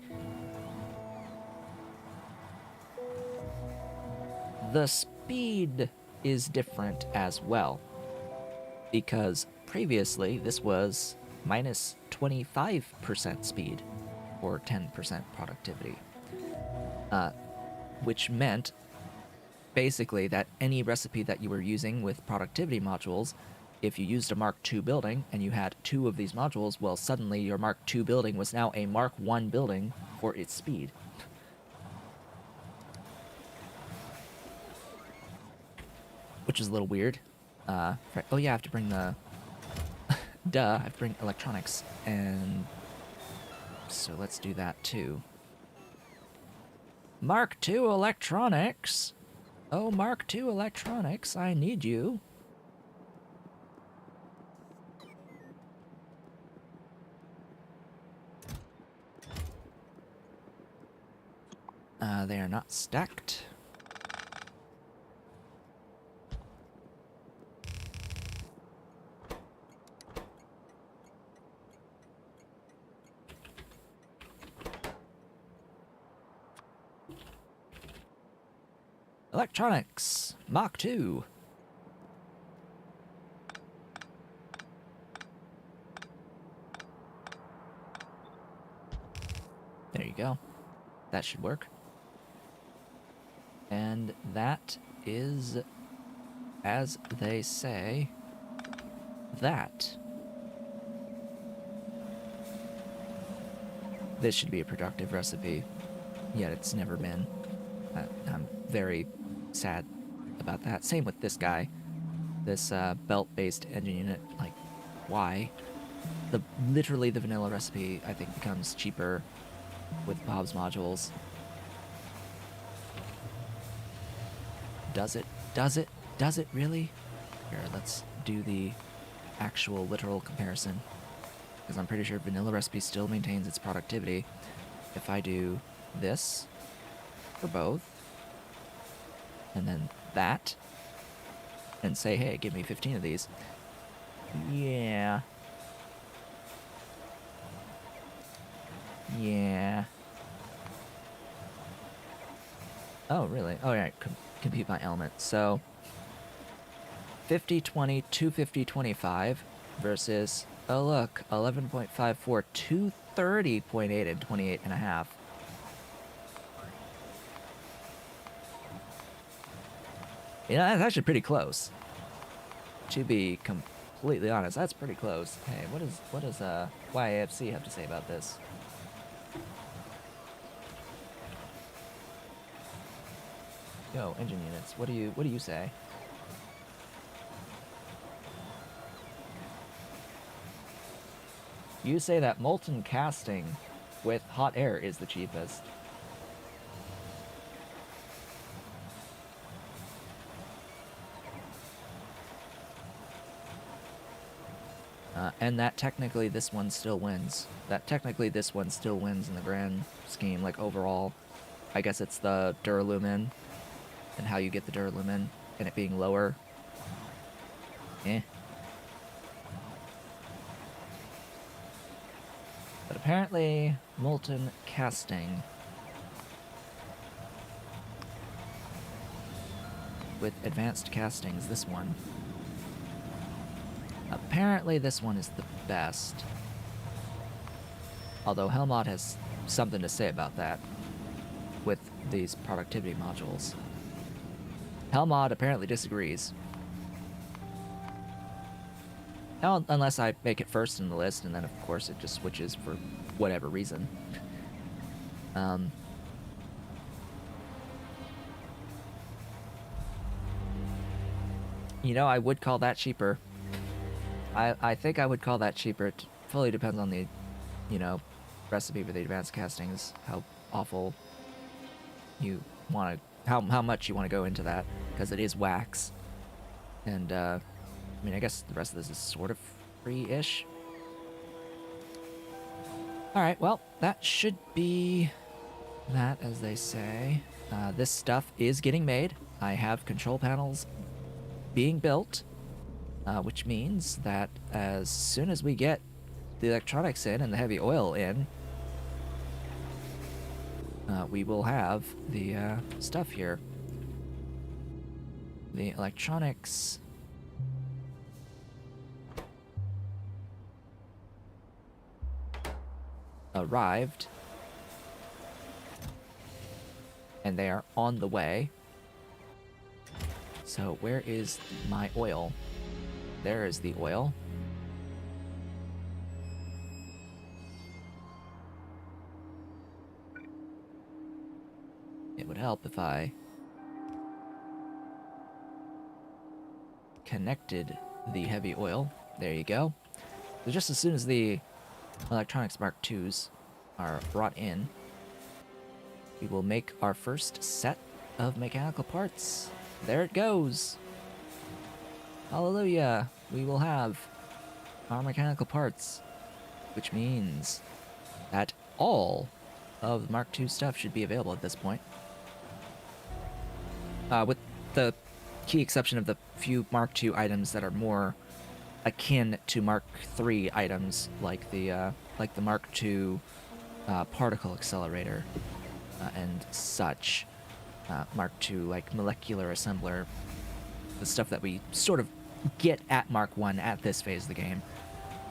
The speed is different as well, because previously this was minus 25% speed or 10% productivity, which meant basically that any recipe that you were using with productivity modules, if you used a Mark II building and you had 2 of these modules, well, suddenly your Mark II building was now a Mark I building for its speed. Which is a little weird. Oh yeah, I have to bring the... Duh, I have to bring electronics. And so let's do that too. Mark II electronics! Oh, Mark II electronics, I need you. They are not stacked. Electronics, Mach 2. There you go. That should work. And that is, as they say, that. This should be a productive recipe, yet it's never been. I'm very sad about that. Same with this guy. This belt-based engine unit. Like, why? Literally the vanilla recipe, I think, becomes cheaper with Bob's modules. Does it? Does it? Does it really? Here, let's do the actual literal comparison. Because I'm pretty sure vanilla recipe still maintains its productivity. If I do this for both, and then that, and say, hey, give me 15 of these. Yeah. Yeah. Oh, really? Oh, yeah, compute by element. So, 50, 20, 250, 25 versus, oh, look, 11.54, 230.8, and 28.5. You know, that's actually pretty close. To be completely honest, that's pretty close. Hey, what does YAFC have to say about this? Yo, engine units, what do you say? You say that molten casting with hot air is the cheapest. And that technically this one still wins. That technically this one still wins in the grand scheme, like overall. I guess it's the duralumin and how you get the duralumin and it being lower. Eh. But apparently, molten casting with advanced castings, this one. Apparently this one is the best. Although Helmod has something to say about that with these productivity modules. Helmod apparently disagrees. Now, unless I make it first in the list, and then of course it just switches for whatever reason. You know, I would call that cheaper. I think I would call that cheaper. It fully depends on the, you know, recipe for the advanced castings, how awful you want to, how much you want to go into that, because it is wax. And, I mean, I guess the rest of this is sort of free-ish. Alright, well, that should be that, as they say. This stuff is getting made. I have control panels being built. Which means that as soon as we get the electronics in and the heavy oil in, we will have the stuff here. The electronics arrived, and they are on the way. So where is my oil? There is the oil. It would help if I connected the heavy oil. There you go. So just as soon as the electronics Mark IIs are brought in, we will make our first set of mechanical parts. There it goes. Hallelujah. We will have our mechanical parts, which means that all of the Mark II stuff should be available at this point. with the key exception of the few Mark II items that are more akin to Mark III items, like the Mark II particle accelerator and such. Mark II, like molecular assembler, the stuff that we sort of get at Mark I at this phase of the game,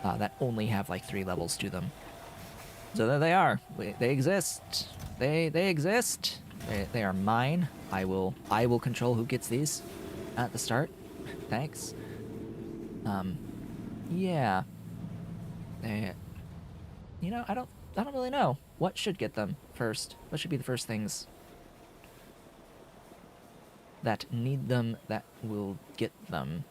that only have like 3 levels to them. So there they are. They exist. They exist. They are mine. I will control who gets these at the start. Thanks. Yeah. You know, I don't really know what should get them first. What should be the first things that need them that will get them?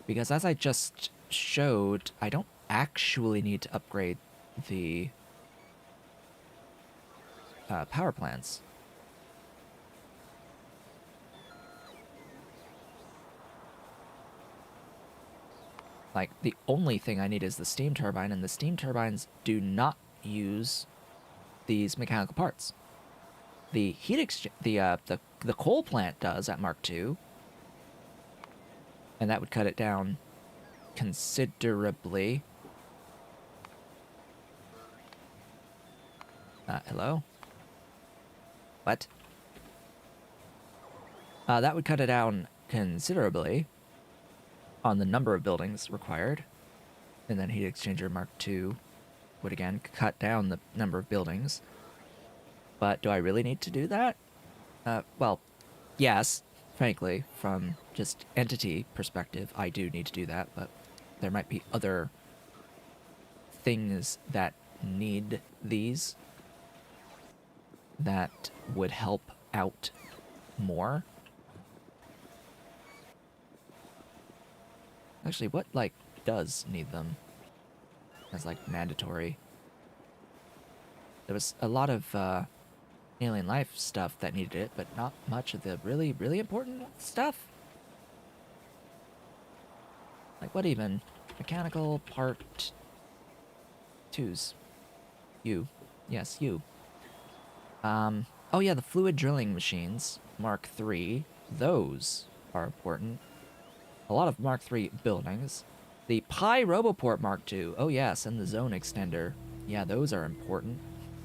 Because as I just showed, I don't actually need to upgrade the power plants. Like, the only thing I need is the steam turbine, and the steam turbines do not use these mechanical parts. The heat exchange, the coal plant does at Mark II, and that would cut it down considerably. Hello? What? That would cut it down considerably on the number of buildings required. And then heat exchanger Mark II would again cut down the number of buildings. But do I really need to do that? Well, yes, frankly, from just entity perspective, I do need to do that, but there might be other things that need these that would help out more. Actually, what, like, does need them as, like, mandatory? There was a lot of alien life stuff that needed it, but not much of the really, really important stuff. Like, what even? Mechanical part 2s. You. Yes, you. Oh yeah, the fluid drilling machines, Mark III. Those are important. A lot of Mark III buildings. The Pi Roboport Mark II. Oh yes, and the zone extender. Yeah, those are important.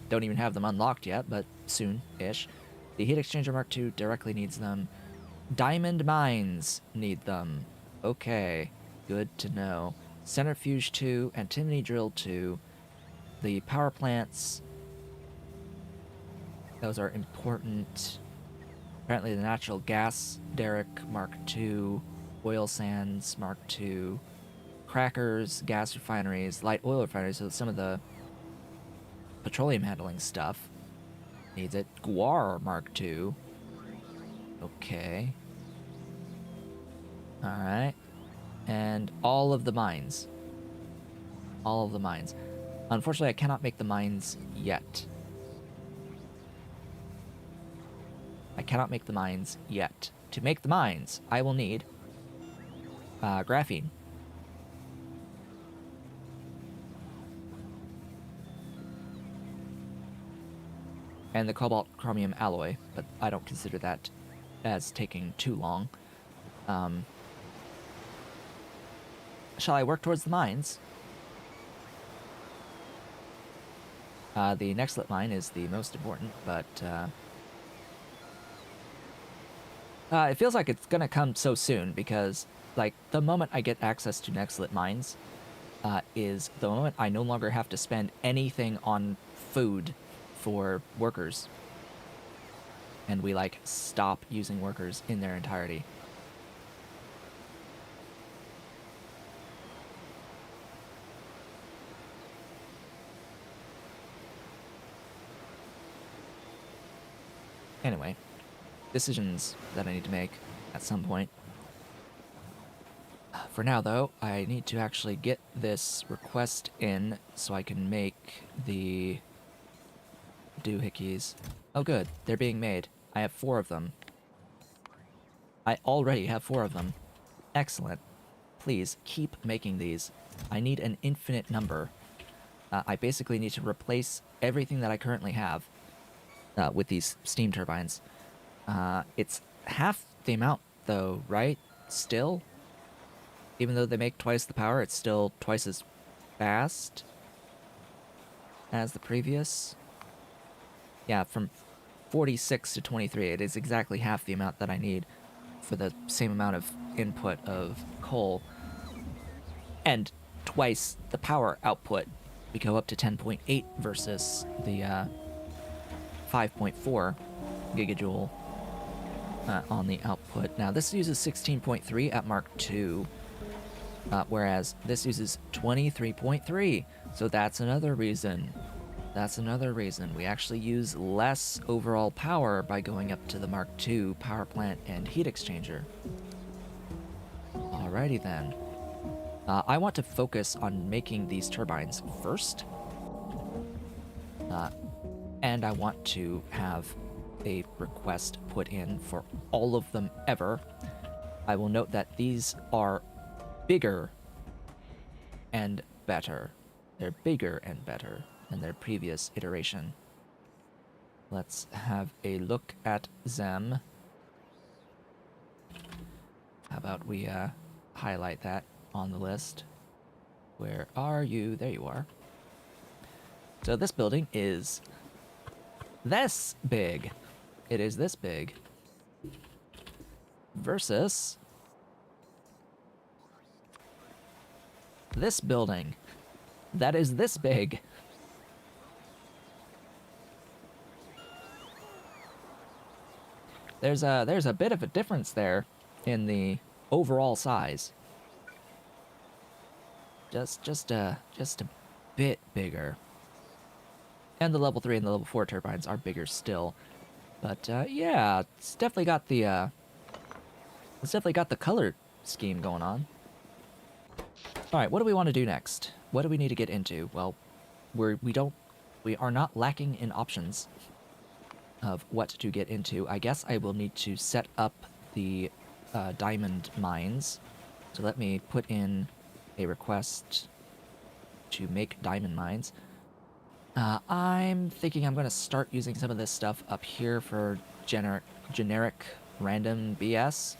Don't even have them unlocked yet, but soon-ish. The heat exchanger Mark II directly needs them. Diamond mines need them. Okay, good to know. Centrifuge 2, antimony drill 2. The power plants. Those are important. Apparently the natural gas derrick Mark II. Oil sands Mark II. Crackers, gas refineries, light oil refineries, so some of the petroleum handling stuff needs it. Guar Mark II. Okay. Alright. And all of the mines. All of the mines. Unfortunately, I cannot make the mines yet. I cannot make the mines yet. To make the mines, I will need graphene. And the cobalt chromium alloy, but I don't consider that as taking too long. Shall I work towards the mines? The next lit mine is the most important, but it feels like it's gonna come so soon because, like, the moment I get access to next lit mines is the moment I no longer have to spend anything on food for workers. And we, like, stop using workers in their entirety. Anyway, decisions that I need to make at some point. For now, though, I need to actually get this request in so I can make the doohickeys. Oh good, they're being made. I have 4 of them. I already have 4 of them. Excellent. Please, keep making these. I need an infinite number. I basically need to replace everything that I currently have with these steam turbines. It's half the amount, though, right? Still? Even though they make twice the power, it's still twice as fast as the previous. Yeah, from 46 to 23, it is exactly half the amount that I need for the same amount of input of coal. And twice the power output. We go up to 10.8 versus the 5.4 gigajoule on the output. Now, this uses 16.3 at Mark II, whereas this uses 23.3. So that's another reason. That's another reason. We actually use less overall power by going up to the Mark II power plant and heat exchanger. Alrighty then. I want to focus on making these turbines first. And I want to have a request put in for all of them ever. I will note that these are bigger and better. They're bigger and better than their previous iteration. Let's have a look at them. How about we highlight that on the list? Where are you? There you are. So this building is this big. It is this big. Versus this building that is this big. There's a bit of a difference there in the overall size. Just a bit bigger. And the level 3 and the level 4 turbines are bigger still. But yeah, it's definitely got the color scheme going on. All right, what do we want to do next? What do we need to get into? Well, we are not lacking in options of what to get into. I guess I will need to set up the diamond mines. So let me put in a request to make diamond mines. I'm thinking I'm going to start using some of this stuff up here for generic random BS.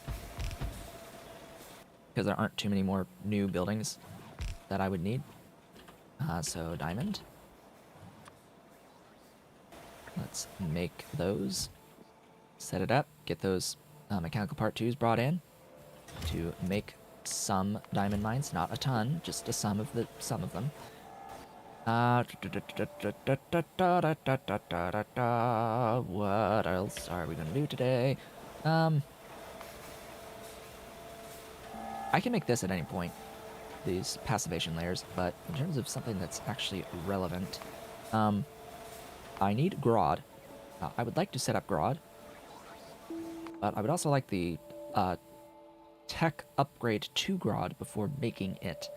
Because there aren't too many more new buildings that I would need. So diamond. Let's make those. Set it up. Get those mechanical part 2s brought in to make some diamond mines. Not a ton, just some of them. What else are we gonna do today? I can make this at any point, these passivation layers, but in terms of something that's actually relevant, I need Grodd. I would like to set up Grodd, but I would also like the tech upgrade to Grodd before making it.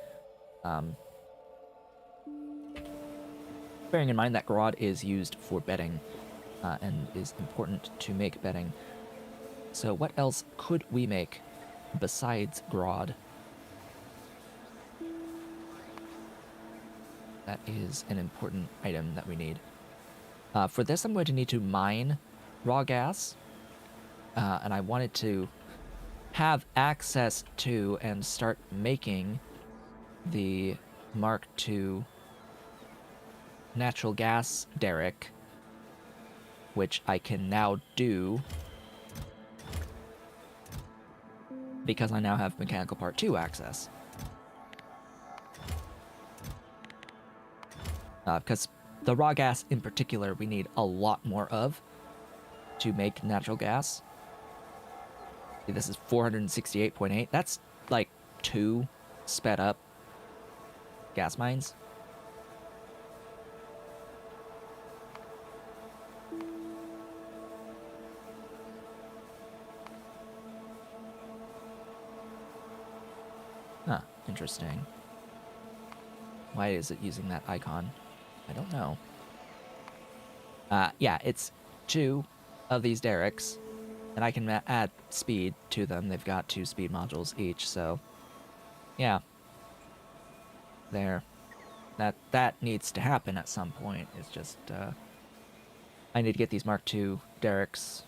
Bearing in mind that Grodd is used for bedding and is important to make bedding. So what else could we make besides Grodd? That is an important item that we need. For this, I'm going to need to mine raw gas, and I wanted to have access to and start making the Mark II natural gas derrick, which I can now do because I now have mechanical part 2 access. Because the raw gas in particular we need a lot more of to make natural gas. See, this is 468.8. That's like 2 sped up gas mines. Huh, interesting. Why is it using that icon? I don't know. Yeah, it's 2 of these derricks, and I can add speed to them. They've got 2 speed modules each, so yeah. There. That needs to happen at some point. It's just, I need to get these Mark II derricks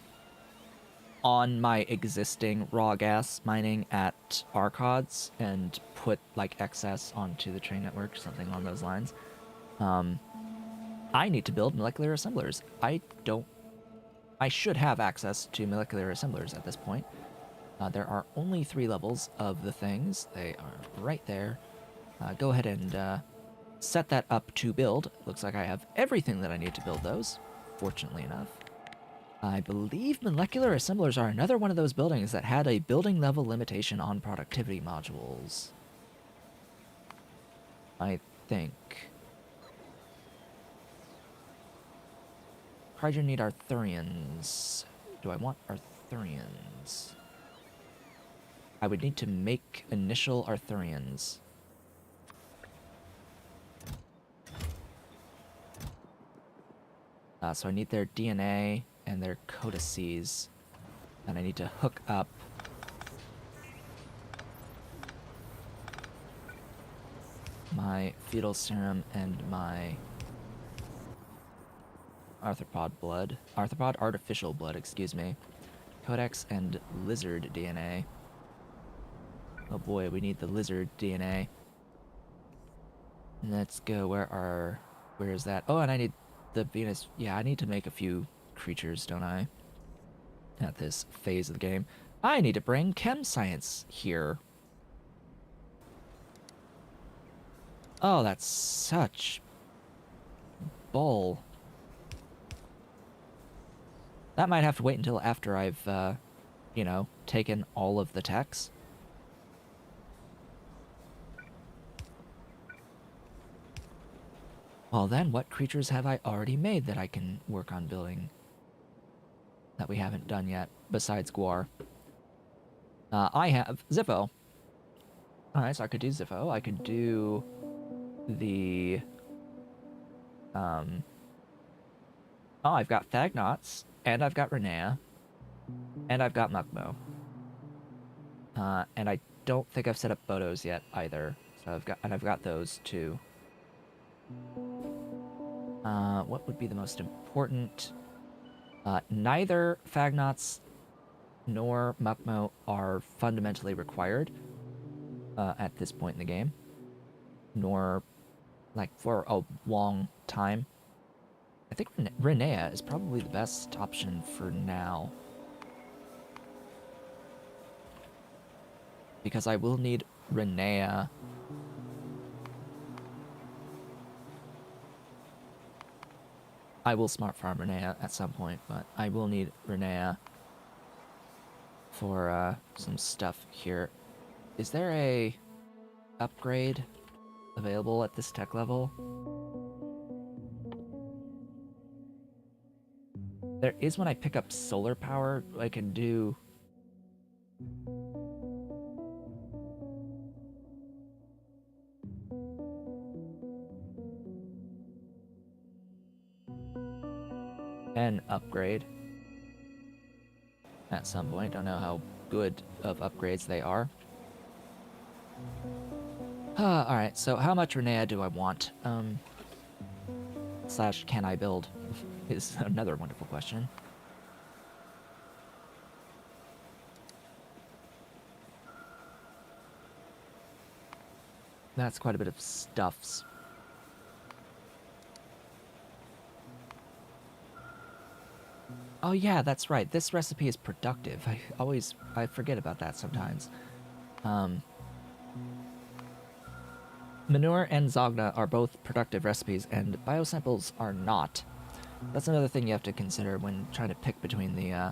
on my existing raw gas mining at Arcods and put like excess onto the train network, something along those lines. I need to build molecular assemblers. I should have access to molecular assemblers at this point. There are only 3 levels of the things. They are right there. Go ahead and set that up to build. Looks like I have everything that I need to build those, fortunately enough. I believe molecular assemblers are another one of those buildings that had a building level limitation on productivity modules. I think. Hydrogen need Arthurians. Do I want Arthurians? I would need to make initial Arthurians. So I need their DNA and their codices. And I need to hook up my fetal serum and my arthropod artificial blood, excuse me. Codex and lizard DNA. Oh boy, we need the lizard DNA. Let's go, where is that? Oh, and I need the Venus. Yeah, I need to make a few creatures, don't I? At this phase of the game. I need to bring chem science here. Oh, that's such bull. That might have to wait until after I've, you know, taken all of the techs. Well then, what creatures have I already made that I can work on building that we haven't done yet, besides Guar? I have Zippo. Alright, so I could do Zippo. I could do the... Oh, I've got Thagnots, and I've got Renea, and I've got Mukmo. And I don't think I've set up Bodos yet either. So I've got those too. What would be the most important? Neither Fagnots nor Mukmo are fundamentally required at this point in the game, nor like for a long time. I think Renea is probably the best option for now, because I will need Renea. I will smart farm Renea at some point, but I will need Renea for some stuff here. Is there a upgrade available at this tech level? There is when I pick up solar power. I can do... an upgrade at some point. Don't know how good of upgrades they are. Alright, so how much Renea do I want? Slash, can I build? Is another wonderful question. That's quite a bit of stuffs. Oh yeah, that's right. This recipe is productive. I forget about that sometimes. Manure and Zogna are both productive recipes, and biosamples are not. That's another thing you have to consider when trying to pick between the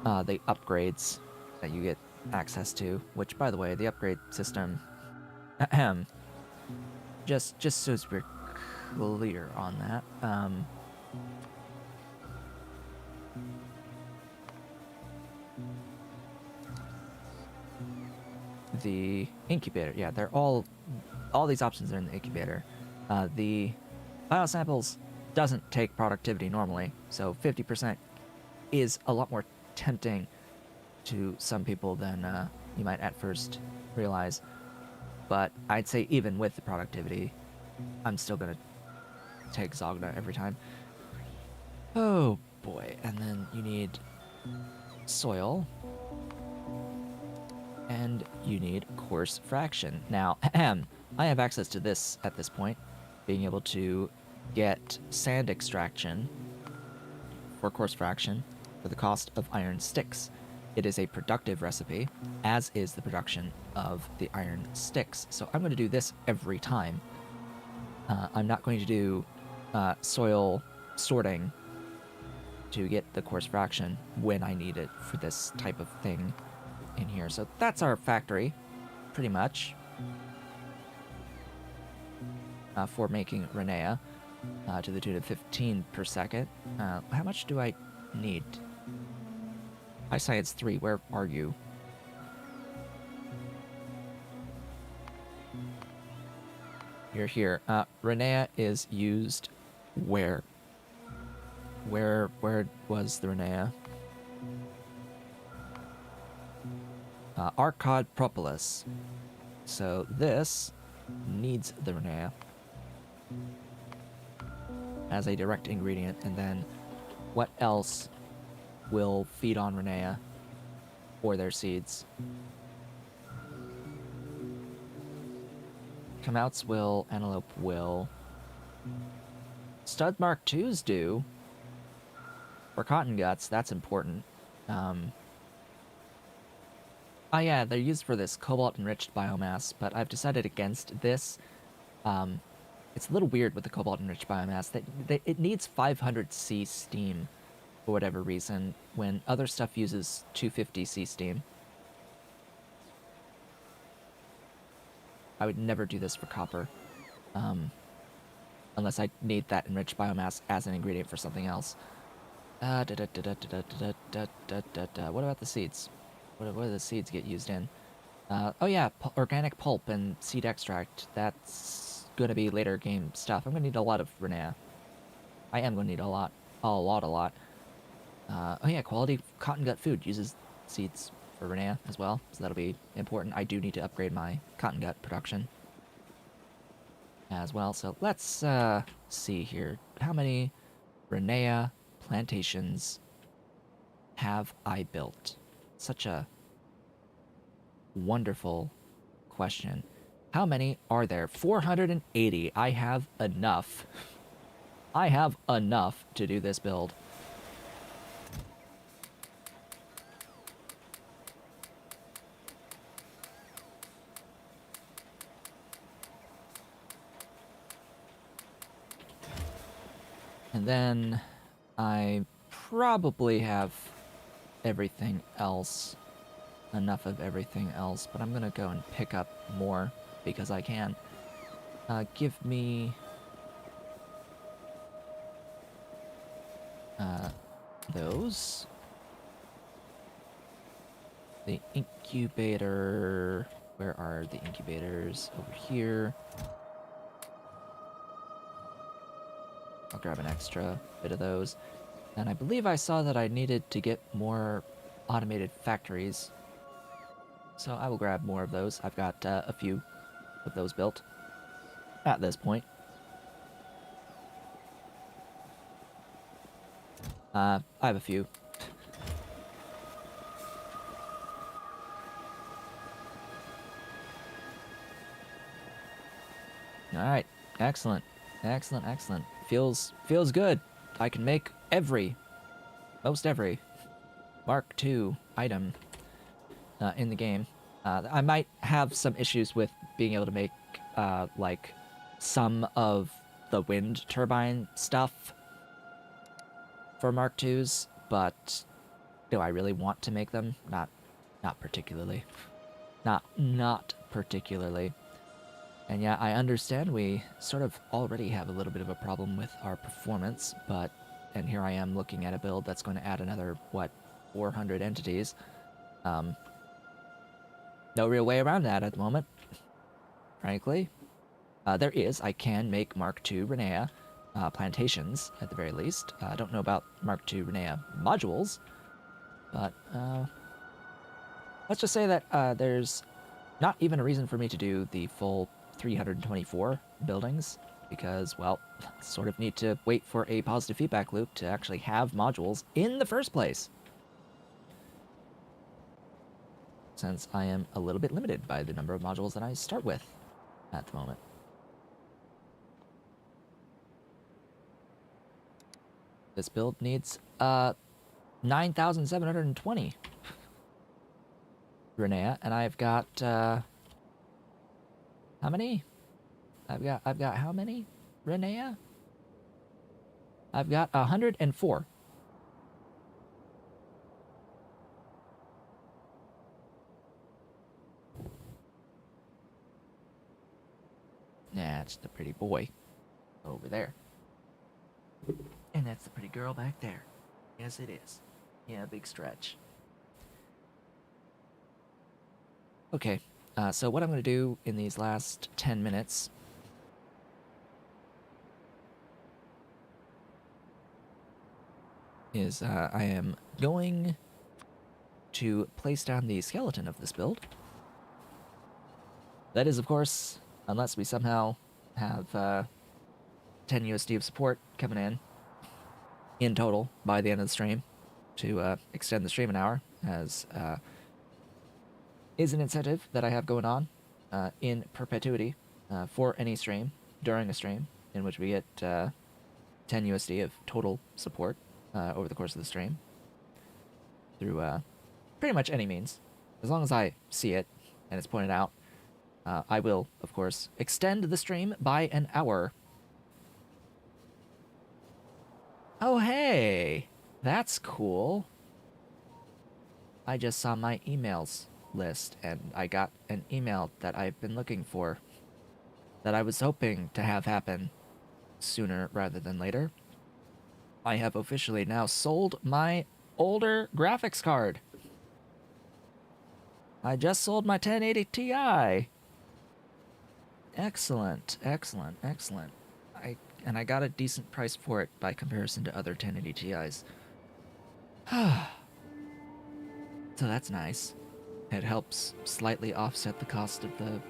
upgrades that you get access to. Which, by the way, the upgrade system, just so we're clear on that. The incubator, yeah, they're all these options are in the incubator. The biosamples doesn't take productivity normally, so 50% is a lot more tempting to some people than you might at first realize. But I'd say even with the productivity, I'm still gonna take Zogna every time. Oh boy, and then you need soil, and you need coarse fraction. Now, I have access to this at this point, being able to get sand extraction for coarse fraction for the cost of iron sticks. It is a productive recipe, as is the production of the iron sticks. So I'm going to do this every time. I'm not going to do soil sorting to get the coarse fraction when I need it for this type of thing in here. So that's our factory, pretty much, for making Renea to the tune of 15 per second. How much do I need? High Science 3, where are you? You're here. Renea is used where? Where was the Renea? Arcod Propolis. So this needs the Renea as a direct ingredient, and then what else will feed on Renea or their seeds? Comouts will, antelope will. Stud Mark IIs do. For cotton guts, that's important. Oh yeah, they're used for this cobalt-enriched biomass, but I've decided against this. It's a little weird with the cobalt-enriched biomass. That it needs 500C steam for whatever reason, when other stuff uses 250C steam. I would never do this for copper, unless I need that enriched biomass as an ingredient for something else. What about the seeds? What do the seeds get used in? Oh yeah, organic pulp and seed extract. That's gonna be later game stuff. I'm gonna need a lot of Renea. I am gonna need a lot. Oh yeah, quality cotton gut food uses seeds for Renea as well, so that'll be important. I do need to upgrade my cotton gut production as well. So let's see here. How many Renea plantations have I built? Such a wonderful question. How many are there? 480. I have enough. I have enough to do this build. And then I probably have everything else, enough of everything else, but I'm gonna go and pick up more because I can. Give me those. The incubator, where are the incubators? Over here. I'll grab an extra bit of those. And I believe I saw that I needed to get more automated factories. So I will grab more of those. I've got a few of those built at this point. I have a few. Alright, excellent. Excellent, excellent. Feels good. I can make most every Mark II item in the game. I might have some issues with being able to make like some of the wind turbine stuff for Mark IIs, but do I really want to make them? Not particularly. Not particularly. And yeah, I understand we sort of already have a little bit of a problem with our performance, and here I am looking at a build that's going to add another, 400 entities. No real way around that at the moment, frankly. I can make Mark II Renea plantations, at the very least. I don't know about Mark II Renea modules, but let's just say that there's not even a reason for me to do the full 324 buildings, because, well, sort of need to wait for a positive feedback loop to actually have modules in the first place. since I am a little bit limited by the number of modules that I start with at the moment. This build needs 9,720 Renea, and I've got how many? I've got how many Renea? I've got 104. That's the pretty boy over there. And that's the pretty girl back there. Yes, it is. Yeah, big stretch. Okay, so what I'm going to do in these last 10 minutes is I am going to place down the skeleton of this build. That is, of course, unless we somehow have 10 USD of support coming in total by the end of the stream to extend the stream an hour, as is an incentive that I have going on in perpetuity for any stream during a stream in which we get 10 USD of total support over the course of the stream through pretty much any means. As long as I see it and it's pointed out, I will, of course, extend the stream by an hour. Oh, hey! That's cool. I just saw my emails list, and I got an email that I've been looking for, that I was hoping to have happen sooner rather than later. I have officially now sold my older graphics card. I just sold my 1080 Ti. Excellent, excellent, excellent. I got a decent price for it by comparison to other 1080 Ti's. So that's nice. It helps slightly offset the cost of the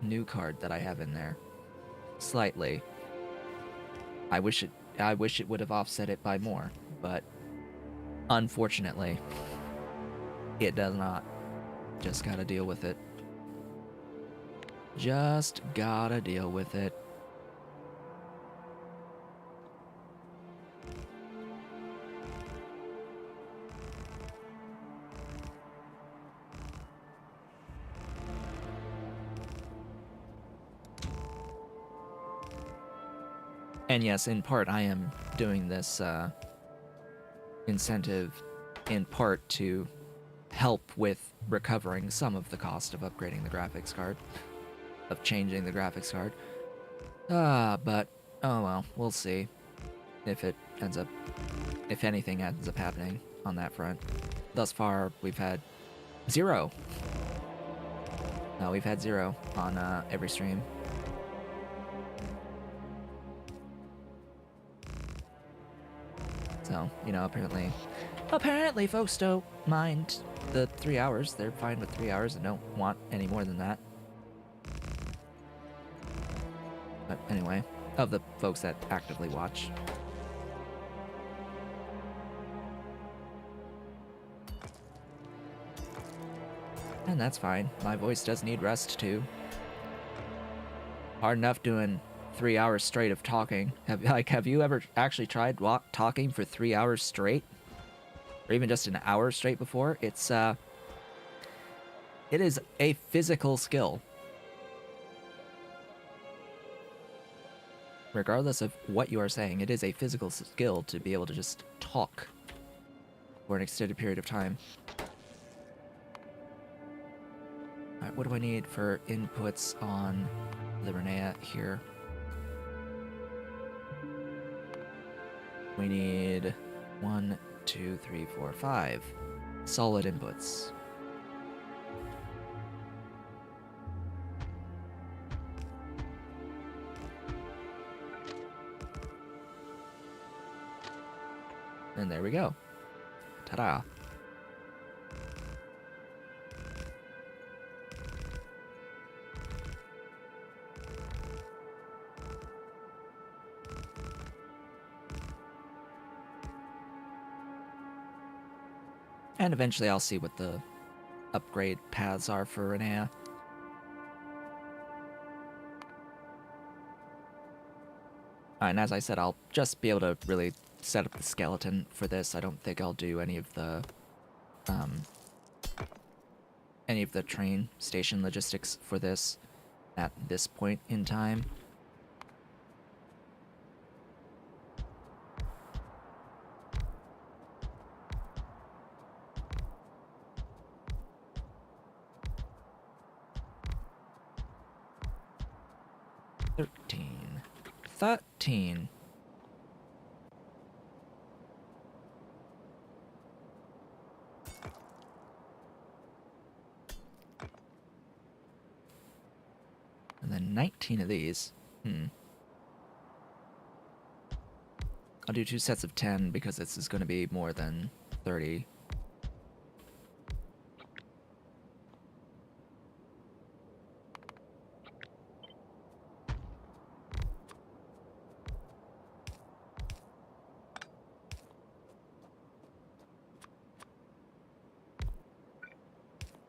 new card that I have in there. Slightly. I wish it would have offset it by more, but unfortunately, it does not. Just gotta deal with it. Just gotta deal with it. And yes, in part, I am doing this incentive in part to help with recovering some of the cost of upgrading the graphics card, of changing the graphics card. But, oh well, we'll see if anything ends up happening on that front. Thus far, we've had zero. No, we've had zero on every stream. So, you know, apparently folks don't mind the 3 hours. They're fine with 3 hours and don't want any more than that. But anyway, of the folks that actively watch. And that's fine. My voice does need rest too. Hard enough doing 3 hours straight of talking. Have you ever actually tried talking for 3 hours straight? Or even just an hour straight before? It is a physical skill. Regardless of what you are saying, it is a physical skill to be able to just talk for an extended period of time. Alright, what do I need for inputs on the Renea here? We need 1, 2, 3, 4, 5 solid inputs. And there we go. Ta-da. And eventually I'll see what the upgrade paths are for Renea. And as I said, I'll just be able to really set up the skeleton for this. I don't think I'll do any of the train station logistics for this at this point in time. Thirteen. And then 19 of these. I'll do 2 sets of 10 because this is going to be more than 30.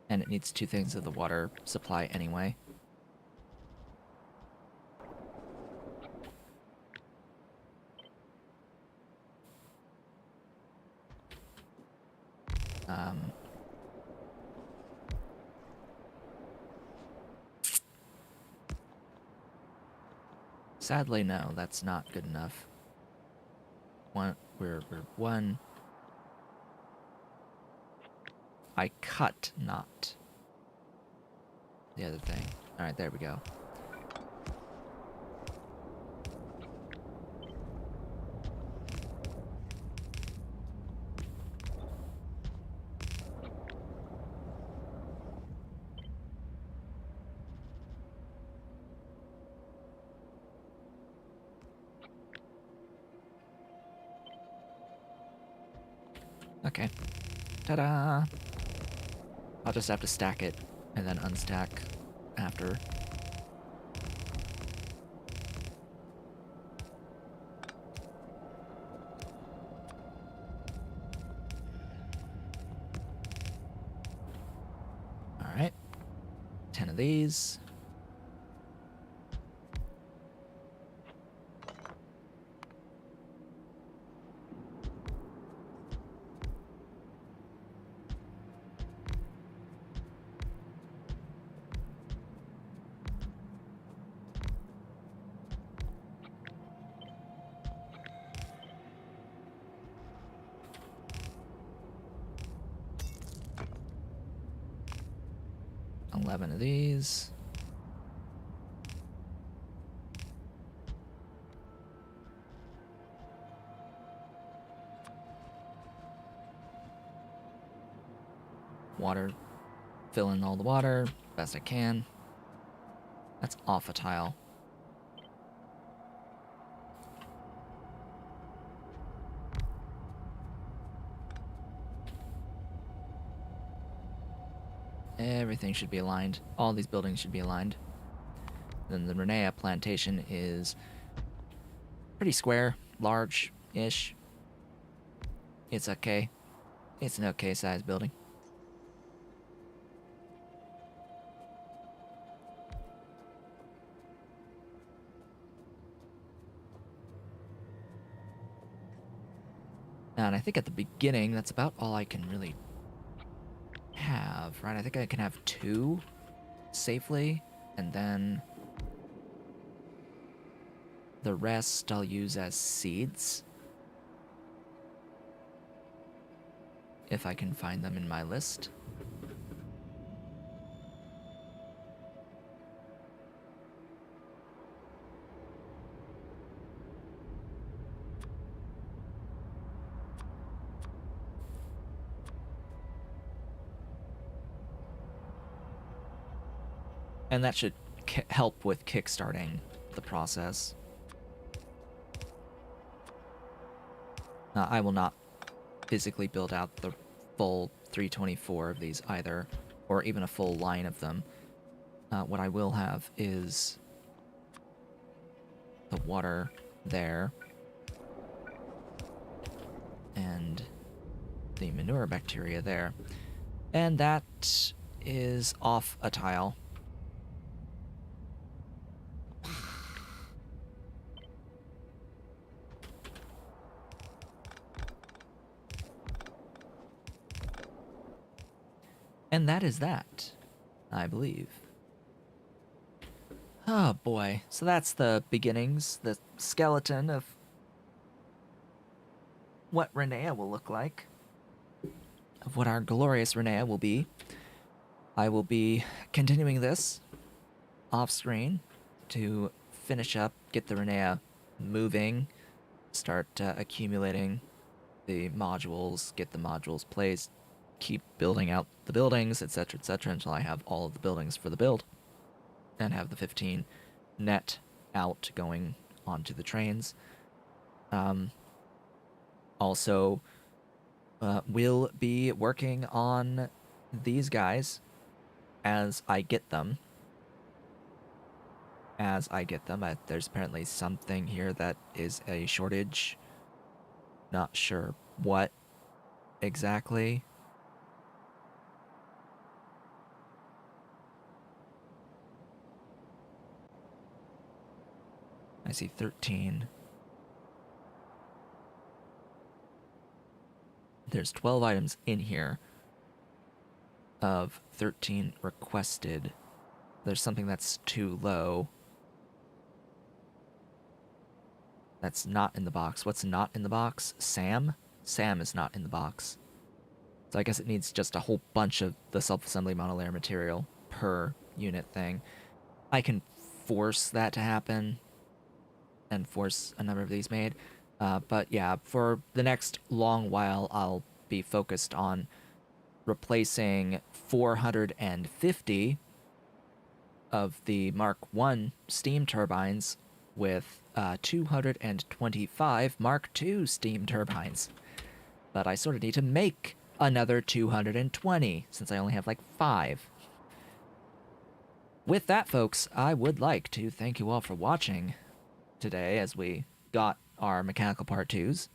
And it needs 2 things of the water supply anyway. Sadly, no, that's not good enough. We're one. I cut, not the other thing. Alright, there we go. Okay. Ta-da! I'll just have to stack it and then unstack after. Alright. 10 of these. Of these. Water. Fill in all the water best I can. That's off a tile. Everything should be aligned. All these buildings should be aligned. Then the Renea plantation is pretty square, large-ish. It's okay. It's an okay sized building. And I think at the beginning, that's about all I can really have, right? I think I can have 2 safely, and then the rest I'll use as seeds. If I can find them in my list. And that should help with kickstarting the process. I will not physically build out the full 324 of these either, or even a full line of them. What I will have is the water there, and the manure bacteria there. And that is off a tile. And that is that, I believe. Oh boy. So that's the beginnings, the skeleton of what Renea will look like, of what our glorious Renea will be. I will be continuing this off screen to finish up, get the Renea moving, start accumulating the modules, get the modules placed, keep building out the buildings, etc., until I have all of the buildings for the build, and have the 15 net out going onto the trains. Also, will be working on these guys as I get them. There's apparently something here that is a shortage. Not sure what exactly. I see 13. There's 12 items in here of 13 requested. There's something that's too low. That's not in the box. What's not in the box? Sam? Sam is not in the box. So I guess it needs just a whole bunch of the self-assembly monolayer material per unit thing. I can force that to happen and force a number of these made. But yeah, for the next long while, I'll be focused on replacing 450 of the Mark 1 steam turbines with 225 Mark 2 steam turbines. But I sort of need to make another 220 since I only have like 5. With that, folks, I would like to thank you all for watching today as we got our mechanical part 2s.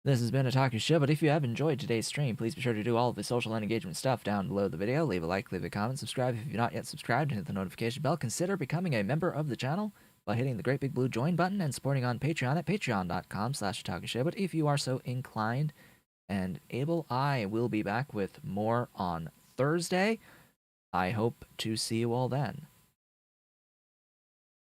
This has been a Taku Show, but if you have enjoyed today's stream, please be sure to do all of the social and engagement stuff down below the video. Leave a like, leave a comment, subscribe if you've not yet subscribed, and hit the notification bell. Consider becoming a member of the channel by hitting the great big blue join button and supporting on Patreon at patreon.com/otakushow. But if you are so inclined and able, I will be back with more on Thursday. I hope to see you all then.